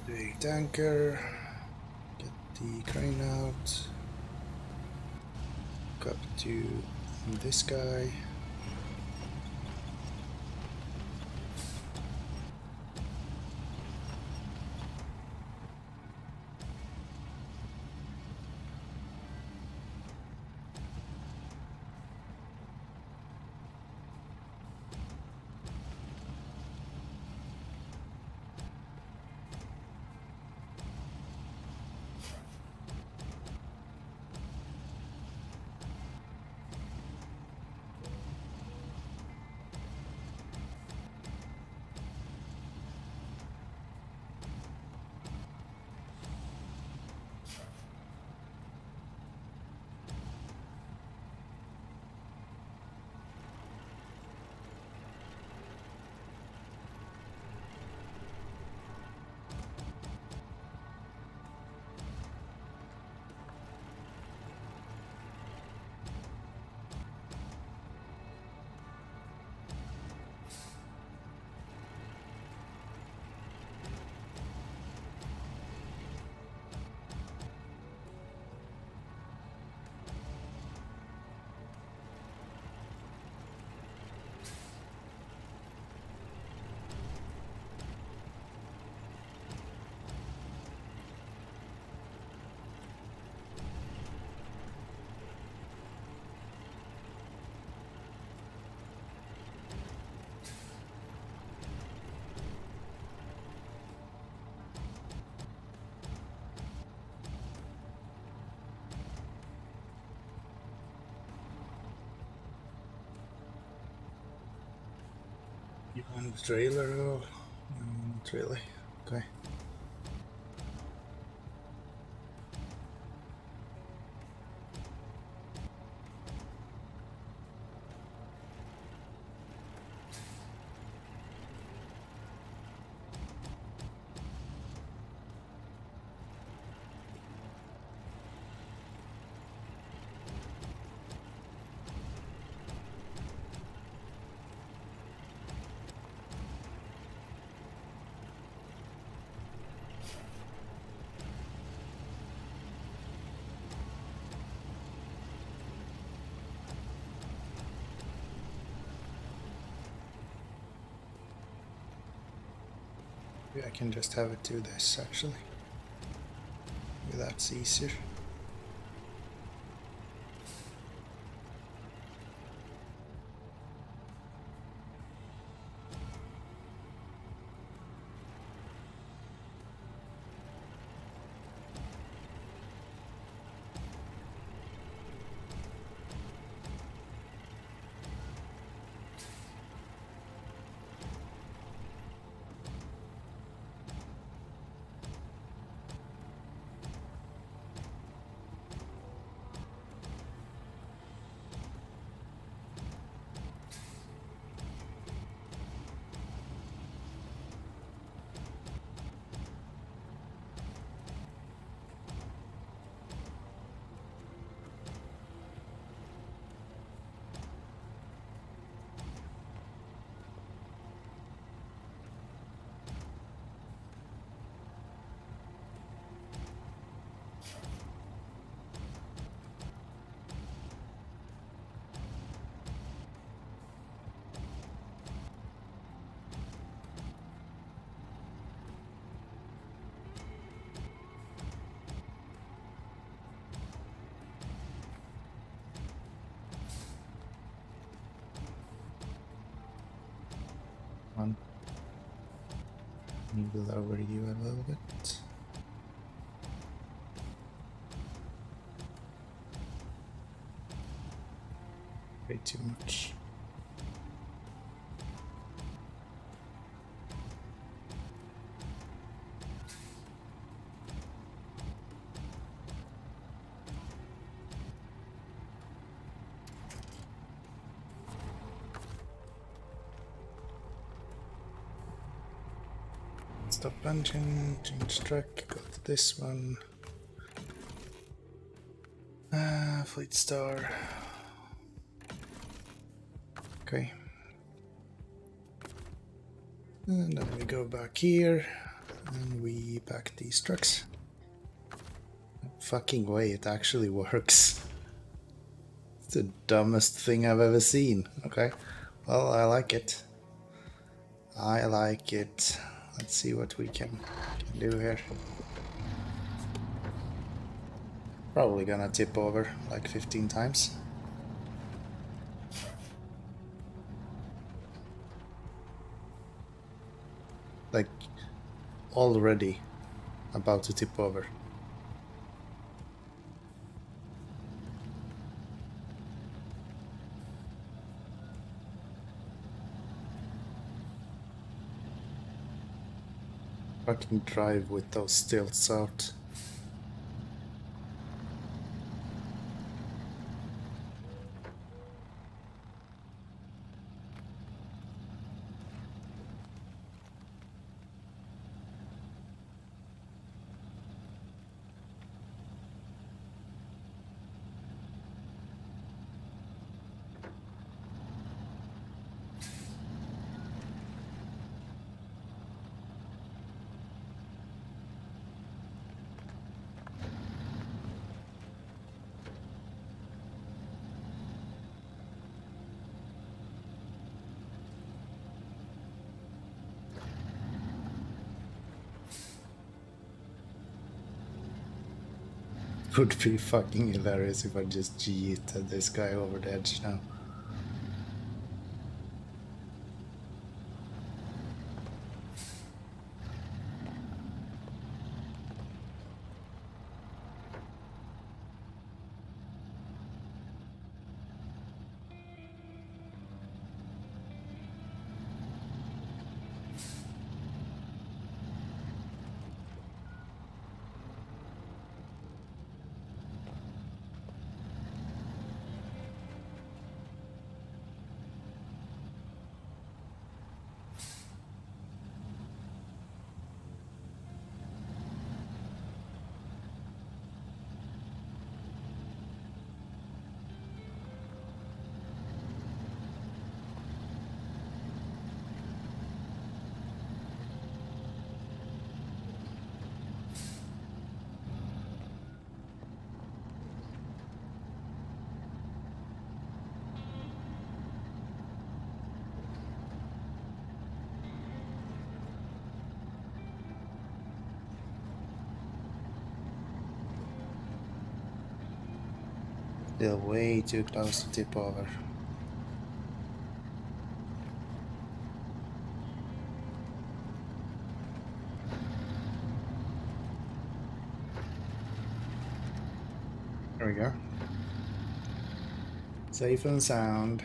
Big tanker. Get the crane out. Go up to this guy. You want the trailer? Oh, not really. Okay. Maybe I can just have it do this actually. Maybe that's easier. On. Move it over you a little bit. Way too much. Stop engine, change track, go to this one. Fleet star. Okay. And then we go back here. And we pack these trucks. Fucking way, it actually works. It's the dumbest thing I've ever seen. Okay, well, I like it. I like it. Let's see what we can do here. Probably gonna tip over like 15 times. Like, already about to tip over. Fucking drive with those stilts out. Would be fucking hilarious if I just yeeted this guy over the edge now. Still way too close to tip over. There we go. Safe and sound.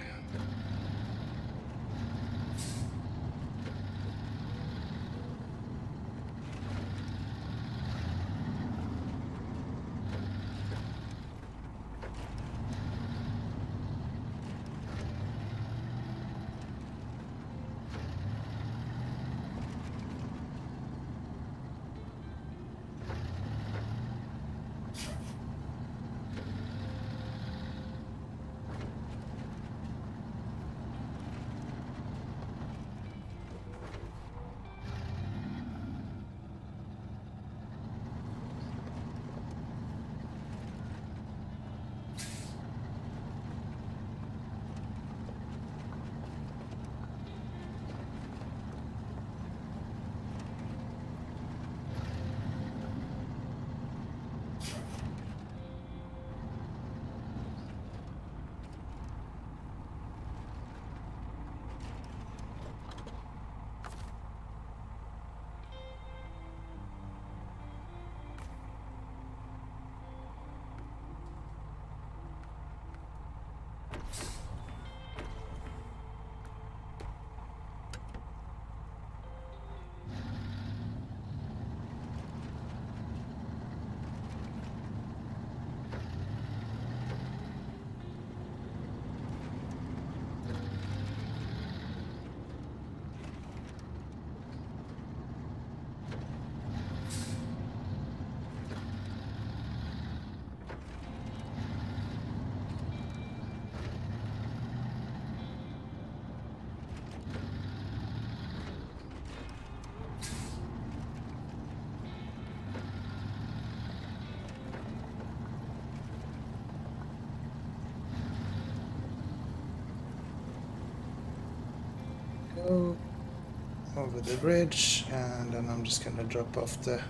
over the bridge, and then I'm just gonna drop off the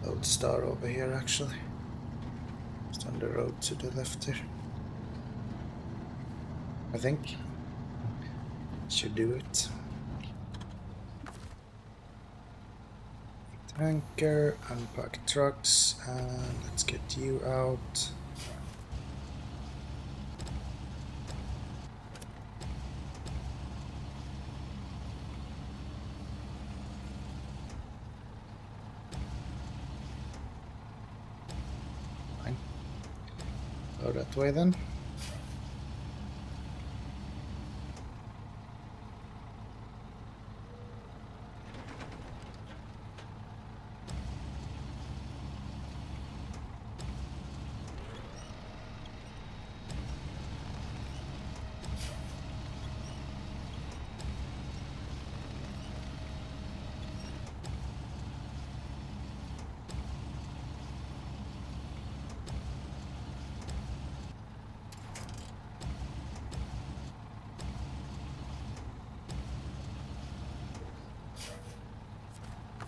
Lodestar over here actually. Just on the road to the left here. I think. Should do it. Anchor, unpack trucks, and let's get you out. Fine. Go that way then.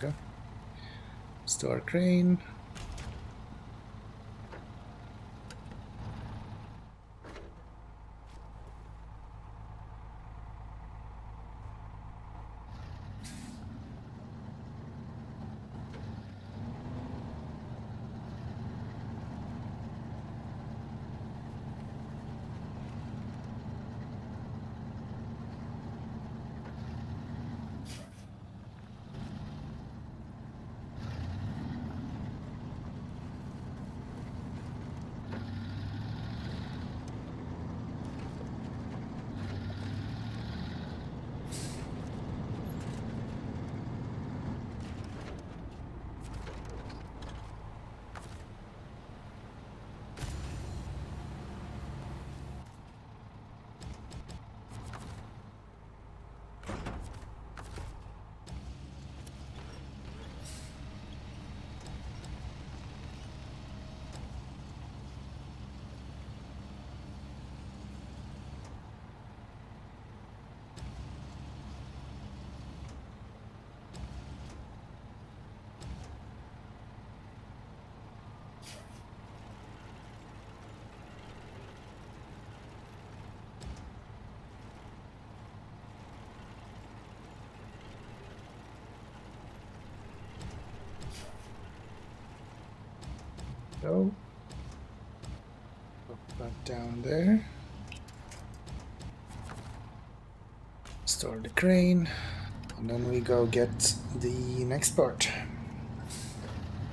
Go. Store crane. Go. Put that down there. Store the crane. And then we go get the next part,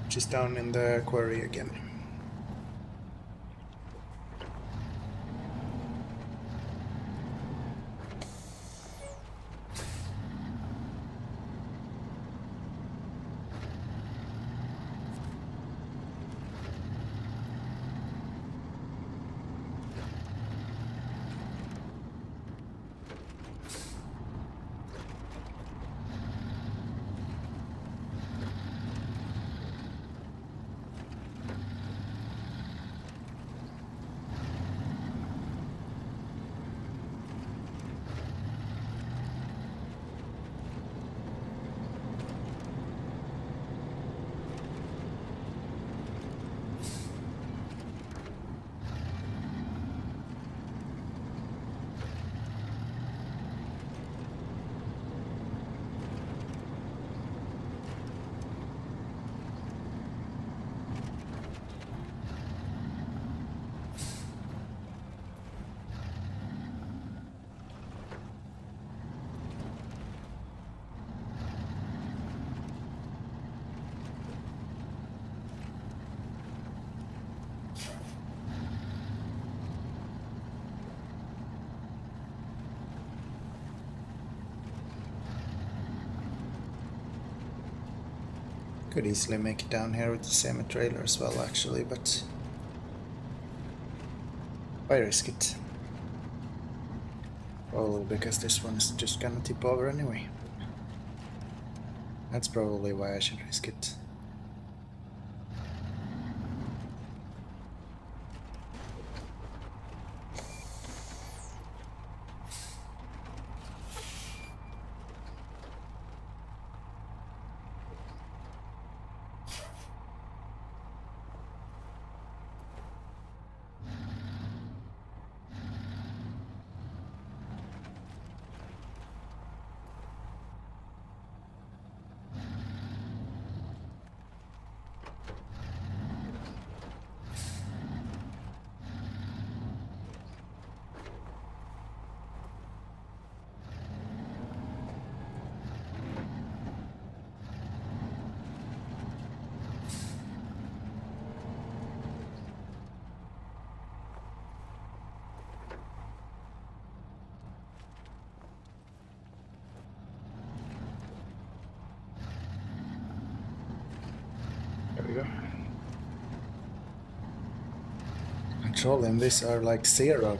which is down in the quarry again. Could easily make it down here with the semi-trailer as well actually, but why risk it? Probably because this one is just gonna tip over anyway. That's probably why I should risk it. we go. Control in this are like 0.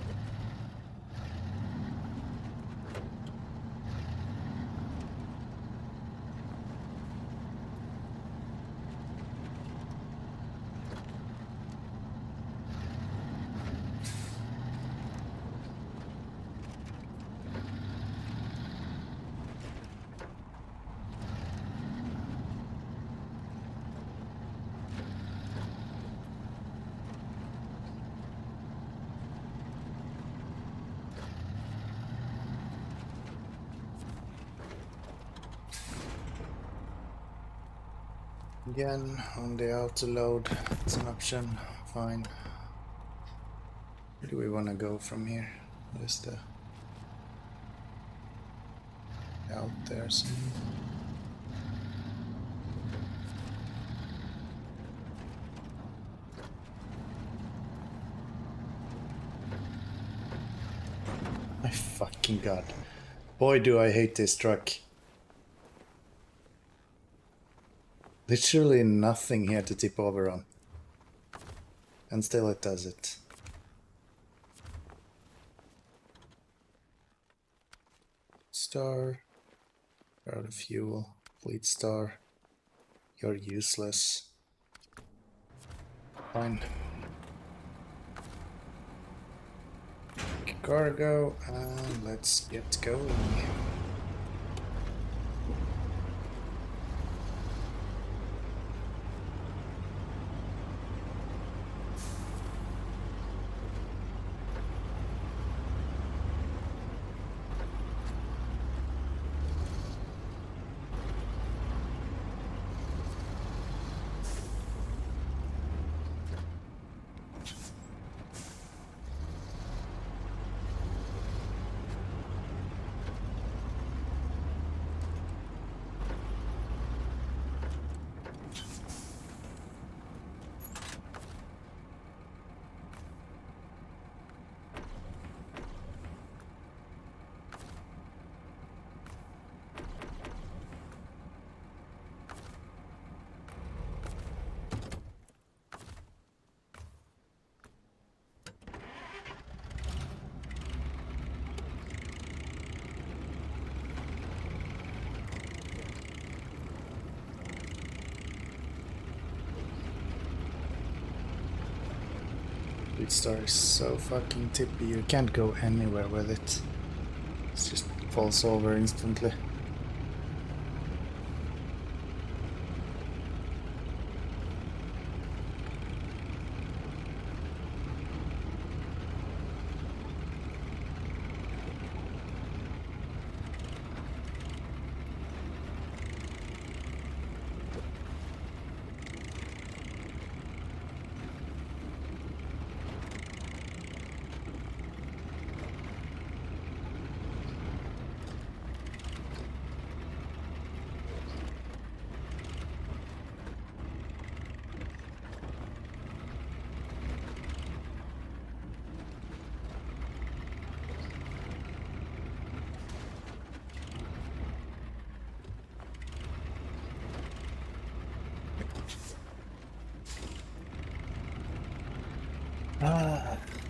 Again, on the auto load, it's an option, fine. Where do we want to go from here? What is the out there? My fucking god. Boy, do I hate this truck. Literally nothing here to tip over on. And still it does it. Star. You're out of fuel. Fleet star. You're useless. Fine. Cargo, and let's get going. Fleet star is so fucking tippy, you can't go anywhere with it. It just falls over instantly.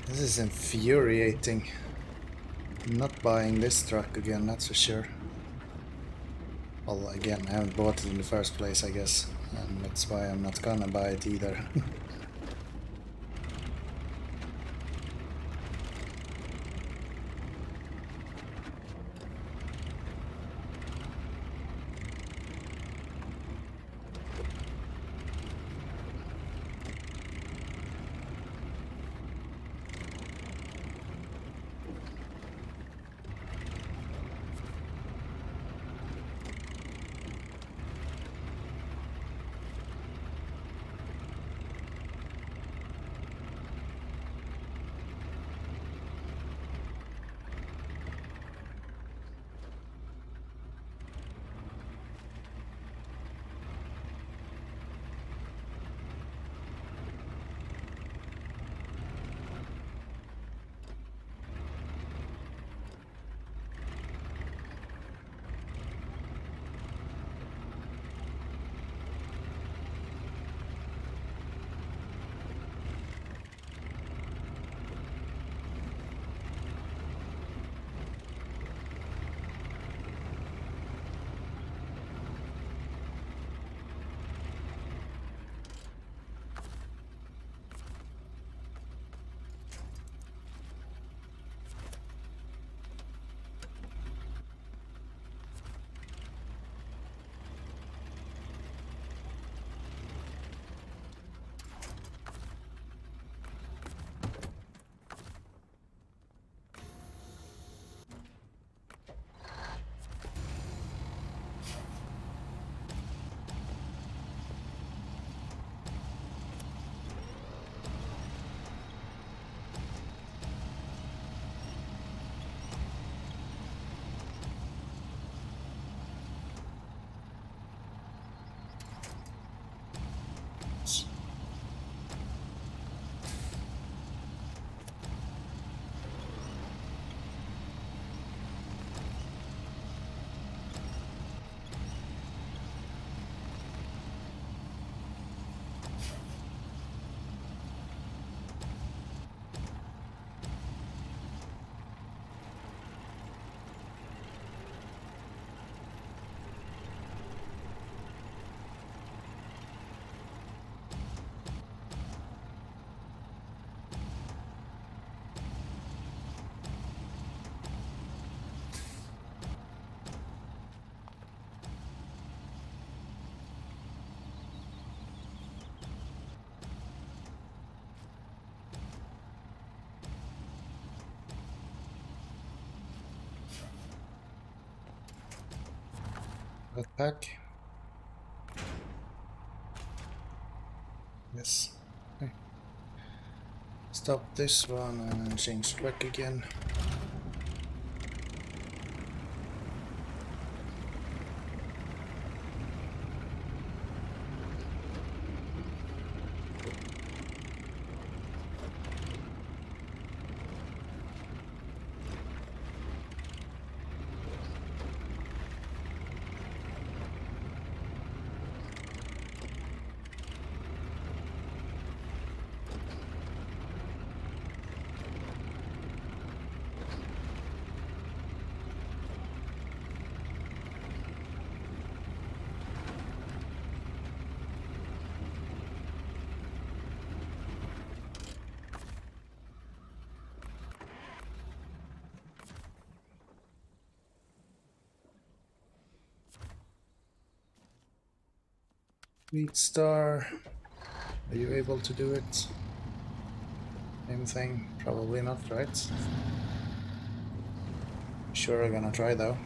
This is infuriating. I'm not buying this truck again, that's for sure. Well, again, I haven't bought it in the first place, I guess, and that's why I'm not gonna buy it either. Backpack. Yes. Okay. Stop this one and then change back again. Wheat Star, are you able to do it? Same thing, probably not, right? Sure, I'm gonna try though.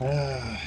Ah.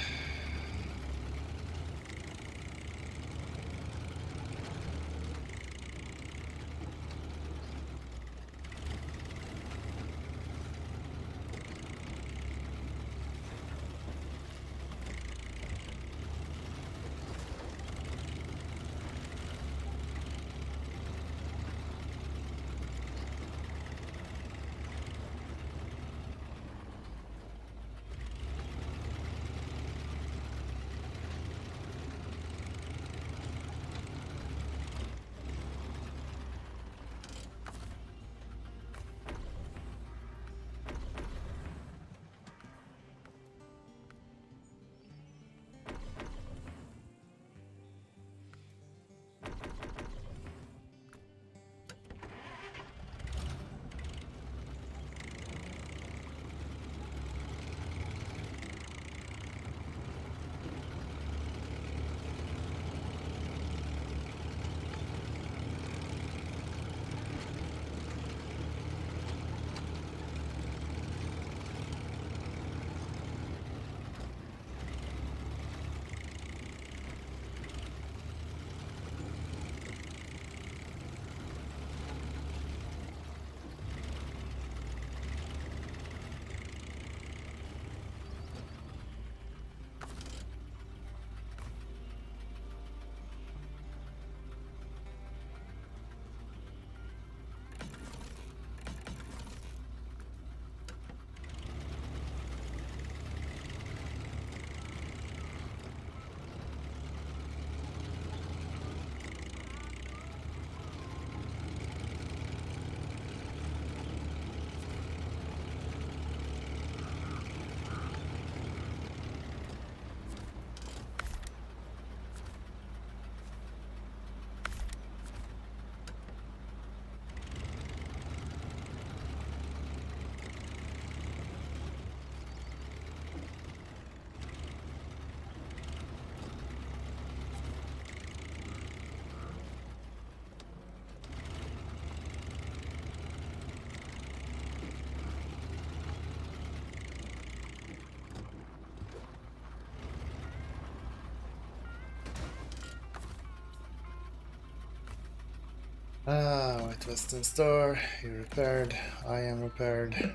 Ah, White Western Store, you're repaired, I am repaired.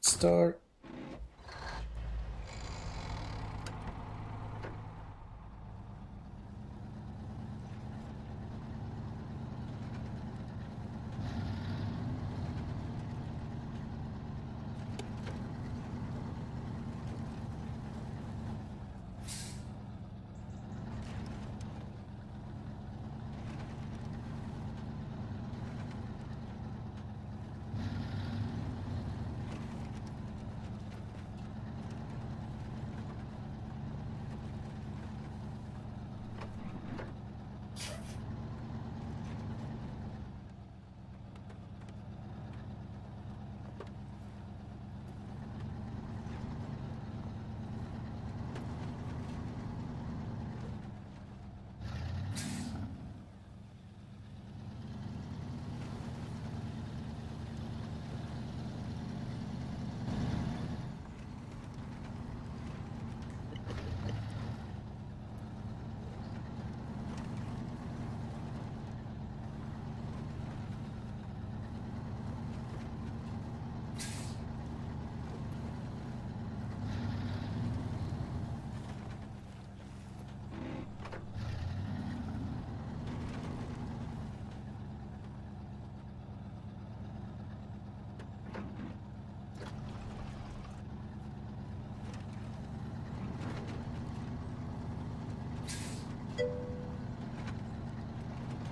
Store.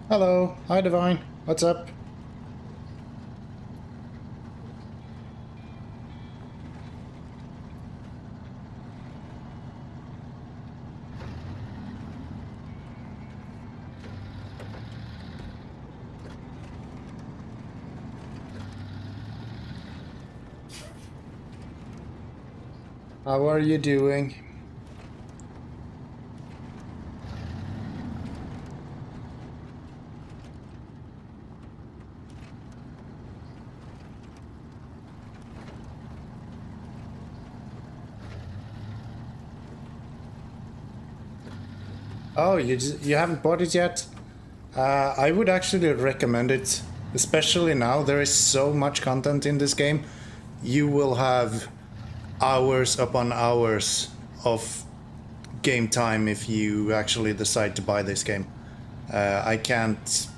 Hello, hi Divine, what's up? How are you doing? Oh, you haven't bought it yet? I would actually recommend it, especially now. There is so much content in this game. You will have hours upon hours of game time if you actually decide to buy this game. I can't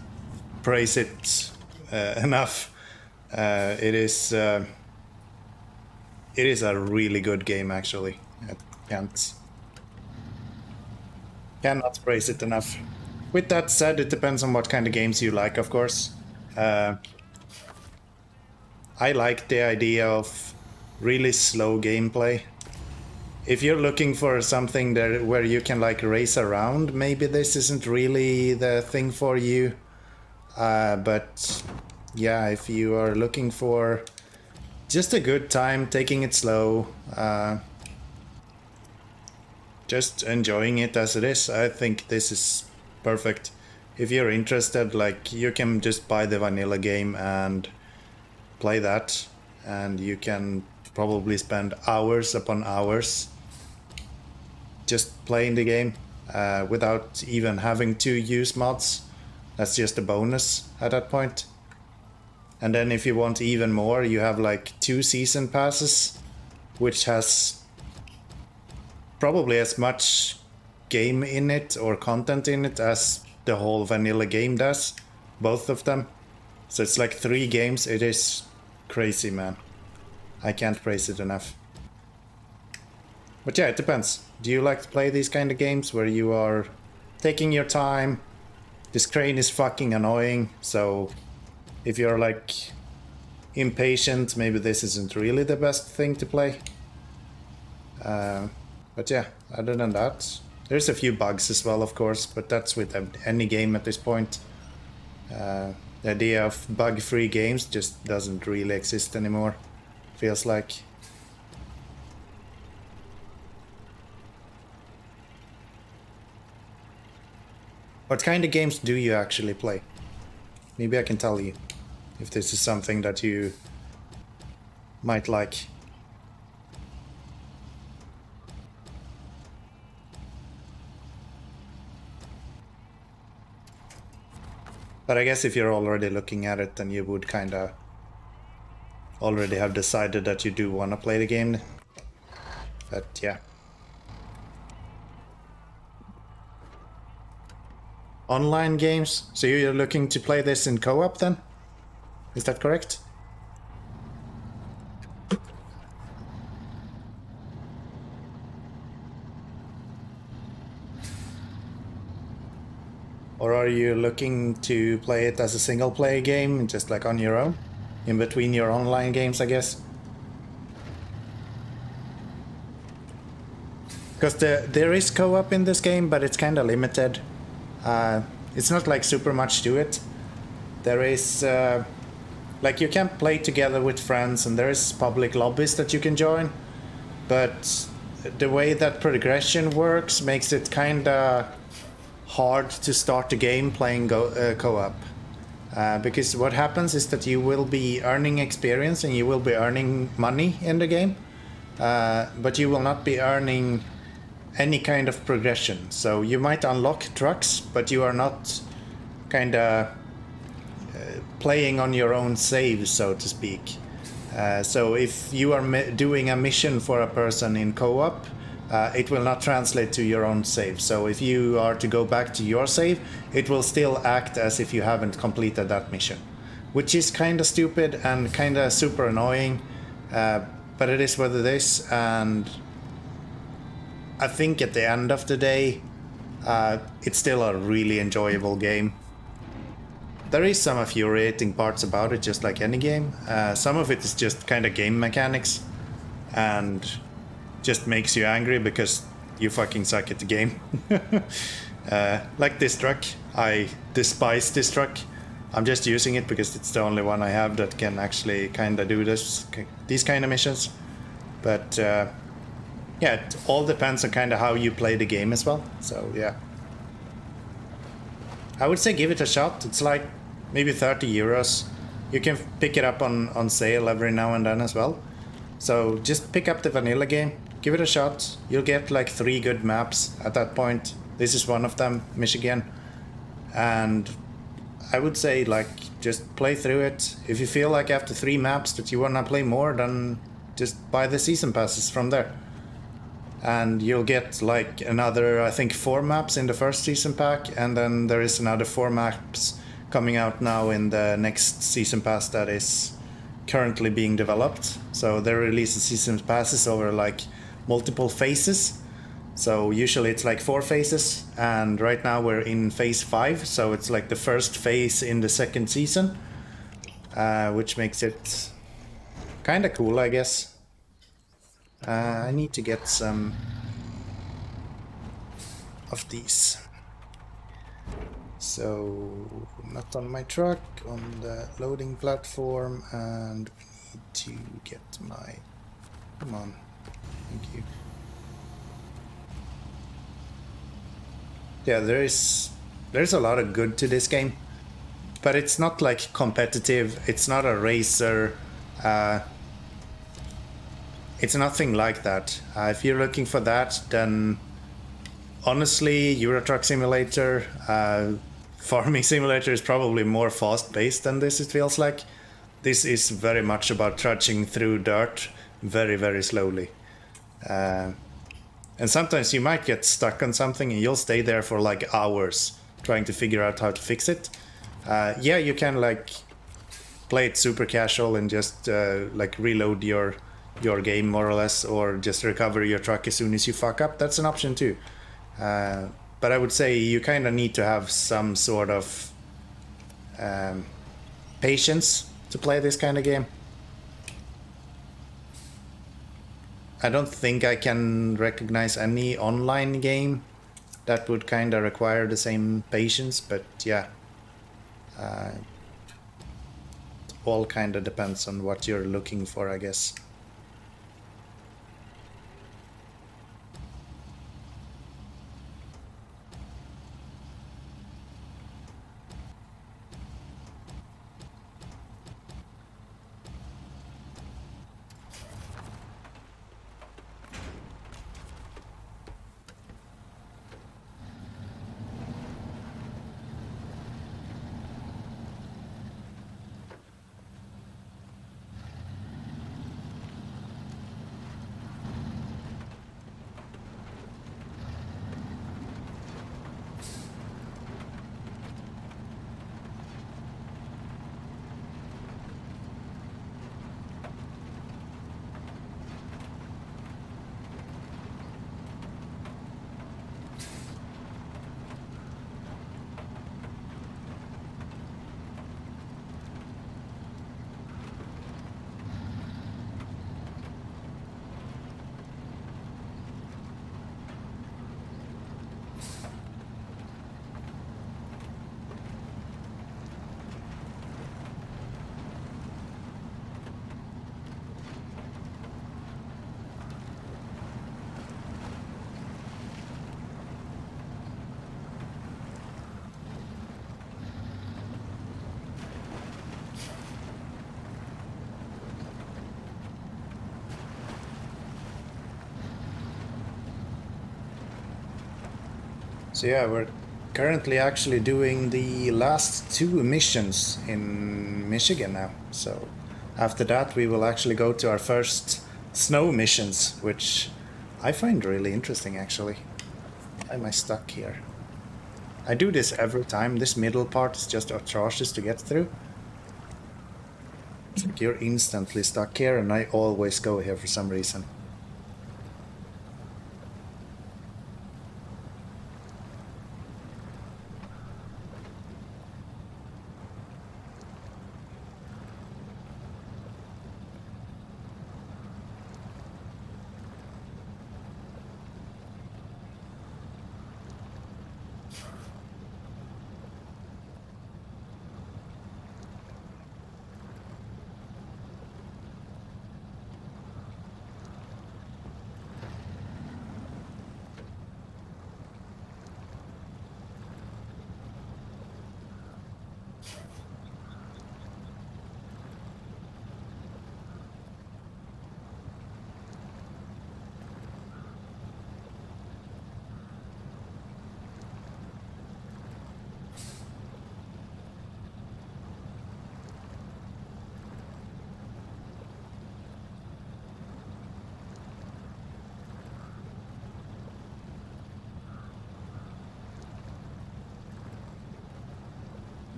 praise it enough. It is a really good game, actually. I cannot praise it enough. With that said, it depends on what kind of games you like, of course. I like the idea of really slow gameplay. If you're looking for something there where you can like race around, maybe this isn't really the thing for you. But yeah, if you are looking for just a good time, taking it slow, just enjoying it as it is, I think this is perfect. If you're interested, like, you can just buy the vanilla game and play that, and you can probably spend hours upon hours just playing the game without even having to use mods. That's just a bonus at that point. And then if you want even more, you have like 2 season passes, which has probably as much game in it or content in it as the whole vanilla game does, both of them. So it's like 3 games. It is crazy, man. I can't praise it enough. But yeah, it depends. Do you like to play these kind of games where you are taking your time? This crane is fucking annoying, so if you're like impatient, maybe this isn't really the best thing to play. But yeah, other than that, there's a few bugs as well, of course, but that's with any game at this point. The idea of bug-free games just doesn't really exist anymore, feels like. What kind of games do you actually play? Maybe I can tell you if this is something that you might like. But I guess if you're already looking at it, then you would kind of already have decided that you do want to play the game. But yeah. Online games? So you're looking to play this in co-op then? Is that correct? Or are you looking to play it as a single player game, just like on your own? In between your online games, I guess? Because there is co-op in this game, but it's kind of limited. It's not like super much to it. There is... like you can play together with friends, and there is public lobbies that you can join. But the way that progression works makes it kind of hard to start the game playing co-op. Because what happens is that you will be earning experience and you will be earning money in the game, but you will not be earning any kind of progression. So you might unlock trucks, but you are not kind of playing on your own save, so to speak. So if you are doing a mission for a person in co-op, it will not translate to your own save. So if you are to go back to your save, it will still act as if you haven't completed that mission, which is kind of stupid and kind of super annoying, but it is what it is. And I think at the end of the day, it's still a really enjoyable game. There is some infuriating parts about it, just like any game. Some of it is just kind of game mechanics and just makes you angry because you fucking suck at the game. Like this truck. I despise this truck. I'm just using it because it's the only one I have that can actually kind of do these kind of missions. But yeah, it all depends on kind of how you play the game as well. So yeah, I would say give it a shot. It's like maybe 30 euros. You can pick it up on sale every now and then as well. So just pick up the vanilla game, give it a shot. You'll get like 3 good maps at that point. This is one of them, Michigan. And I would say like just play through it. If you feel like after 3 maps that you want to play more, then just buy the season passes from there. And you'll get like another, I think 4 maps in the first season pack, and then there is another 4 maps coming out now in the next season pass that is currently being developed. So they release the season passes over like multiple phases. So usually it's like 4 phases, and right now we're in phase 5, so it's like the first phase in the second season, which makes it kind of cool, I guess. I need to get some of these. So not on my truck, on the loading platform, and we need to get my... Come on, thank you. Yeah, there's a lot of good to this game, but it's not like competitive. It's not a racer. It's nothing like that. If you're looking for that, then honestly, Euro Truck Simulator, Farming Simulator is probably more fast-paced than this, it feels like. This is very much about trudging through dirt very, very slowly. And sometimes you might get stuck on something and you'll stay there for like hours trying to figure out how to fix it. Yeah, you can like play it super casual and just like reload your game more or less, or just recover your truck as soon as you fuck up. That's an option too. But I would say you kind of need to have some sort of patience to play this kind of game. I don't think I can recognize any online game that would kind of require the same patience, but yeah. It all kind of depends on what you're looking for, I guess. So yeah, we're currently actually doing the last 2 missions in Michigan now. So after that we will actually go to our first snow missions, which I find really interesting actually. Why am I stuck here? I do this every time. This middle part is just atrocious to get through. It's like you're instantly stuck here, and I always go here for some reason.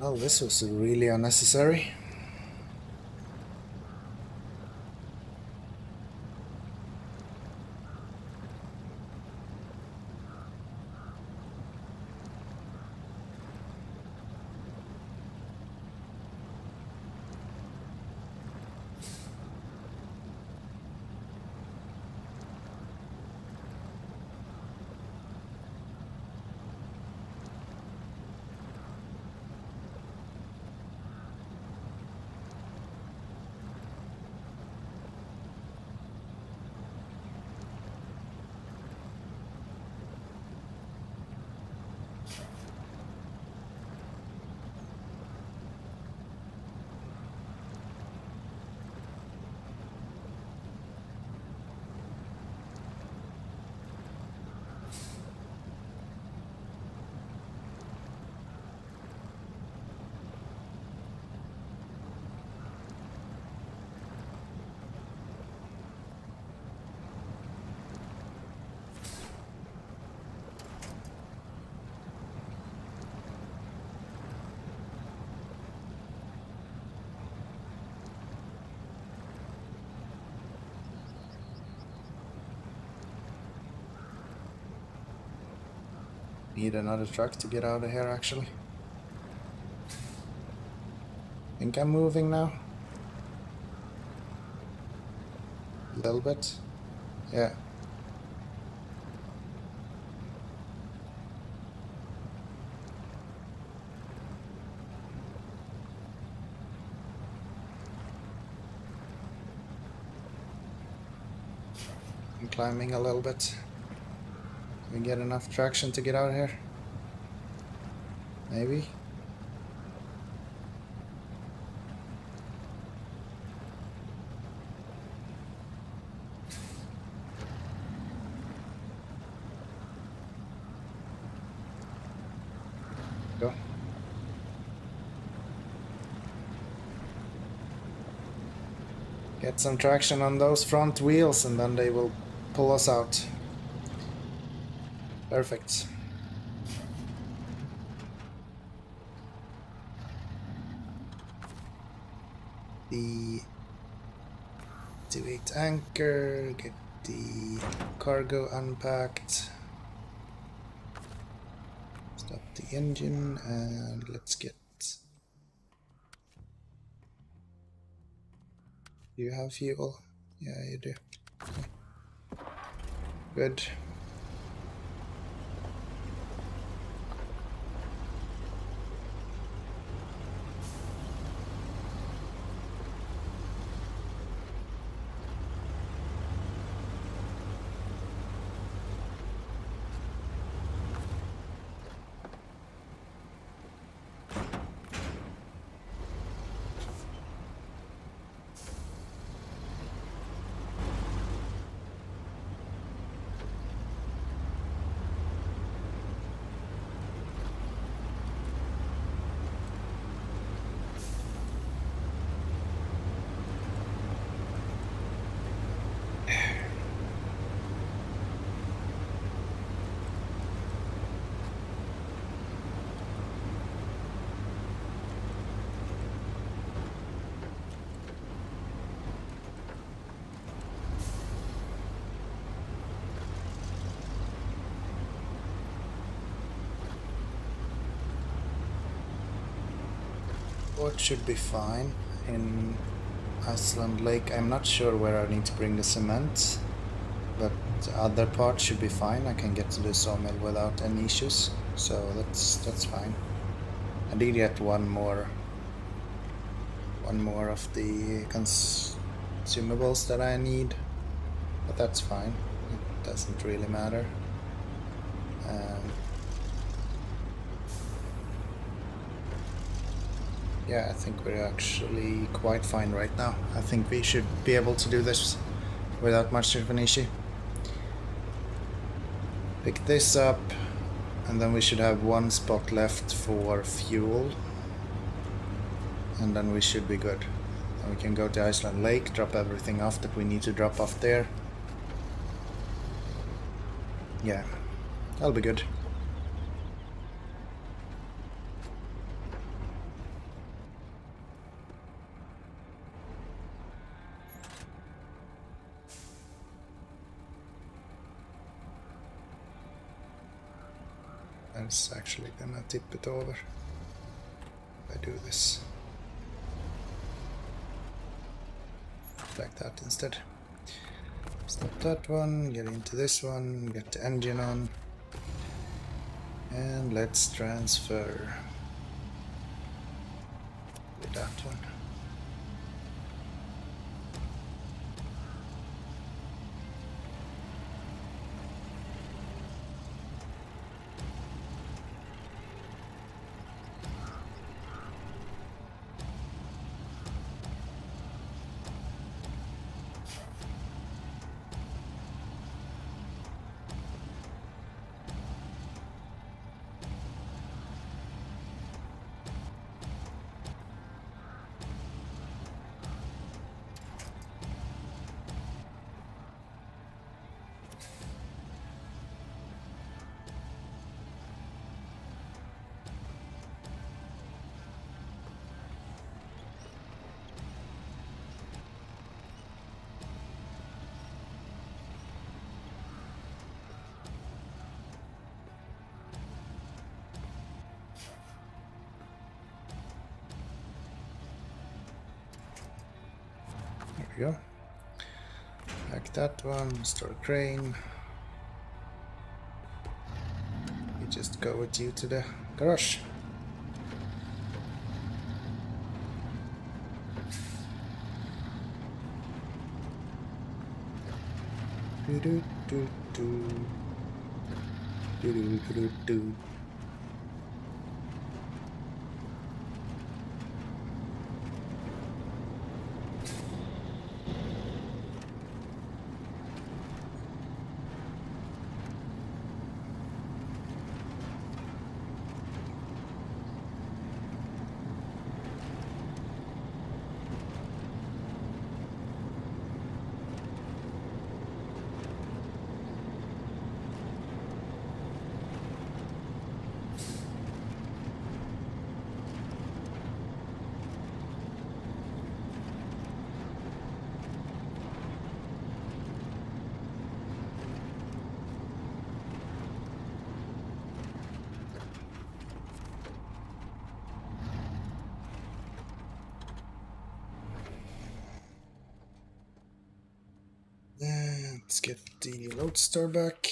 Well, this was really unnecessary. Need another truck to get out of here, actually. Think I'm moving now? A little bit. Yeah. I'm climbing a little bit. Can we get enough traction to get out of here? Maybe. Go. Get some traction on those front wheels and then they will pull us out. Perfect. The 2-8 anchor, get the cargo unpacked. Stop the engine and let's get... Do you have fuel? Yeah, you do. Okay. Good. port should be fine. In Iceland Lake, I'm not sure where I need to bring the cement, but the other part should be fine. I can get to the sawmill without any issues, so that's fine. I did get one more of the consumables that I need, but that's fine. It doesn't really matter. Yeah, I think we're actually quite fine right now. I think we should be able to do this without much of an issue. Pick this up, and then we should have one spot left for fuel, and then we should be good. And we can go to Iceland Lake, drop everything off that we need to drop off there. Yeah, that'll be good. That's actually gonna tip it over if I do this. Like that instead. Stop that one, get into this one, get the engine on, and let's transfer with that one. There we go. Like that one, store crane. We just go with you to the garage. Do do do do do do do do. Let's get the lodestar back.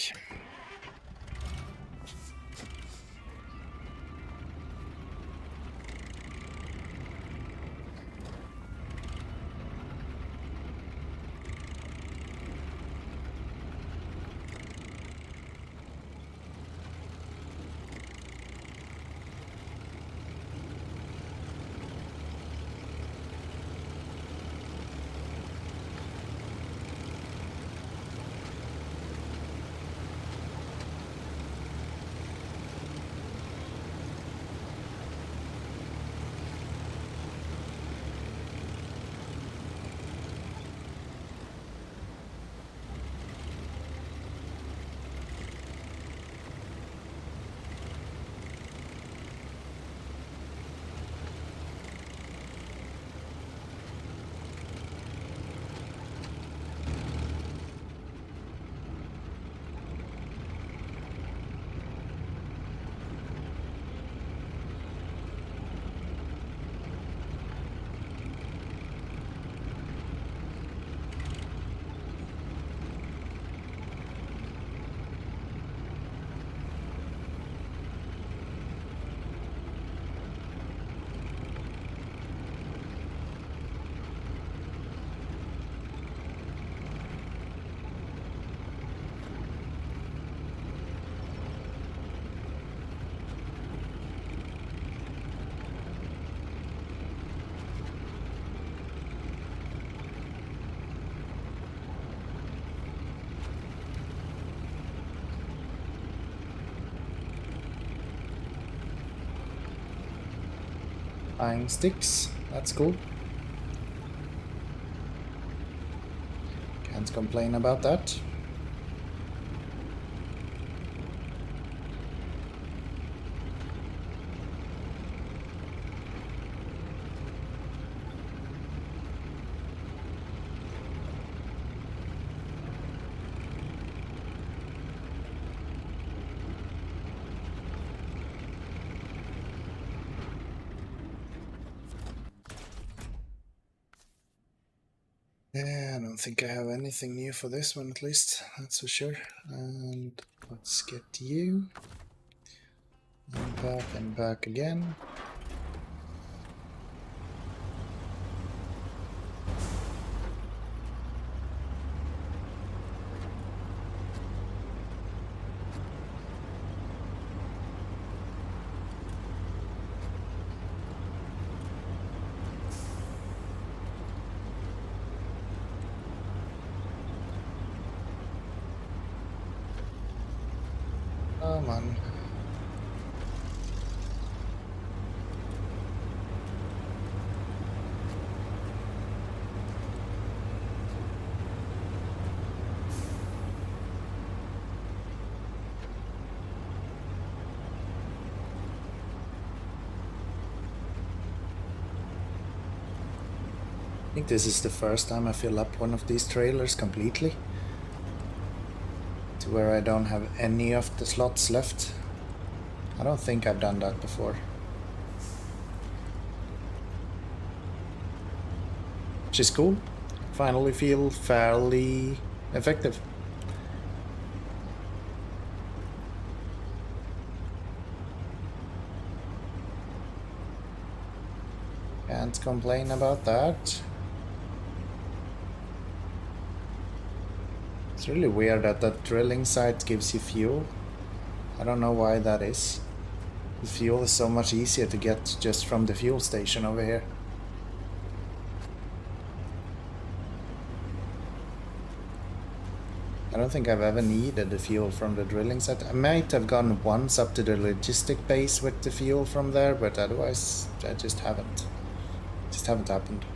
Pine sticks, that's cool. Can't complain about that. Yeah, I don't think I have anything new for this one, at least, that's for sure. And let's get you. And back again. Come on. I think this is the first time I fill up one of these trailers completely, to where I don't have any of the slots left. I don't think I've done that before. Which is cool. Finally feel fairly effective. Can't complain about that. It's really weird that that drilling site gives you fuel. I don't know why that is. The fuel is so much easier to get just from the fuel station over here. I don't think I've ever needed the fuel from the drilling site. I might have gone once up to the logistic base with the fuel from there, but otherwise I just haven't. Just haven't happened.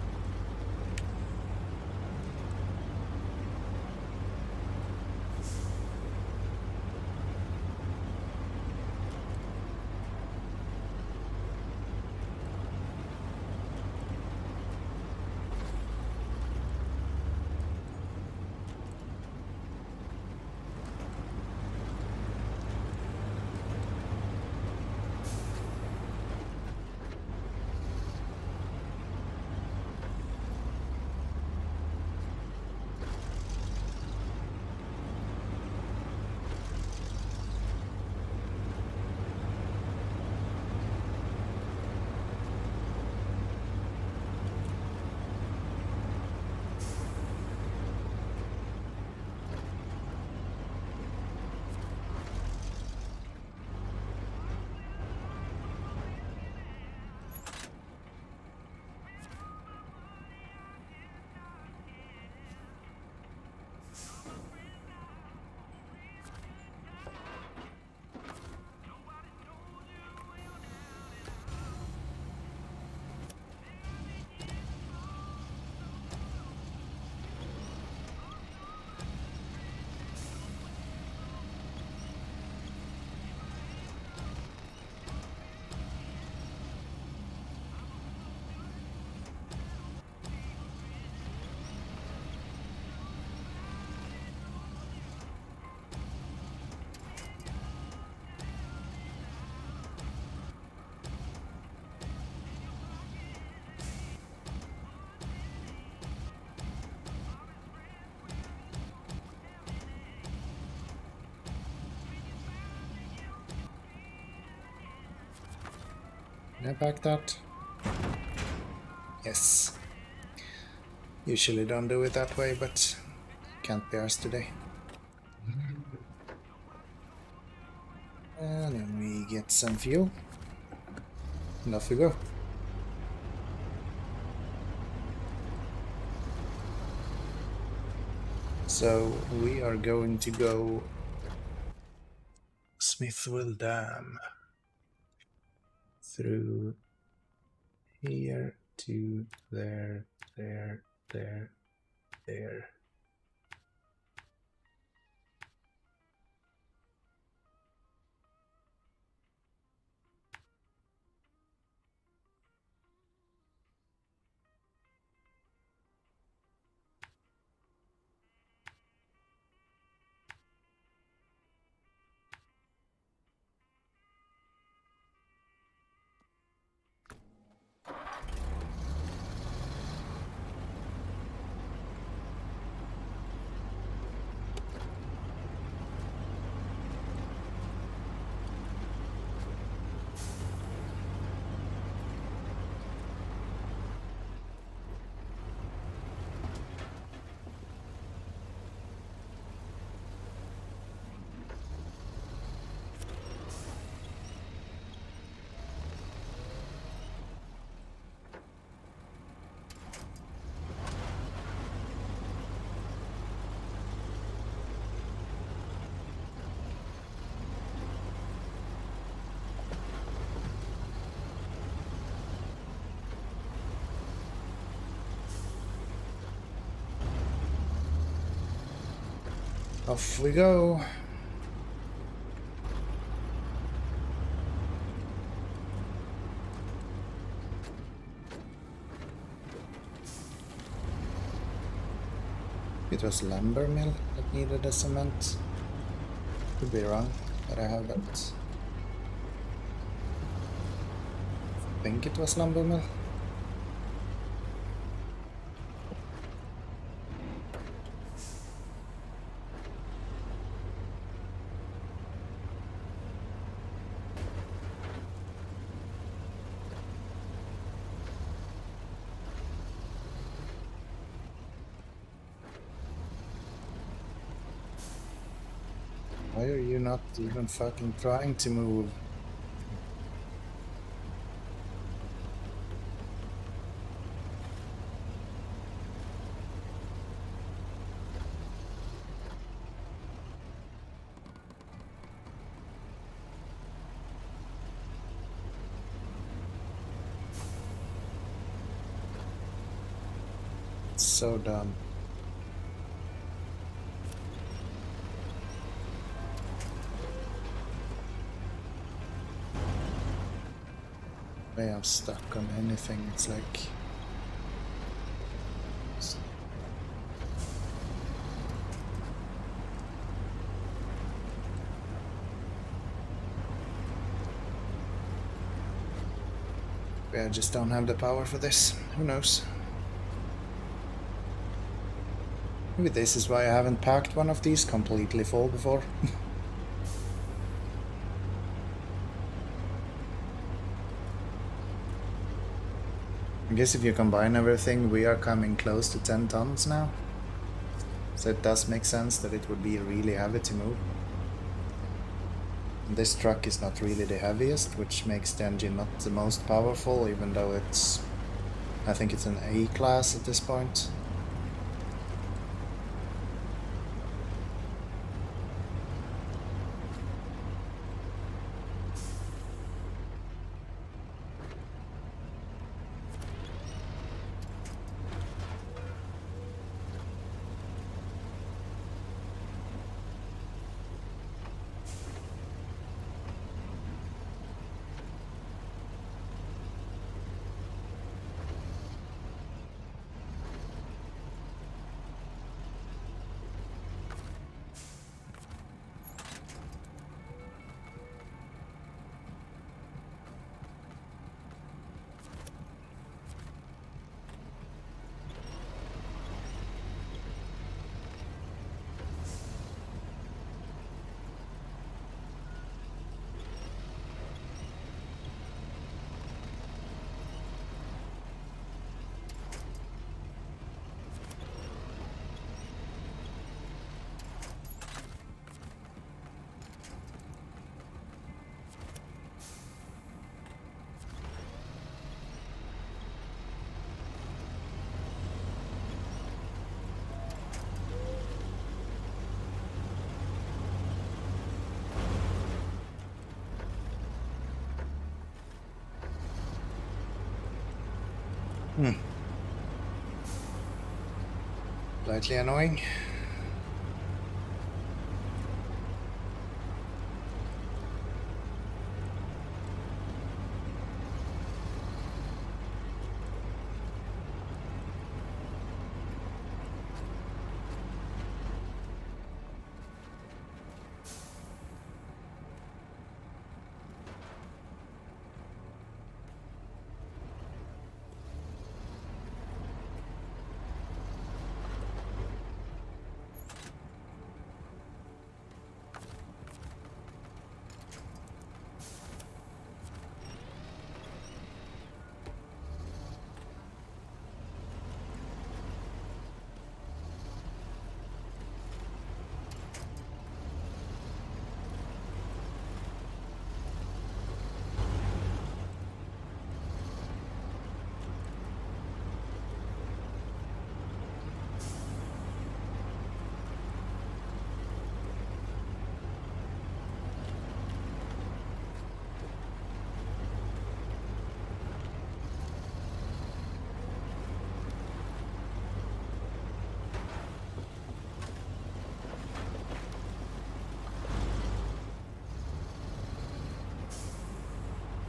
Can I back that? Yes. Usually don't do it that way, but can't be ours today. And then we get some fuel. And off we go. So we are going to go Smithville Dam through here to there, there, there, there. Off we go. It was lumber mill that needed a cement. Could be wrong, but I have that. I think it was lumber mill. Why are you not even fucking trying to move? It's so dumb. I am stuck on anything, it's like... I just don't have the power for this, who knows? Maybe this is why I haven't packed one of these completely full before. I guess if you combine everything, we are coming close to 10 tons now. So it does make sense that it would be really heavy to move. And this truck is not really the heaviest, which makes the engine not the most powerful, even though it's... I think it's an A class at this point. Slightly annoying.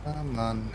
Come on.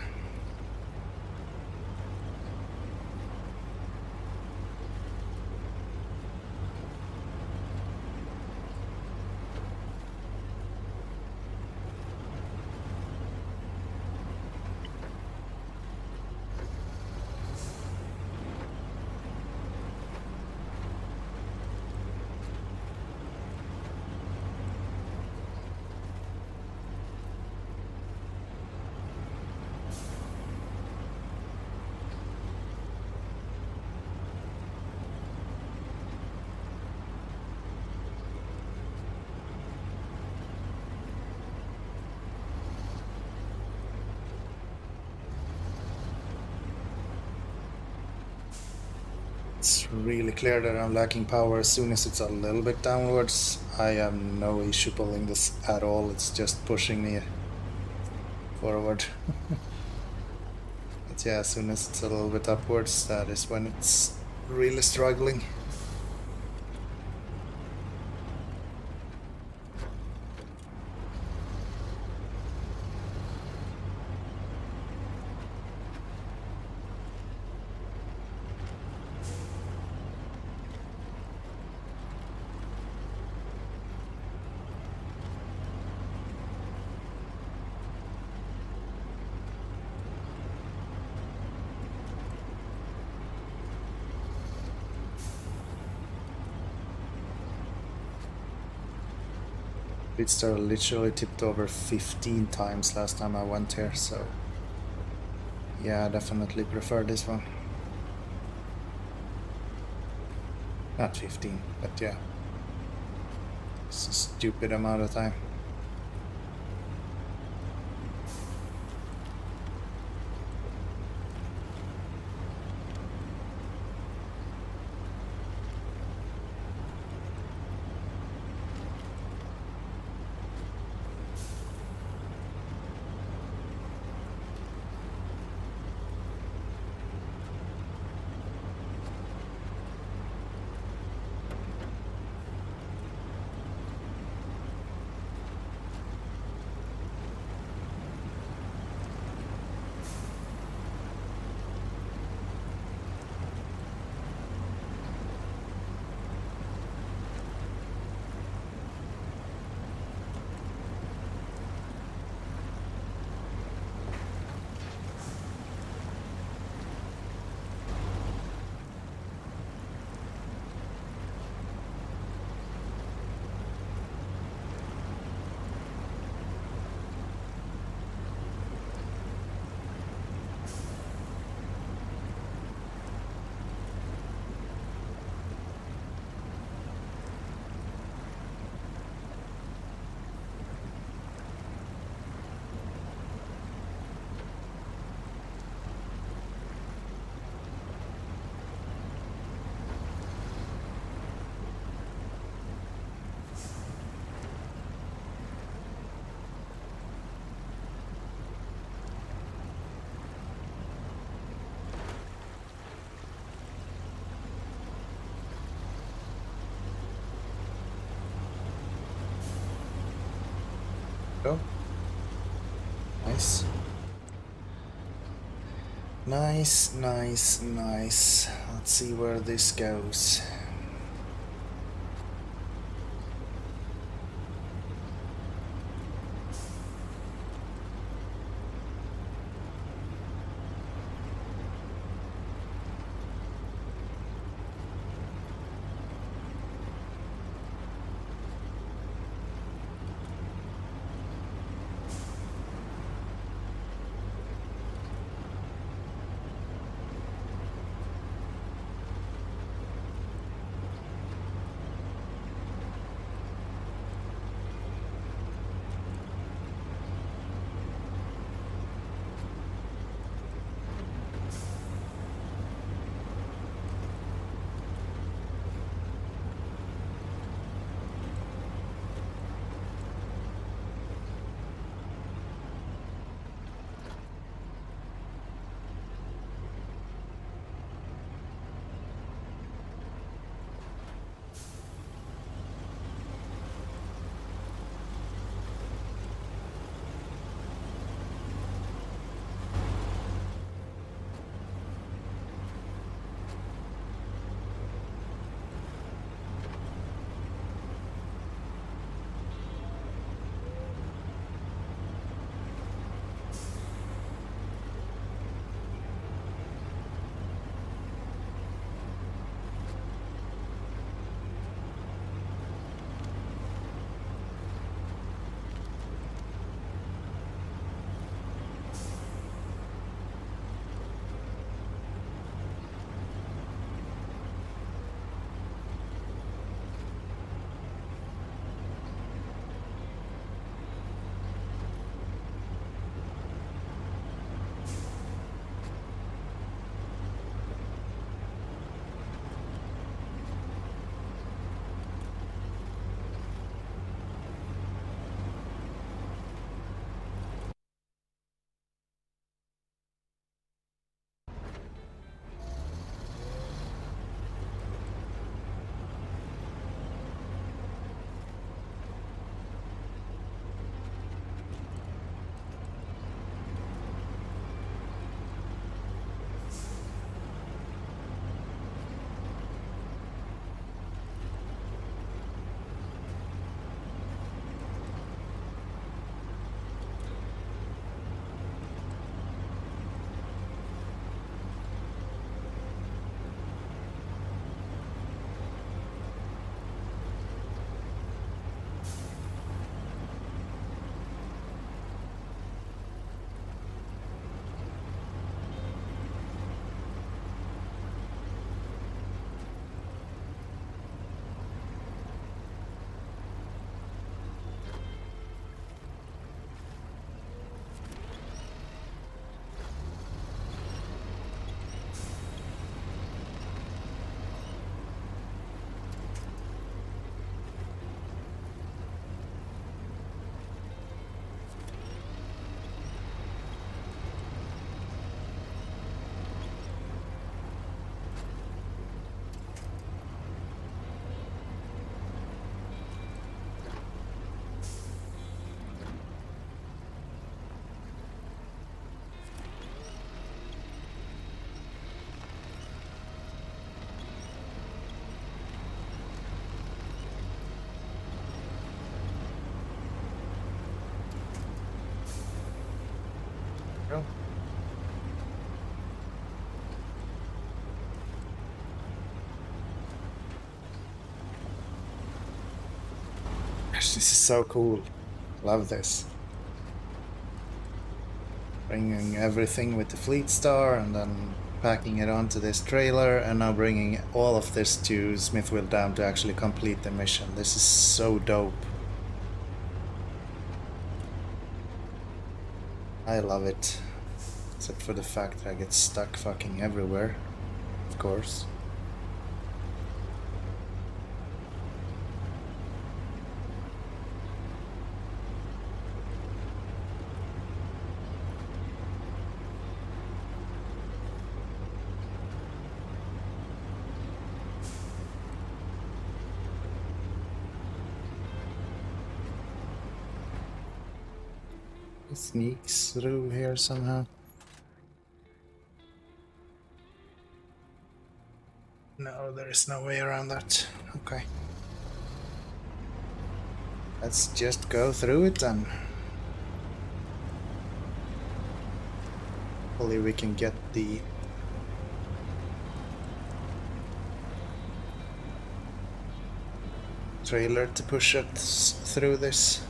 It's really clear that I'm lacking power. As soon as it's a little bit downwards, I have no issue pulling this at all. It's just pushing me forward. But yeah, as soon as it's a little bit upwards, that is when it's really struggling. Speedster literally tipped over 15 times last time I went here, so yeah, I definitely prefer this one. Not 15, but yeah. It's a stupid amount of time. Go. Nice. Nice, nice, nice. Let's see where this goes. Go. Gosh, this is so cool. Love this. Bringing everything with the Fleet Star and then packing it onto this trailer, and now bringing all of this to Smithville Dam to actually complete the mission. This is so dope. I love it. Except for the fact that I get stuck fucking everywhere, of course. It sneaks through here somehow. No, there is no way around that. Okay. Let's just go through it then. Hopefully we can get the trailer to push us through this.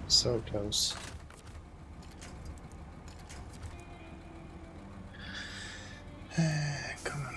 So close. Come on.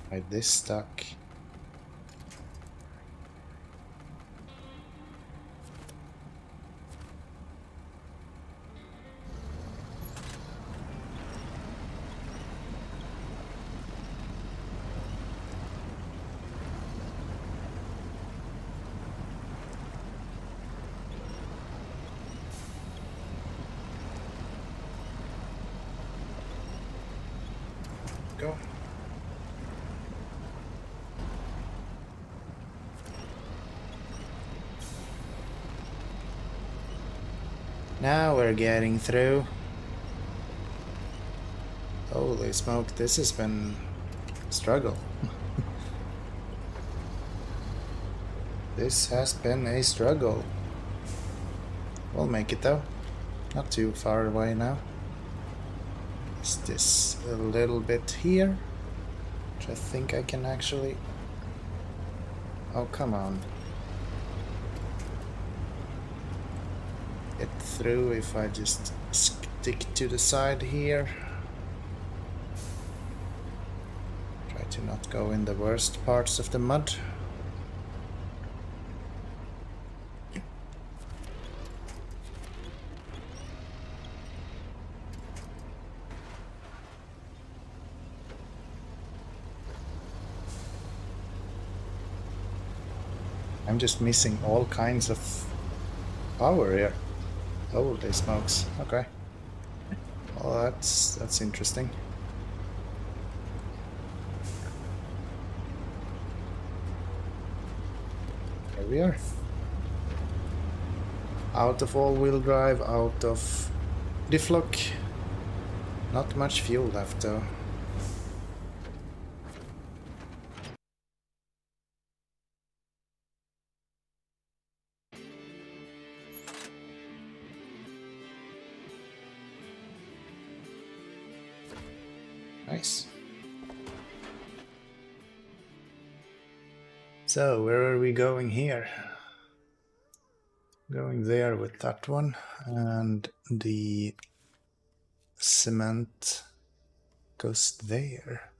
Right, this stuck. Go. Now we're getting through. Holy smoke, this has been a struggle. This has been a struggle. We'll make it though. Not too far away now. Is this a little bit here? Which I think I can actually... Oh, come on. Get through if I just stick to the side here. Try to not go in the worst parts of the mud. I'm just missing all kinds of power here. Holy smokes. Okay. Well, that's interesting. Here we are. Out of all-wheel drive, out of diff-lock. Not much fuel left though. Nice. So, where are we going here? Going there with that one, and the cement goes there.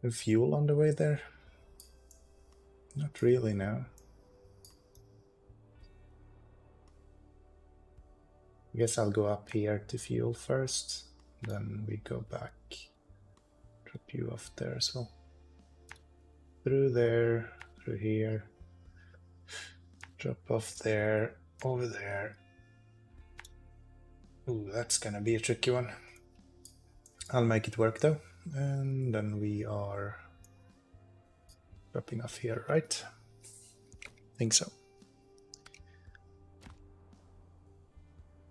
The fuel on the way there? Not really, no. I guess I'll go up here to fuel first, then we go back. Drop you off there as well. Through there, through here. Drop off there, over there. Ooh, that's gonna be a tricky one. I'll make it work though. And then we are dropping off here, right? Think so.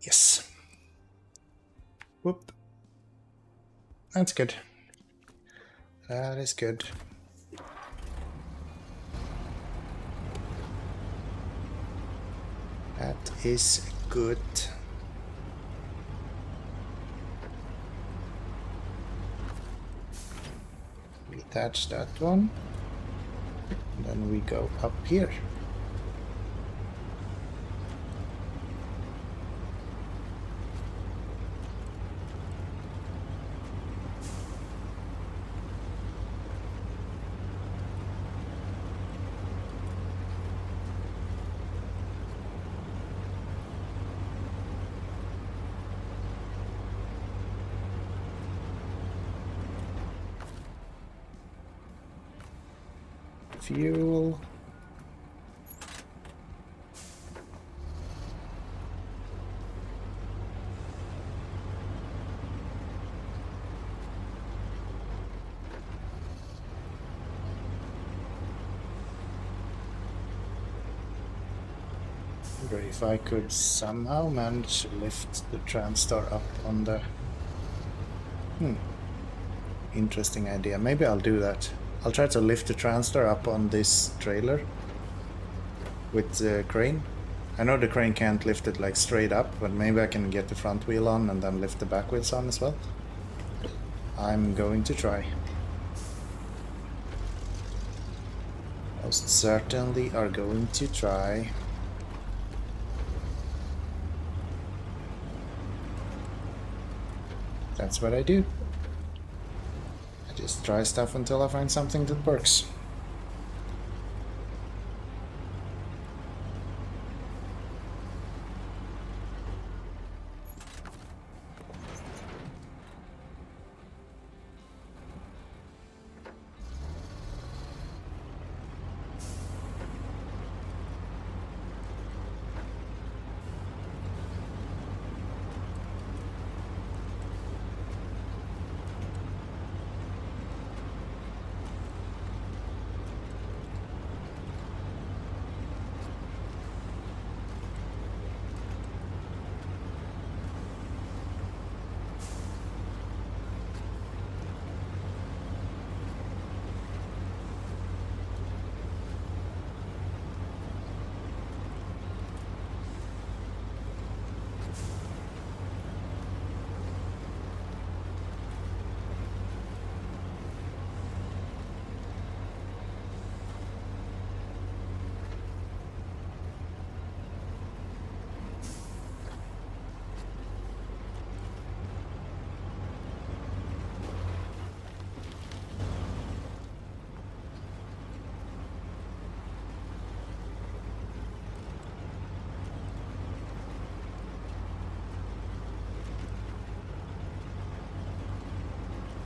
Yes. Whoop. That's good. That is good. That is good. We attach that one. And then we go up here. Fuel. If I could somehow manage to lift the Transtar up on the... Interesting idea. Maybe I'll do that. I'll try to lift the Transtar up on this trailer with the crane. I know the crane can't lift it like straight up, but maybe I can get the front wheel on and then lift the back wheels on as well. I'm going to try. Most certainly are going to try. That's what I do. I just try stuff until I find something that works.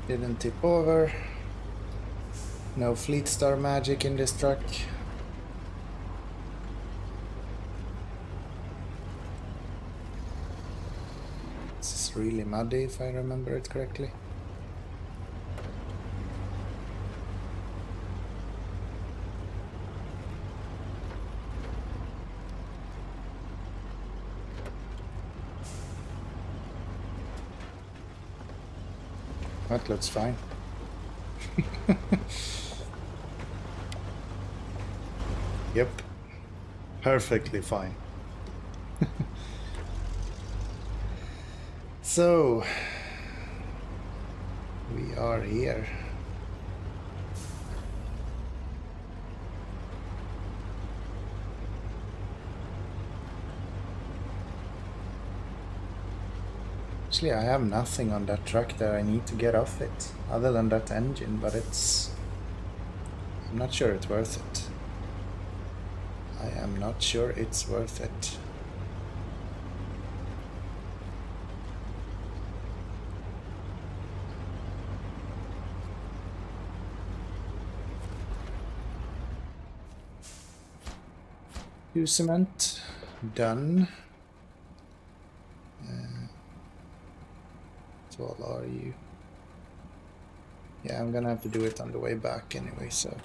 Didn't tip over. No Fleet Star magic in this truck. This is really muddy if I remember it correctly. That looks fine. Yep. Perfectly fine. So, we are here. Actually, I have nothing on that truck that I need to get off it, other than that engine, but it's... I'm not sure it's worth it. I am not sure it's worth it. Cement, done. What are you? Yeah, I'm gonna have to do it on the way back anyway, so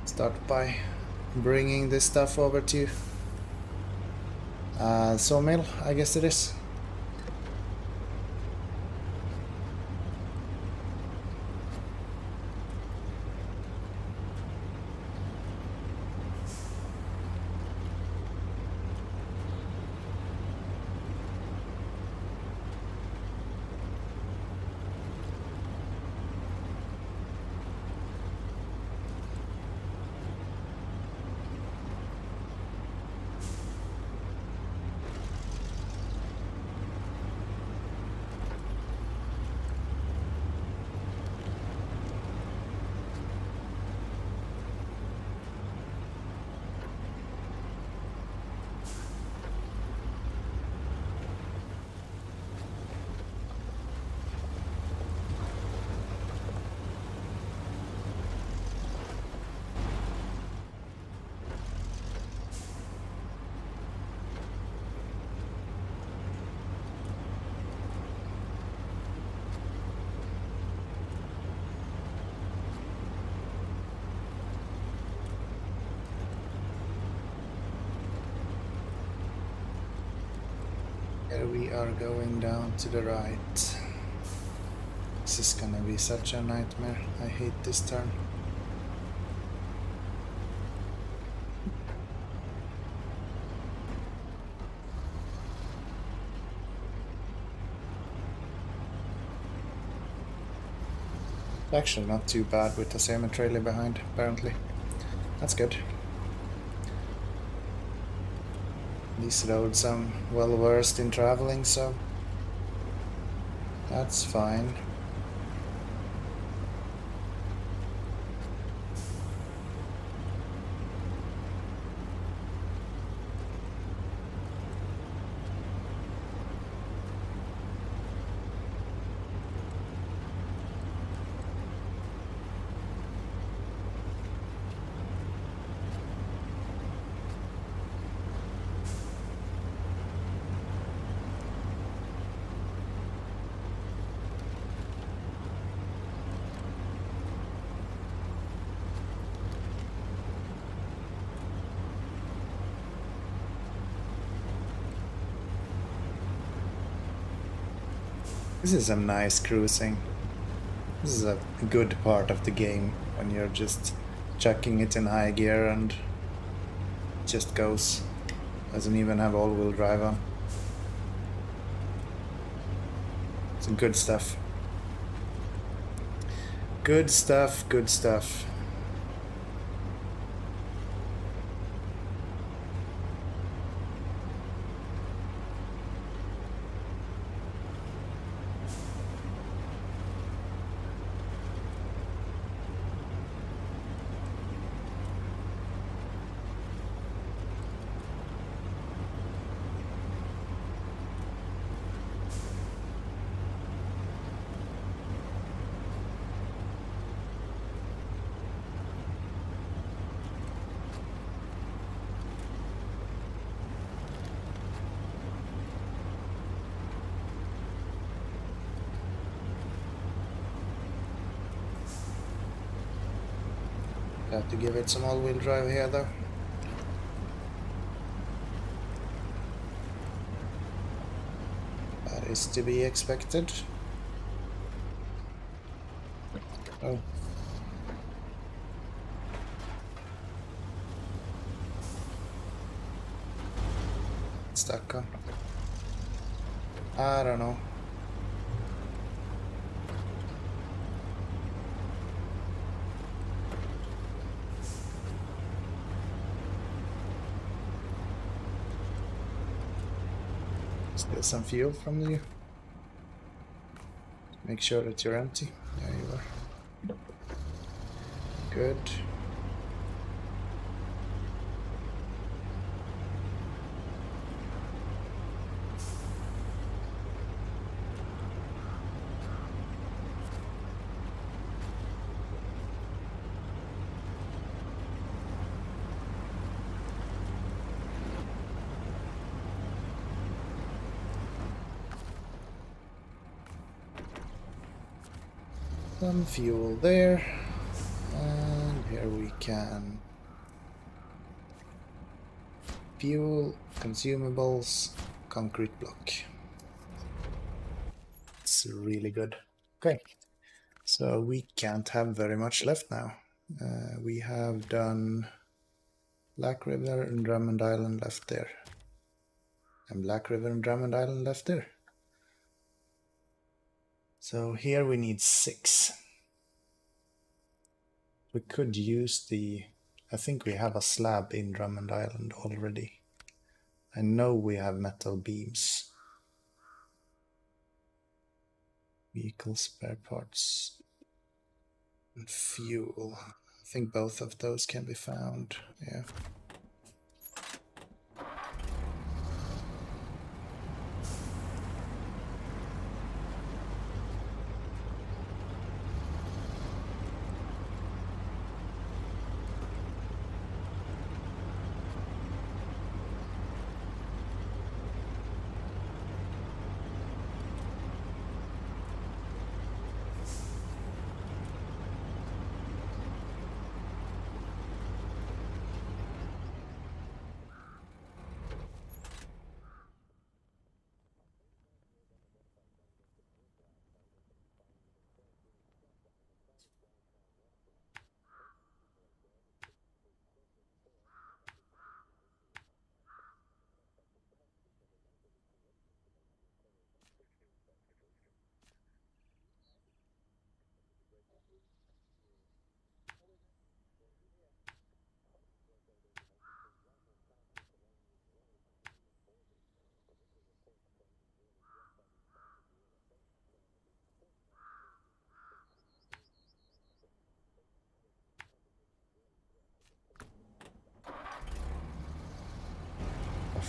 start by bringing this stuff over to sawmill, I guess it is. Here we are going down to the right. This is gonna be such a nightmare. I hate this turn. Actually not too bad with the semi-trailer behind, apparently. That's good. These roads I'm well versed in traveling, so that's fine. This is a nice cruising. This is a good part of the game when you're just chucking it in high gear and it just goes. Doesn't even have all-wheel drive on. Some good stuff. Good stuff, good stuff. Have to give it some all-wheel drive here though. That is to be expected. Oh. Stuck on. I don't know. Steal some fuel from you. Make sure that you're empty. There you are. Good. Some fuel there, and here we can fuel, consumables, concrete block. It's really good. Okay, so we can't have very much left now. We have done Black River and Drummond Island left there, and Black River and Drummond Island left there. So here we need 6. We could use the... I think we have a slab in Drummond Island already. I know we have metal beams. Vehicle spare parts. And fuel. I think both of those can be found. Yeah.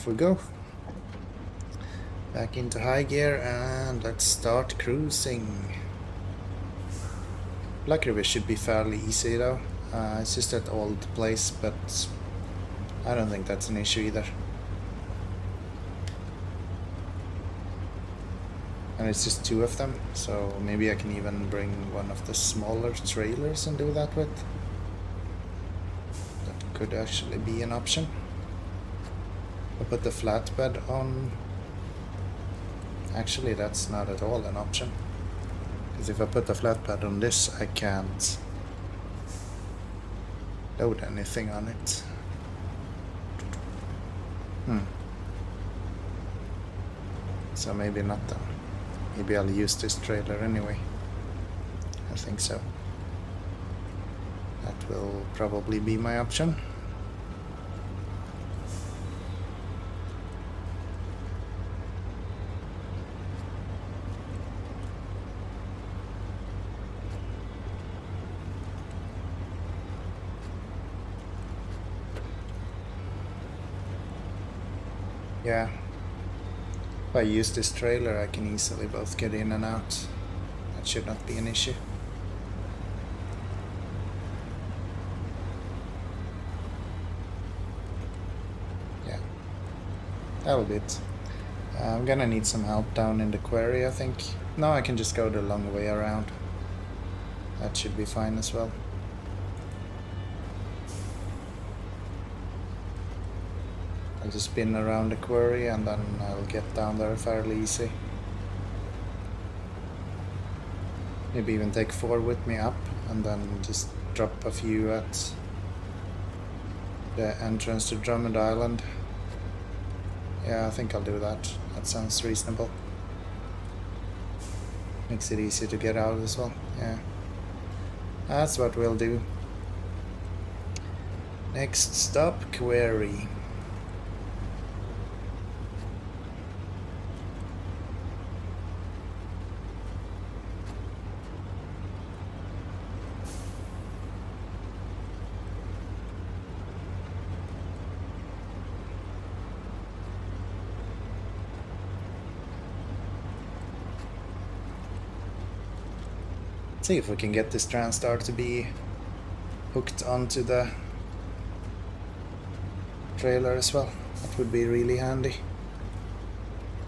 off we go. Back into high gear and let's start cruising. Luckily it should be fairly easy though. It's just that old place, but I don't think that's an issue either. And it's just 2 of them, so maybe I can even bring one of the smaller trailers and do that with. That could actually be an option. I'll put the flatbed on. Actually, that's not at all an option. Because if I put the flatbed on this, I can't load anything on it. So maybe not then. Maybe I'll use this trailer anyway. I think so. That will probably be my option. Yeah. If I use this trailer, I can easily both get in and out. That should not be an issue. Yeah, that'll be it. I'm gonna need some help down in the quarry, I think. No, I can just go the long way around. That should be fine as well. I'll just spin around the quarry and then I'll get down there fairly easy. Maybe even take 4 with me up and then just drop a few at the entrance to Drummond Island. Yeah, I think I'll do that. That sounds reasonable. Makes it easy to get out as well. Yeah, that's what we'll do. Next stop, quarry. See if we can get this TranStar to be hooked onto the trailer as well. That would be really handy.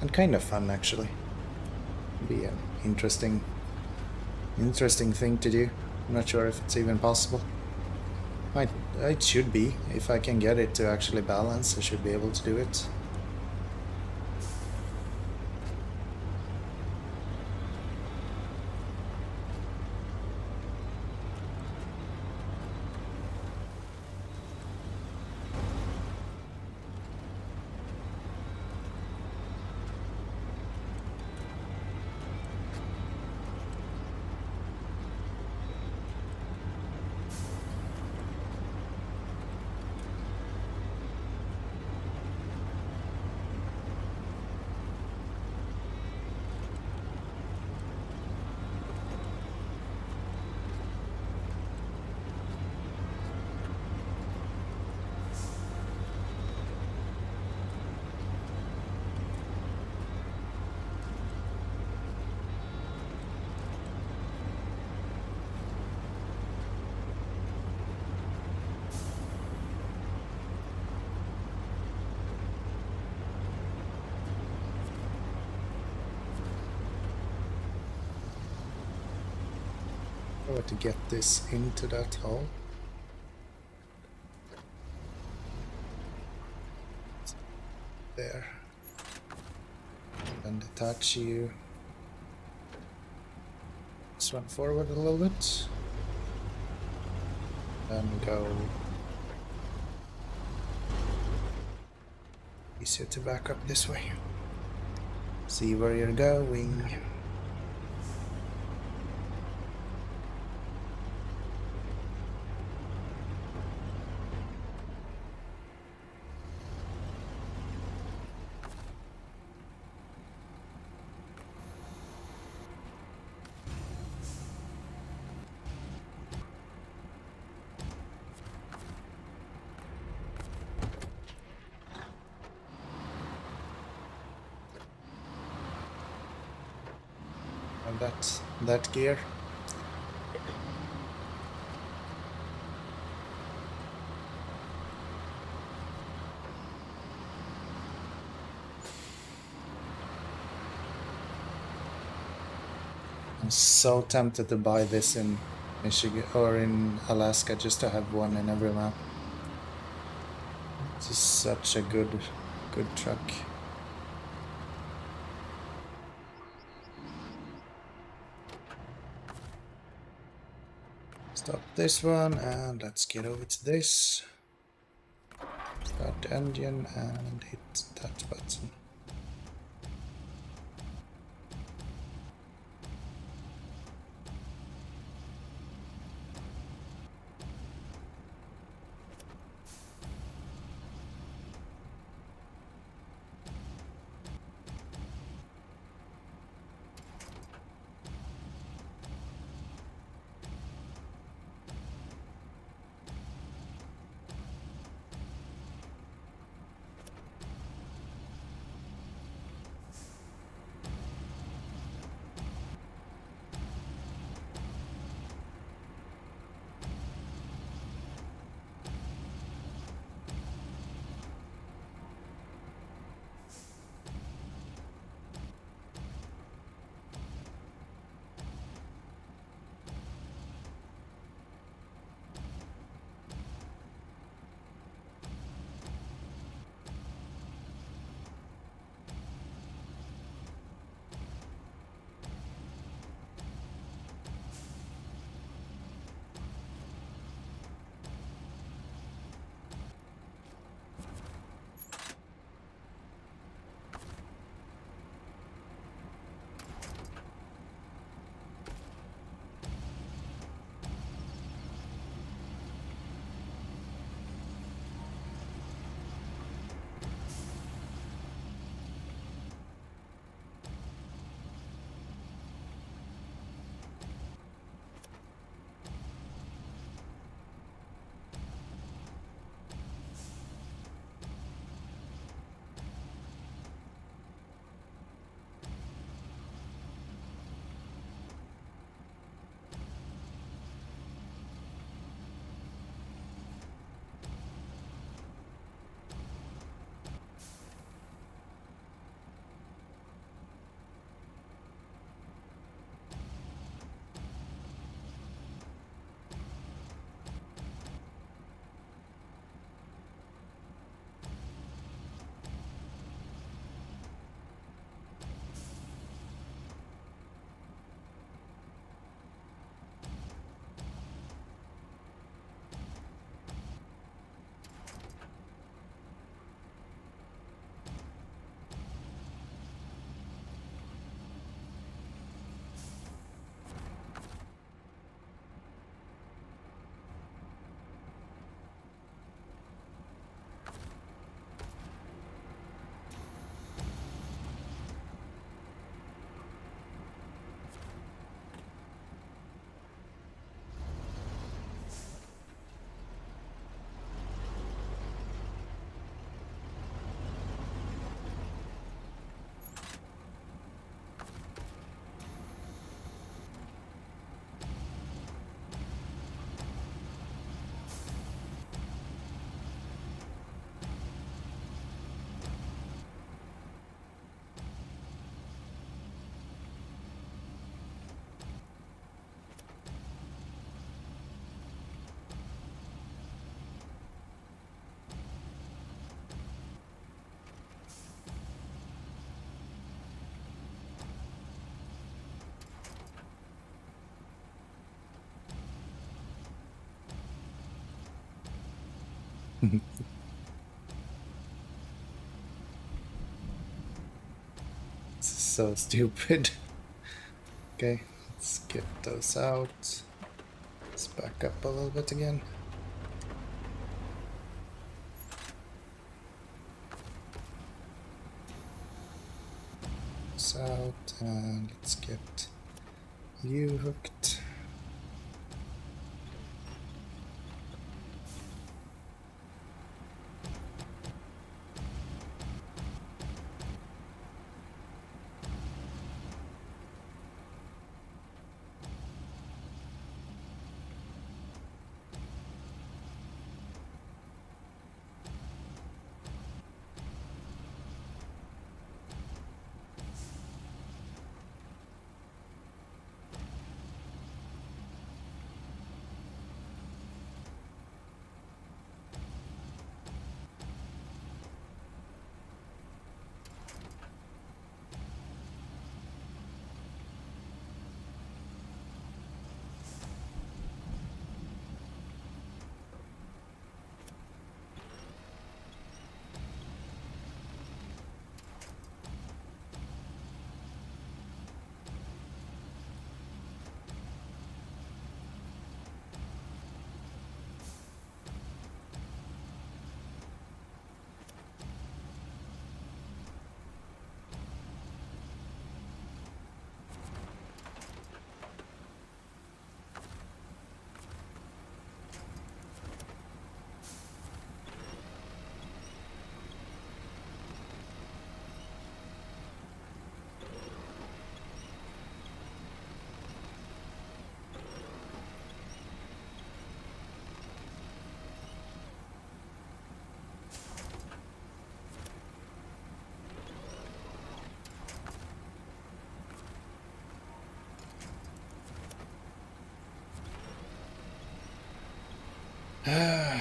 And kind of fun actually. Be an interesting thing to do. I'm not sure if it's even possible. It should be. If I can get it to actually balance, I should be able to do it. To get this into that hole. There. And detach you. Just run forward a little bit. And go. Easier to back up this way. See where you're going. have that gear. I'm so tempted to buy this in Michigan or in Alaska just to have one in every map. It's just such a good truck. Stop this one and let's get over to this. Start the engine and hit that button. So stupid. Okay, let's get those out. Let's back up a little bit again. This out and let's get you hooked. No,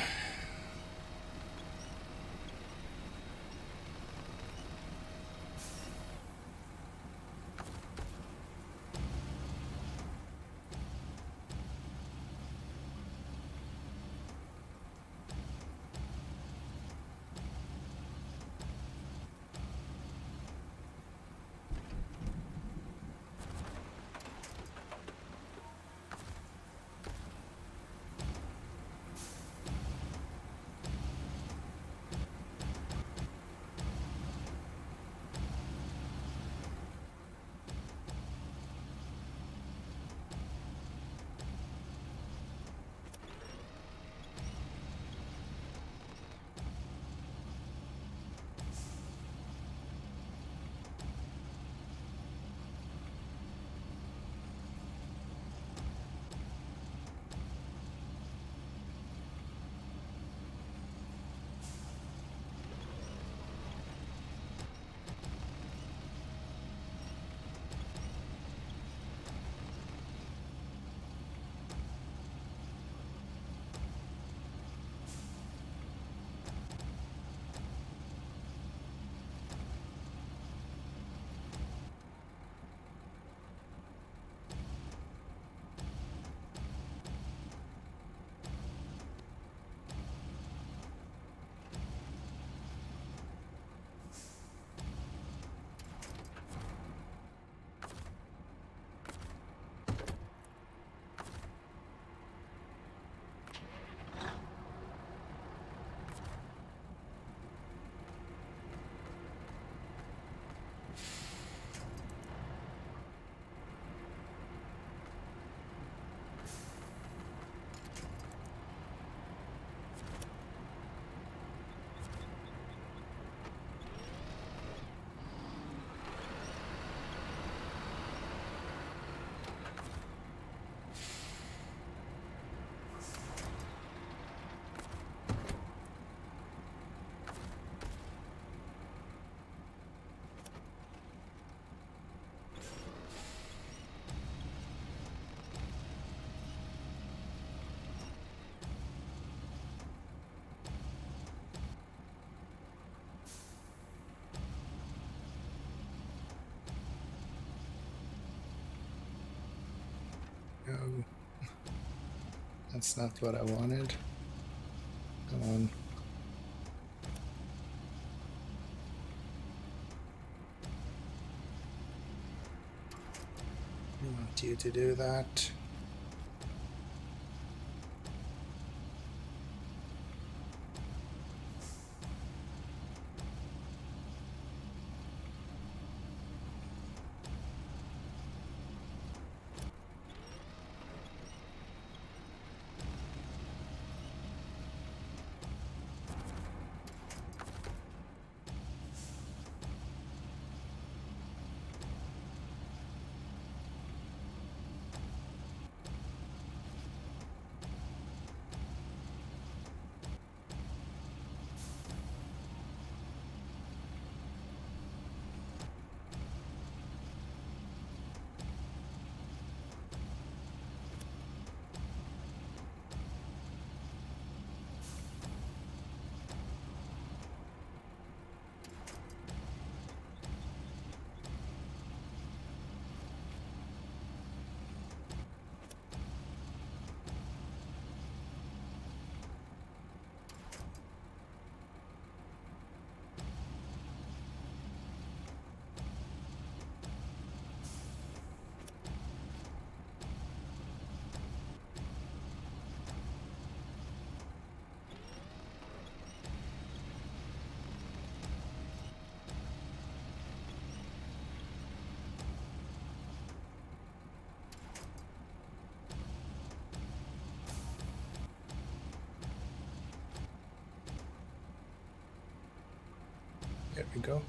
that's not what I wanted. Come on. I want you to do that. There we go.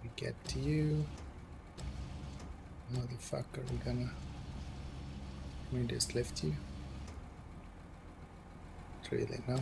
We get to you. Motherfucker, we're gonna... Can we just lift you? Really, no?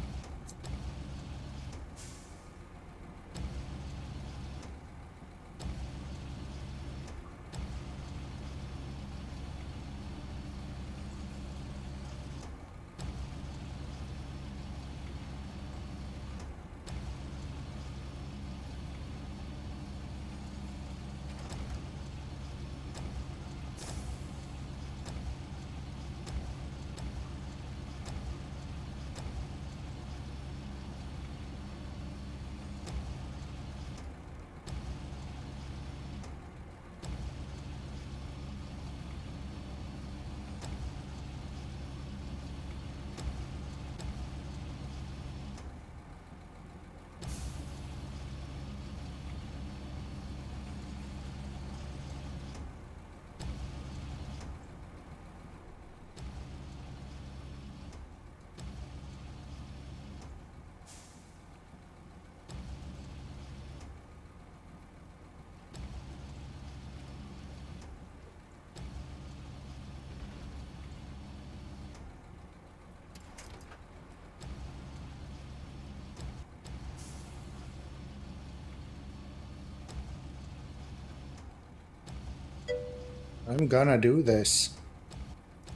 I'm gonna do this.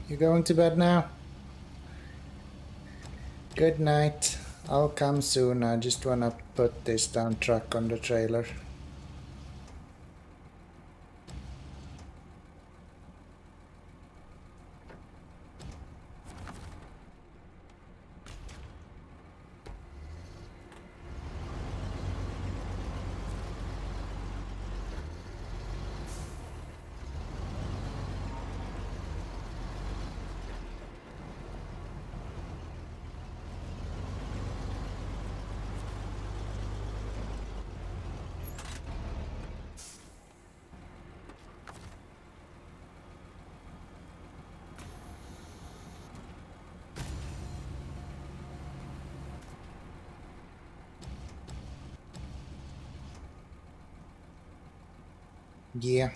You going to bed now? Good night. I'll come soon. I just wanna put this down truck on the trailer. Yeah.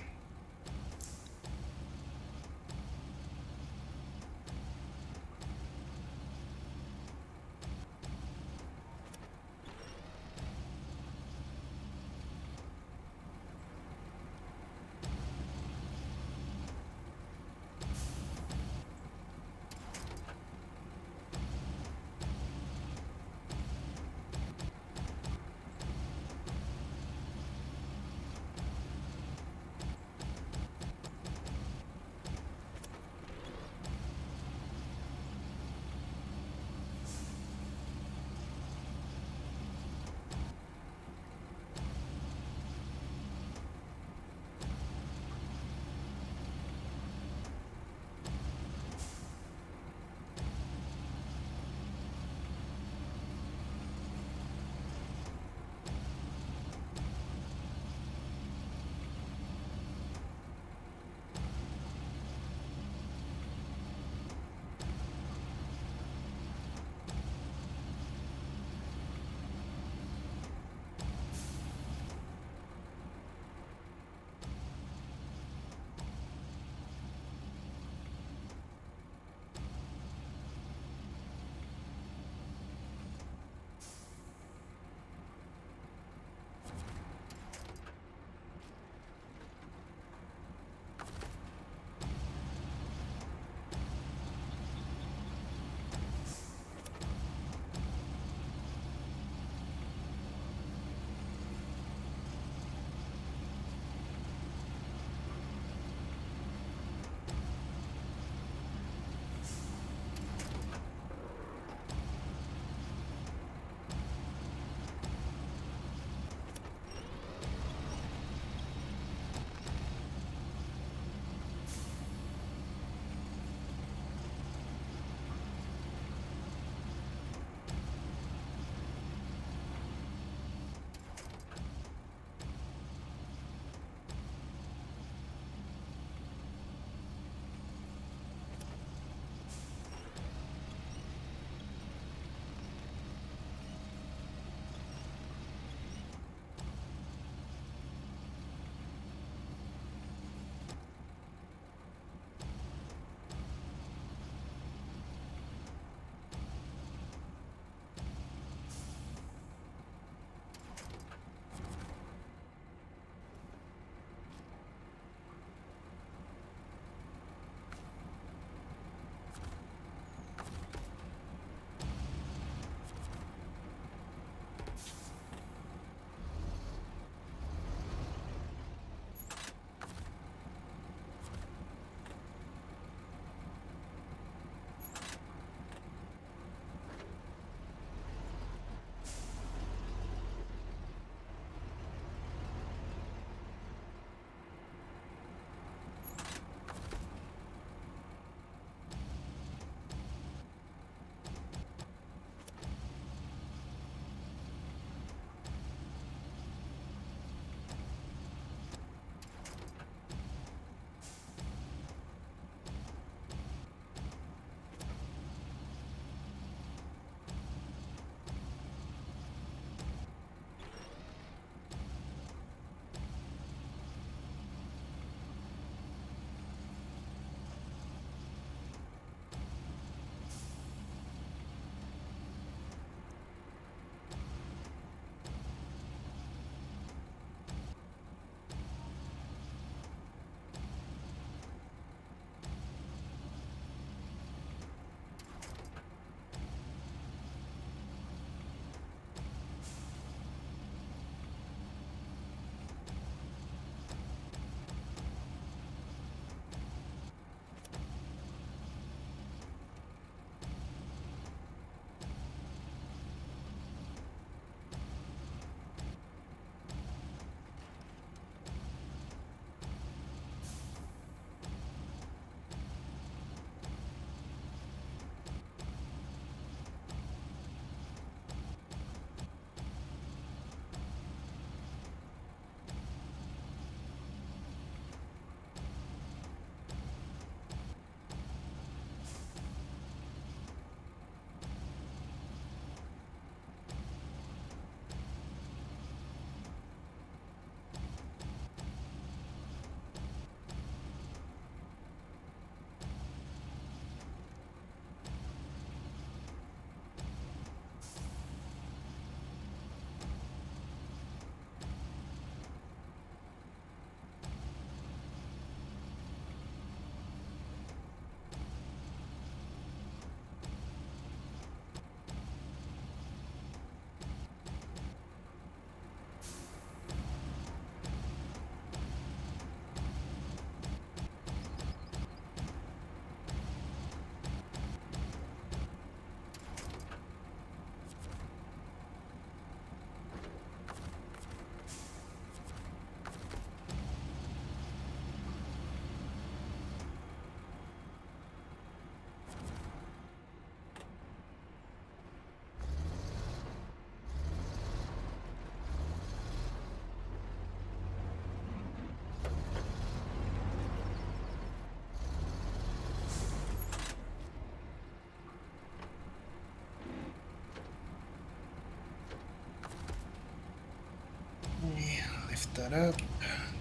that up.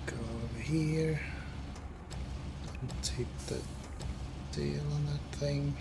Go over here. Let's hit the tail on that thing.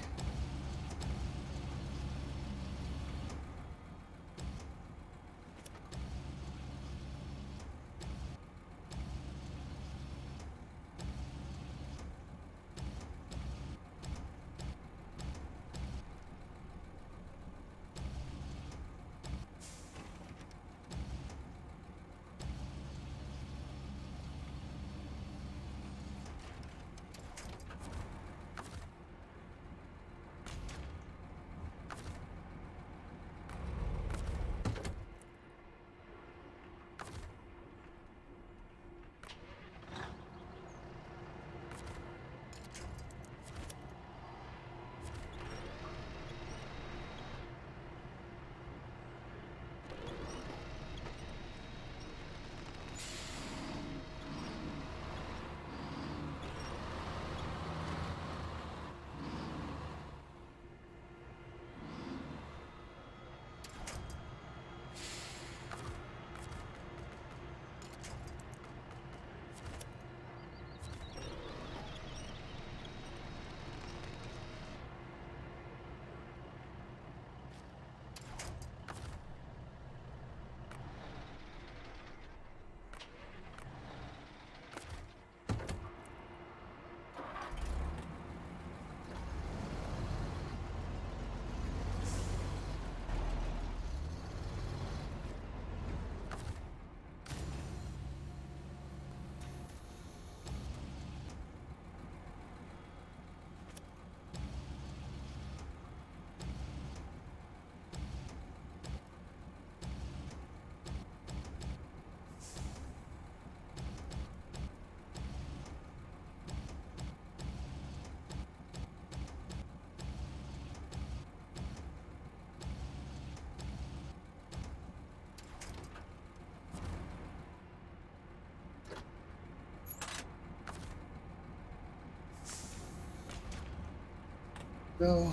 Go.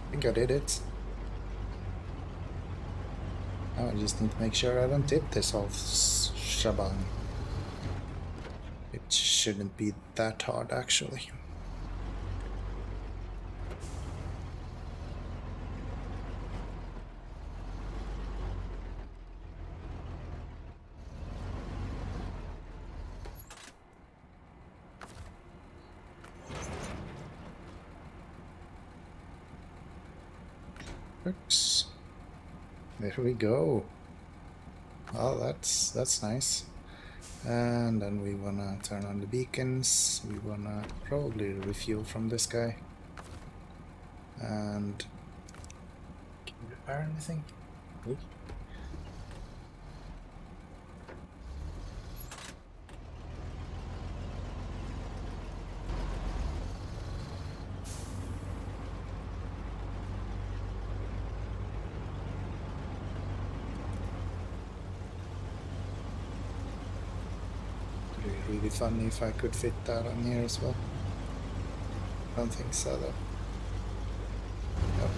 I think I did it. Now I just need to make sure I don't tip this whole shebang. It shouldn't be that hard, actually. Works. There we go. Oh, that's nice. And then we wanna turn on the beacons. We wanna probably refuel from this guy. And can we repair anything? Ooh. Really funny if I could fit that on here as well. Don't think so though. No,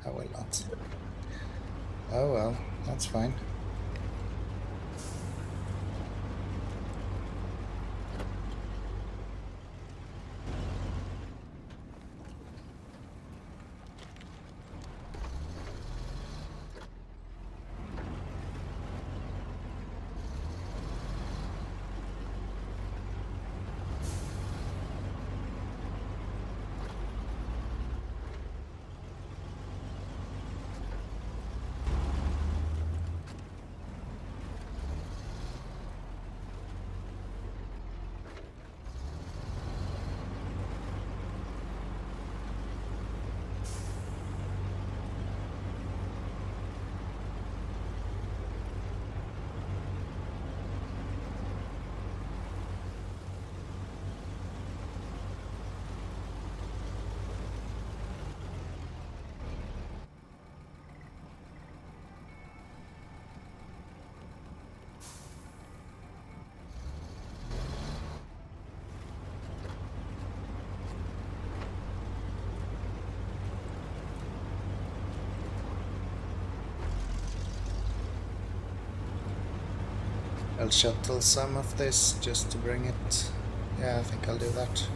I will not. Oh well, that's fine. I'll shuttle some of this just to bring it. Yeah, I think I'll do that.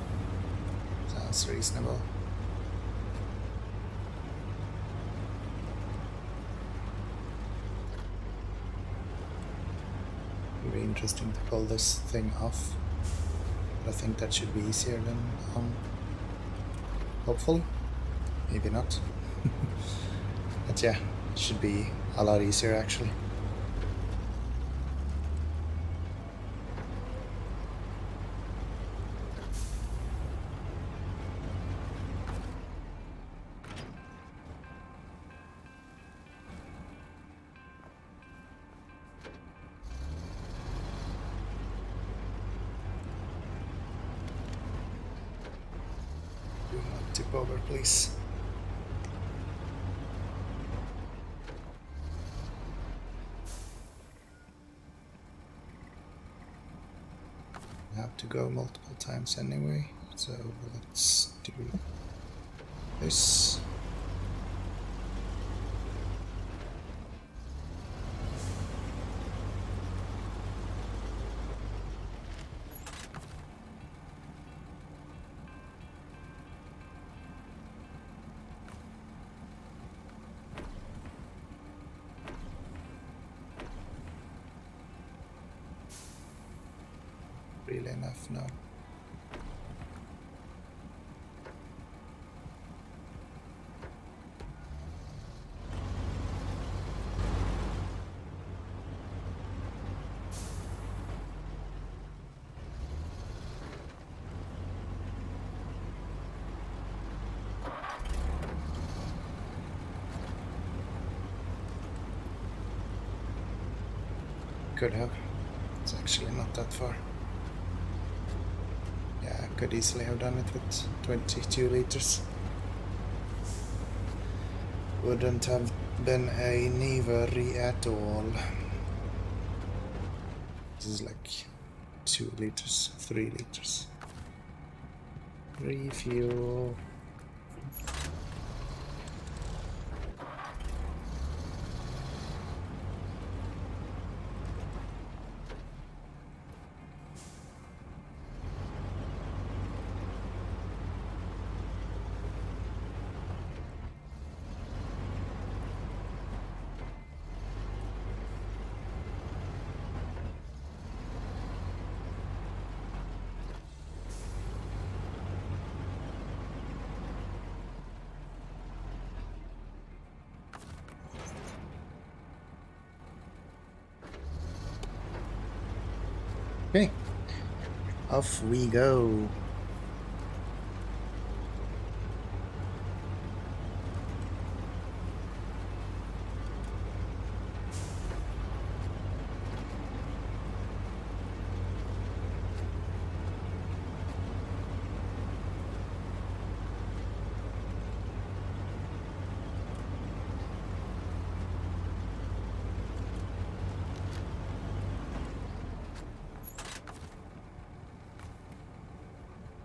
Sounds reasonable. It'll be interesting to pull this thing off. But I think that should be easier than on. Hopefully. Maybe not. But yeah, it should be a lot easier actually. Do not tip over, please. Have to go multiple times anyway, so let's do this. Really enough now. Could have. It's actually not that far. Yeah, I could easily have done it with 22 liters. Wouldn't have been a knivery at all. This is like 2 liters, 3 liters. Refuel. Okay, off we go.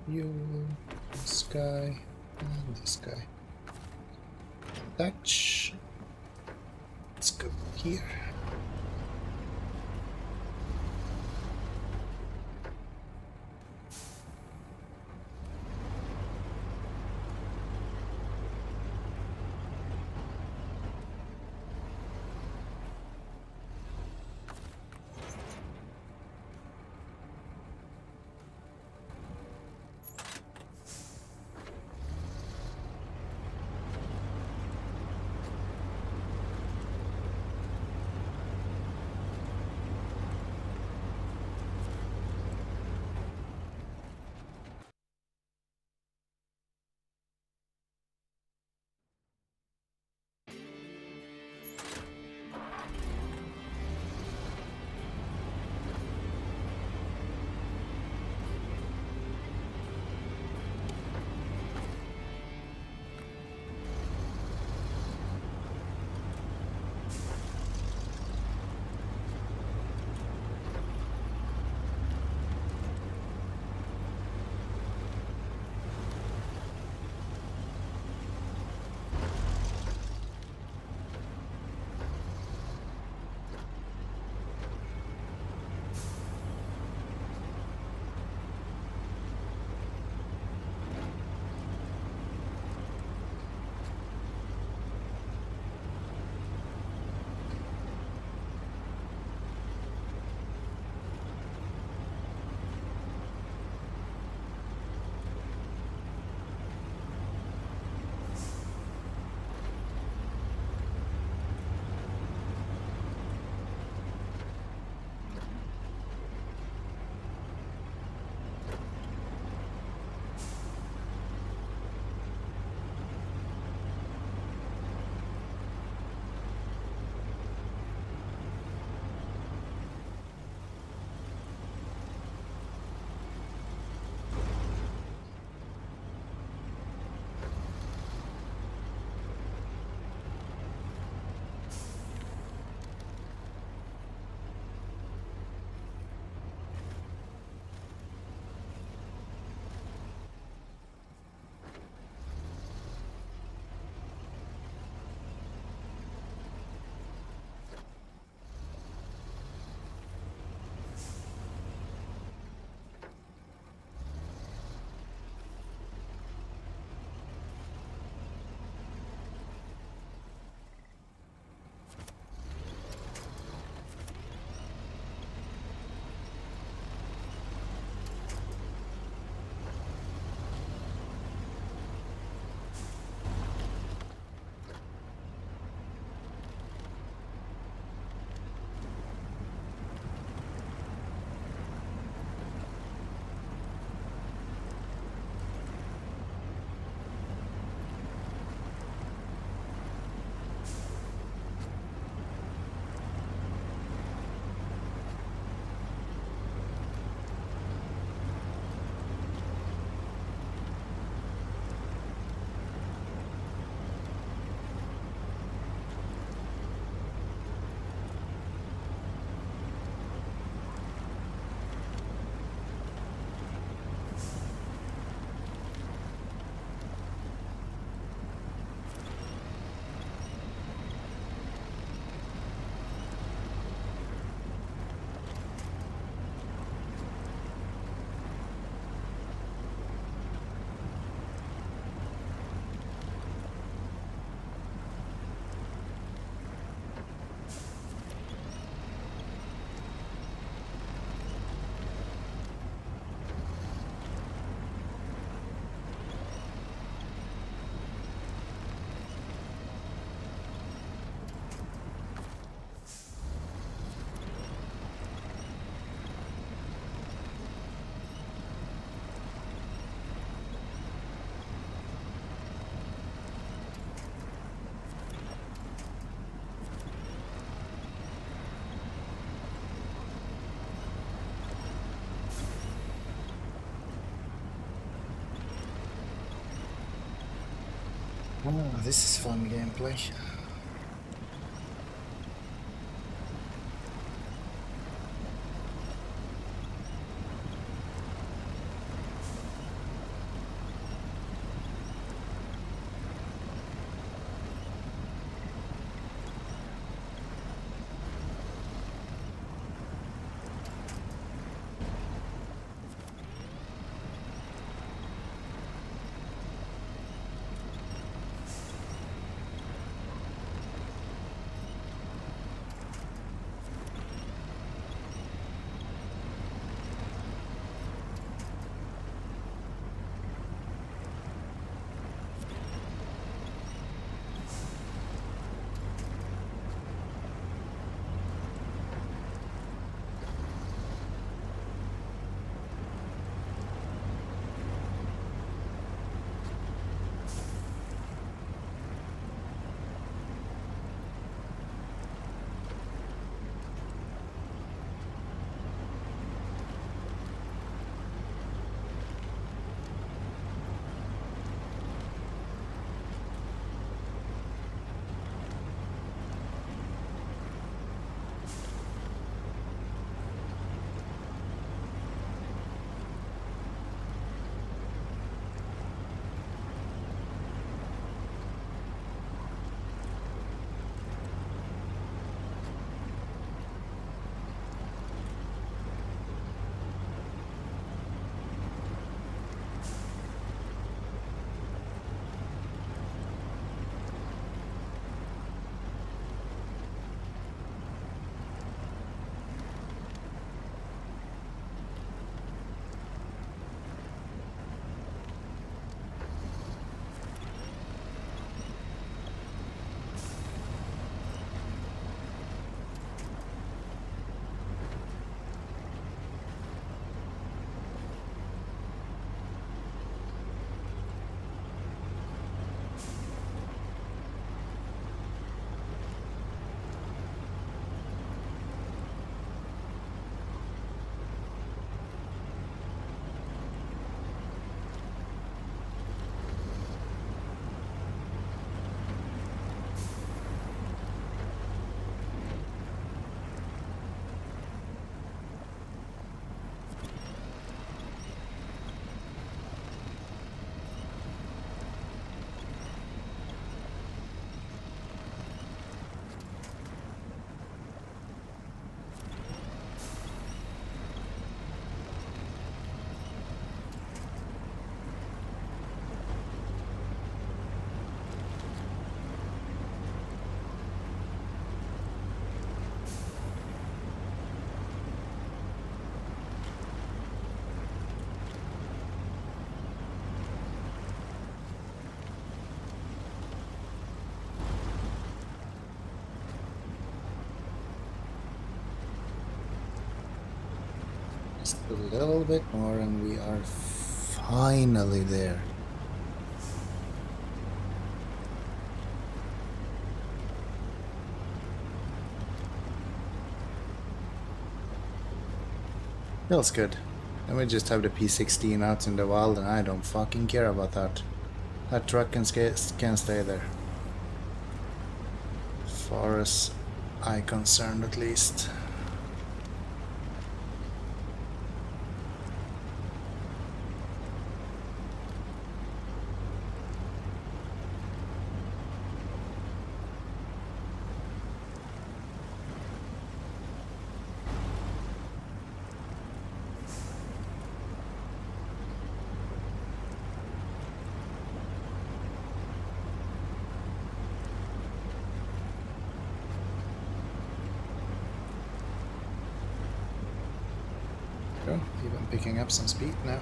You, this guy, and this guy. Touch. Let's go here. Oh, this is fun gameplay. Just a little bit more and we are finally there. Feels good. Then we just have the P16 out in the wild and I don't fucking care about that. That truck can stay there. As far as I'm concerned at least. Even picking up some speed now.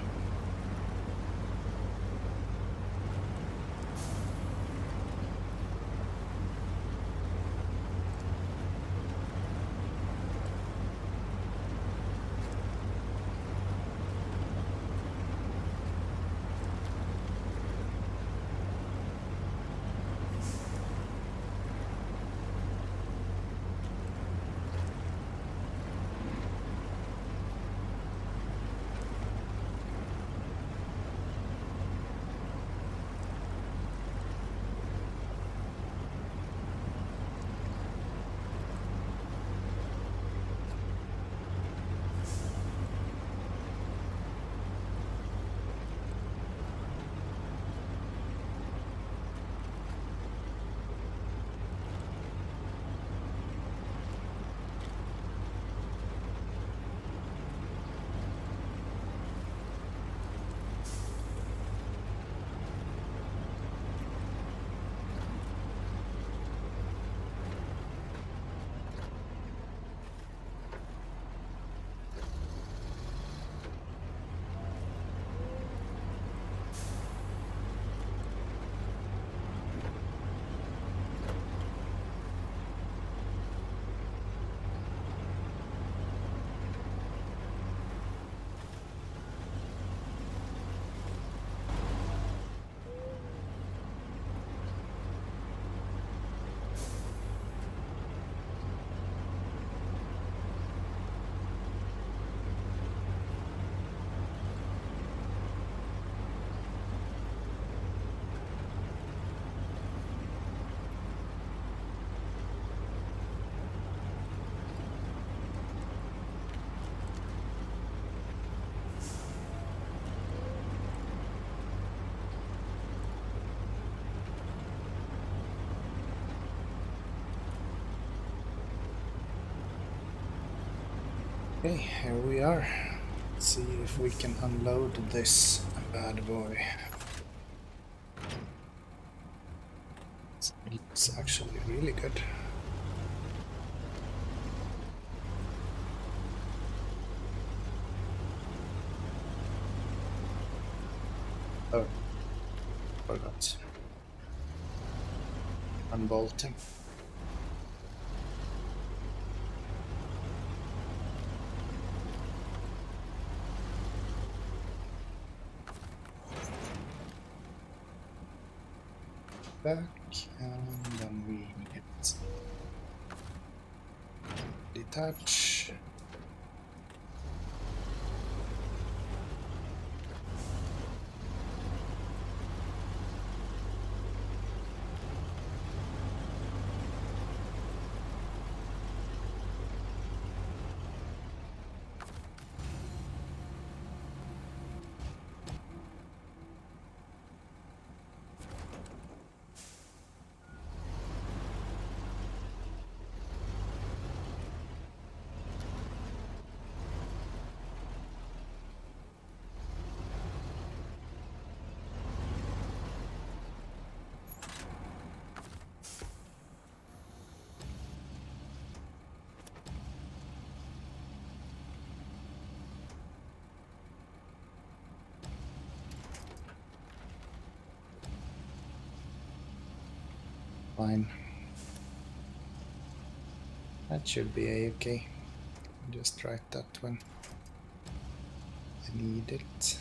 Okay, here we are. Let's see if we can unload this bad boy. It's actually really good. Oh, forgot. Unbolting. Back, and then we hit detach. Fine. That should be a-okay. Just write that when I need it.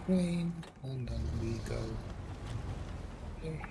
Rain, and then we go here.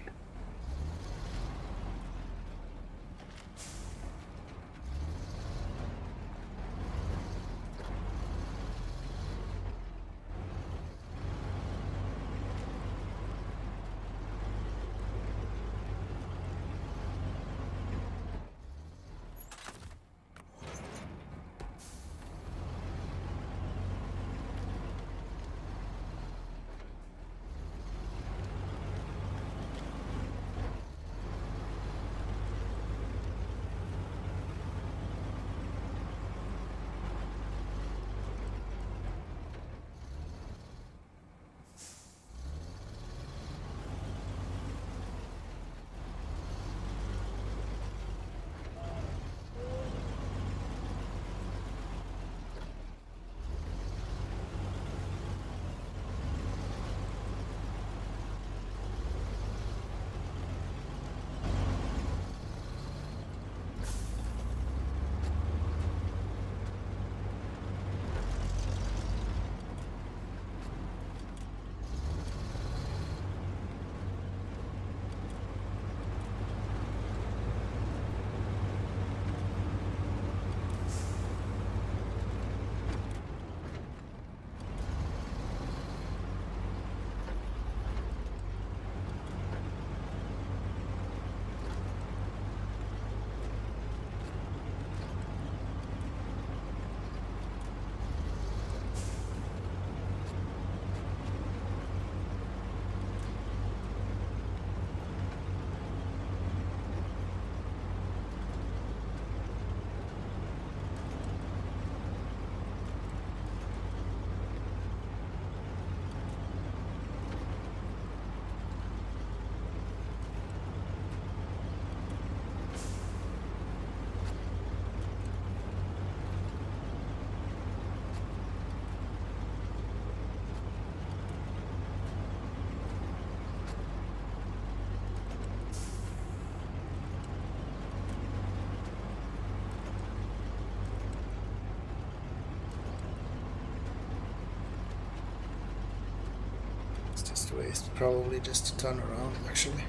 is probably just to turn around, actually.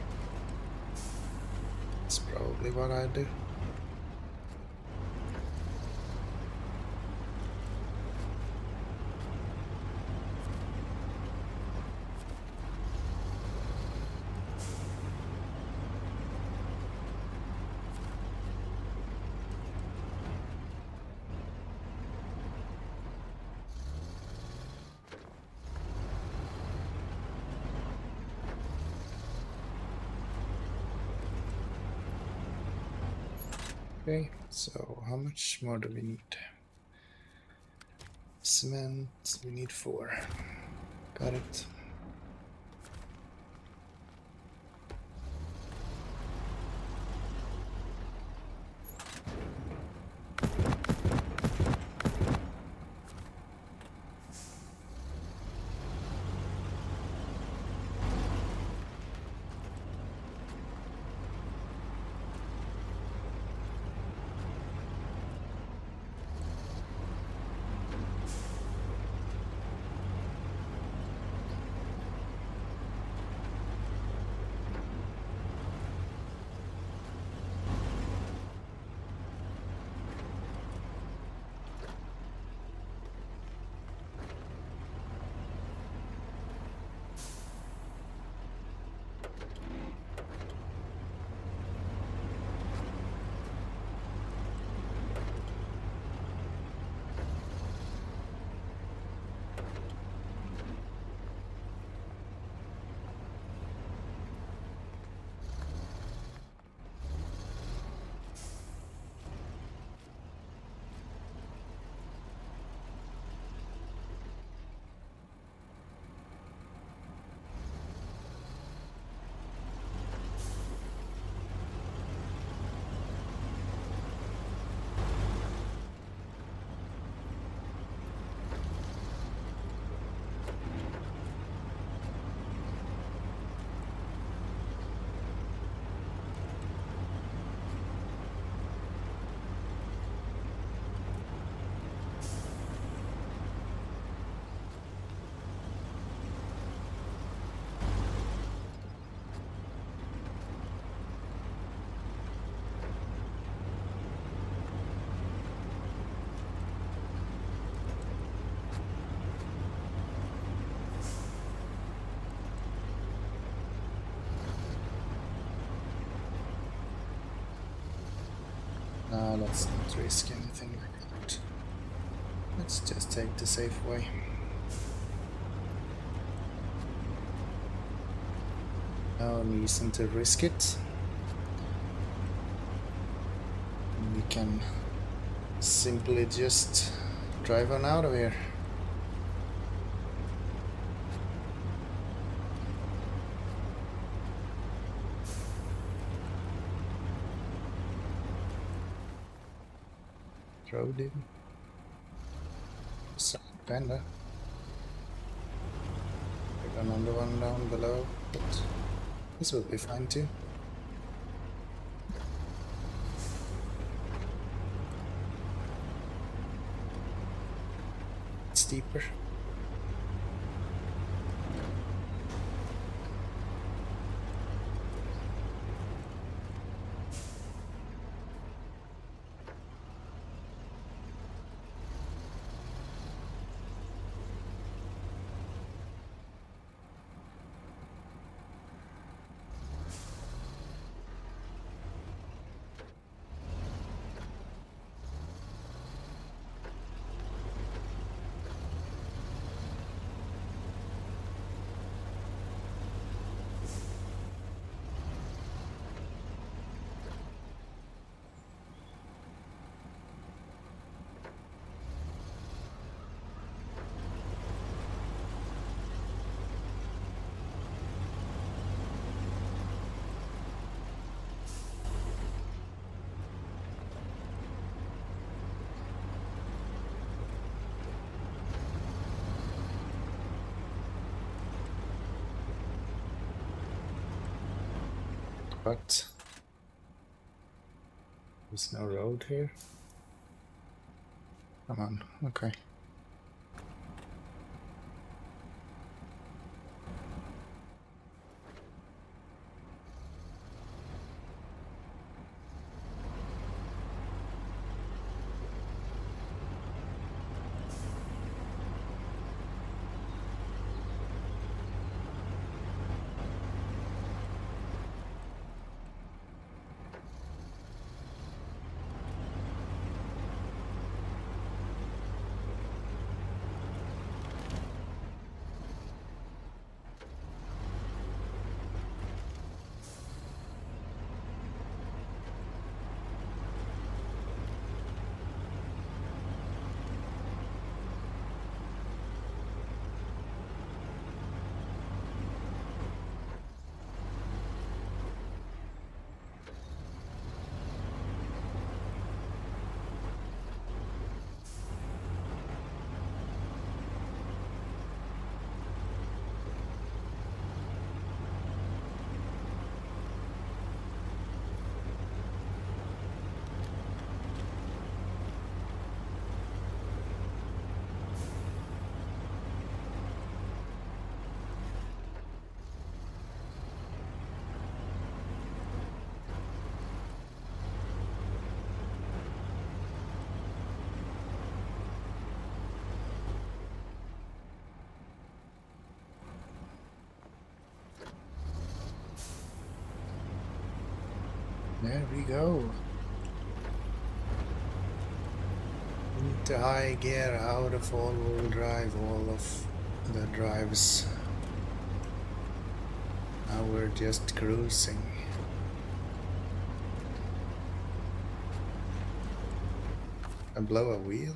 That's probably what I do. Okay, so how much more do we need? Cement, we need 4. Got it. No, let's not risk anything like that. Let's just take the safe way. No reason to risk it. We can simply just drive on out of here. Road in. Kinda. We've got another one down below, but this will be fine too. It's deeper. But there's no road here. Come on, okay. There we go. Into high gear, out of all-wheel drive, all of the drives. Now we're just cruising. I blow a wheel?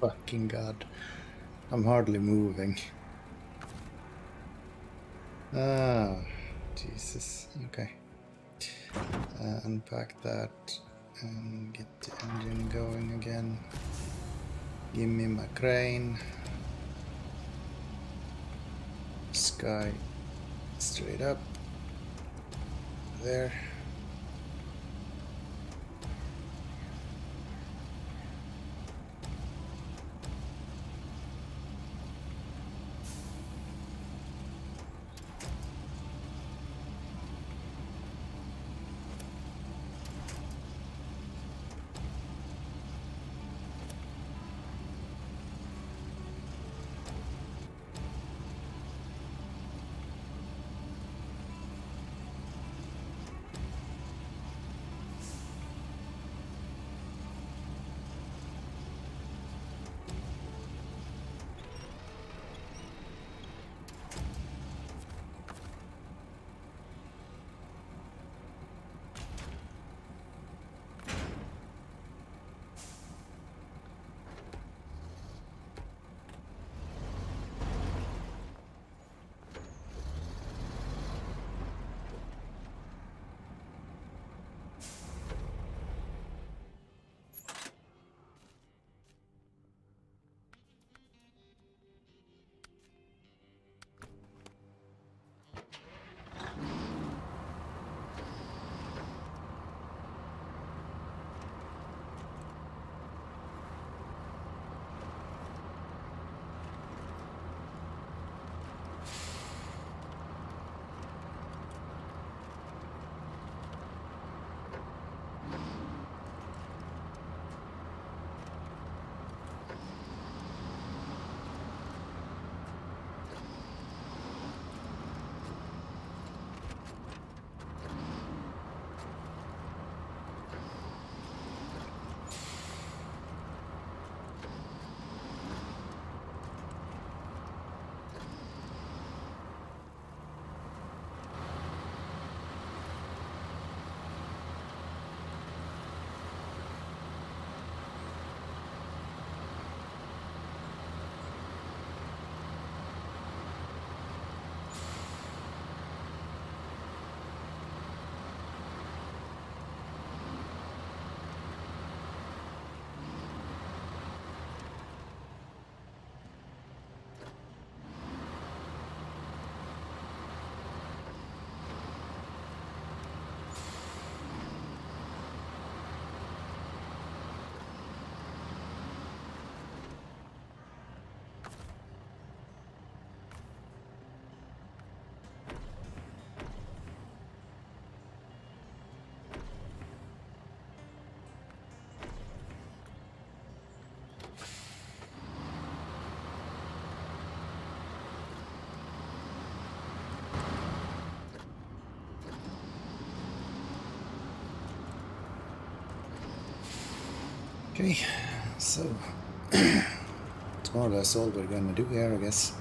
Fucking god. I'm hardly moving. Ah, Jesus. Okay. Unpack that and get the engine going again. Give me my crane. Sky straight up. There. Okay, so it's more or less all we're gonna do here, I guess.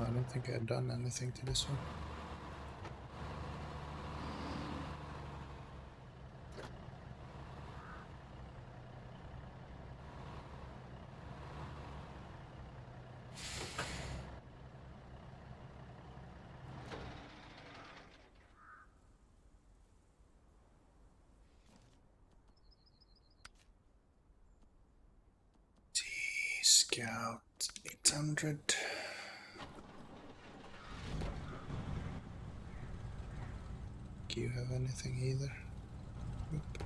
I don't think I've done anything to this one. Scout 800. Do you have anything either? Nope.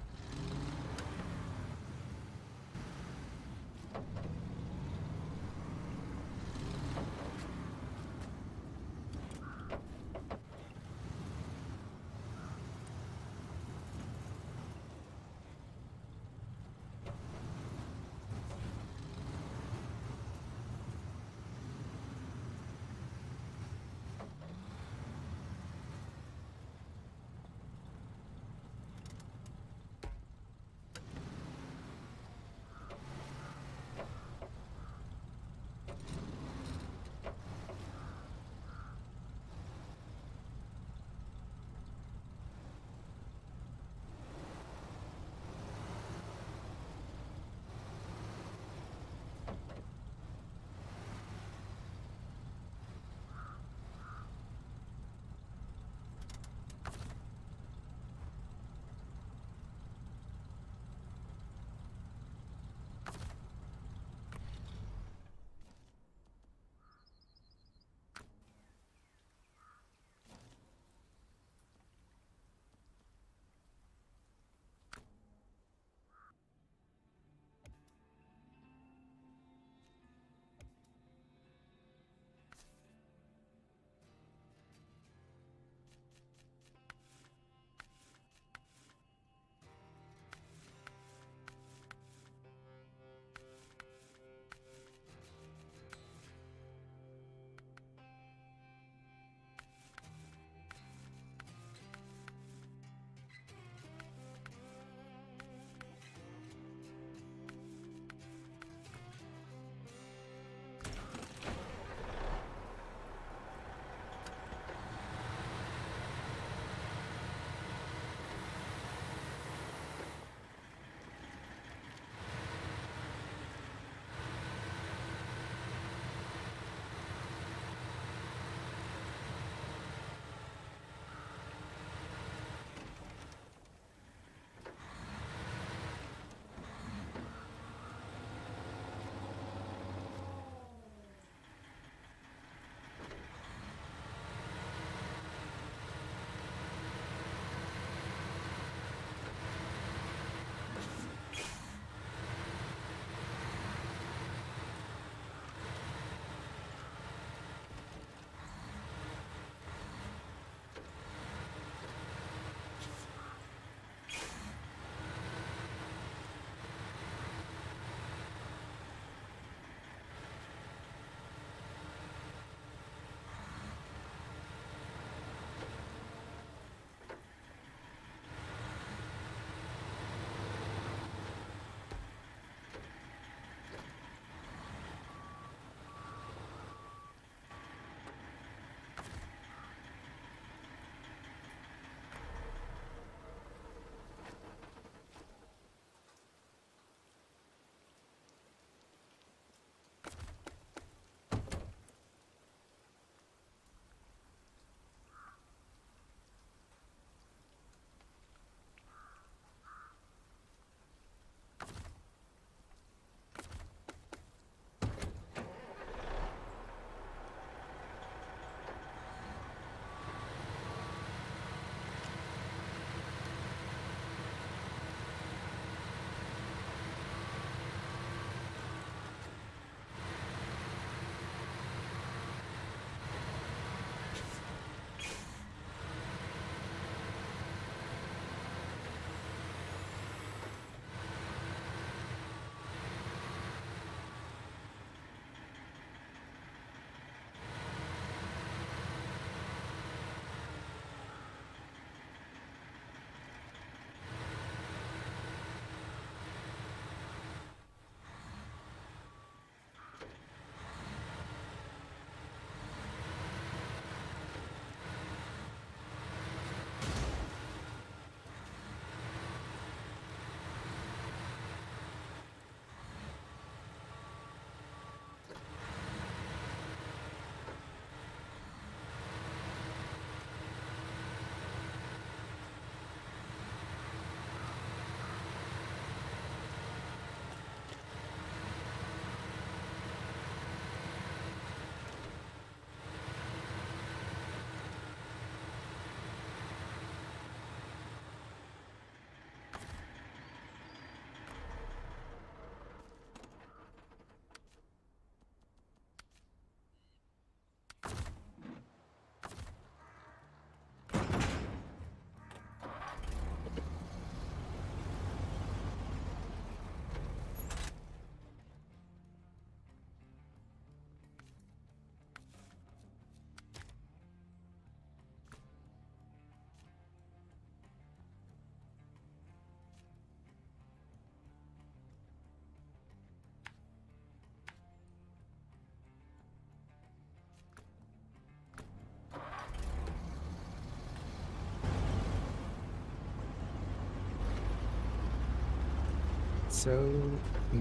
So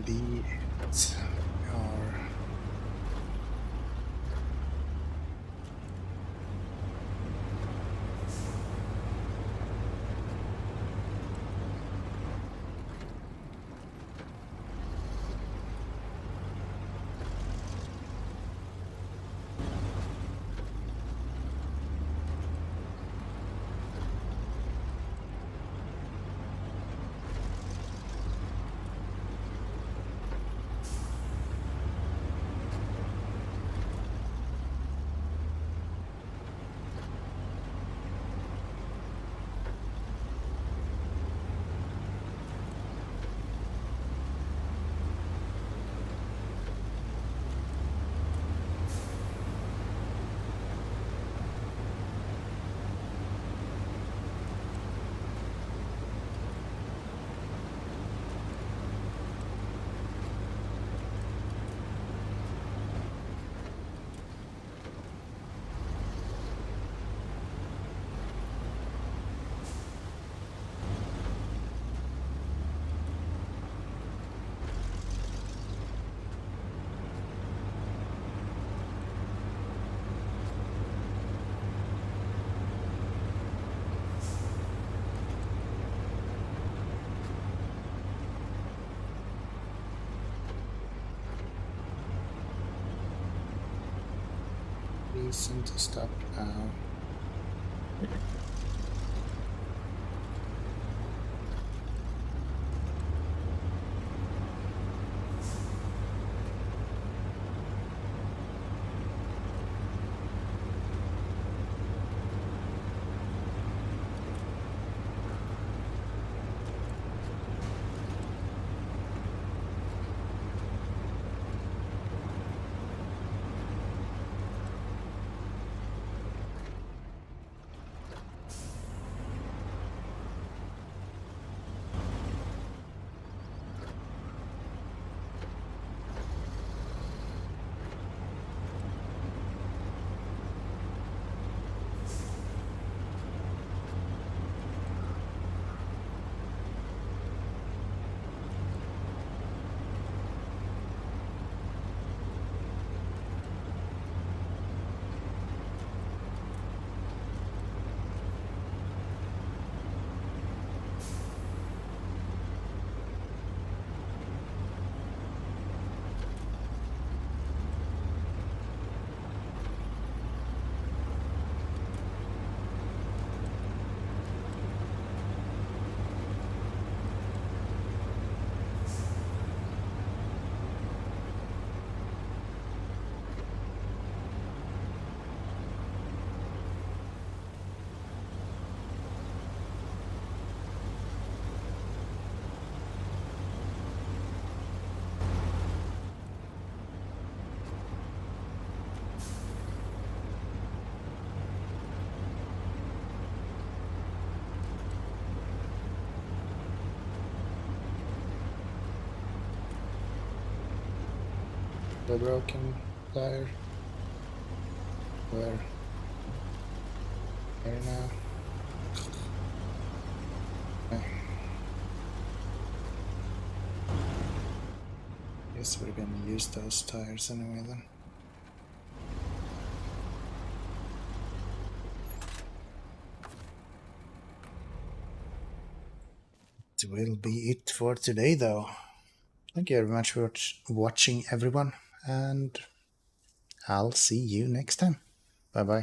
be it. Or reason to stop now. The broken tire. Where? Here now. Okay. Guess we're gonna use those tires anyway then. It will be it for today though. Thank you very much for watching everyone, and I'll see you next time. Bye bye.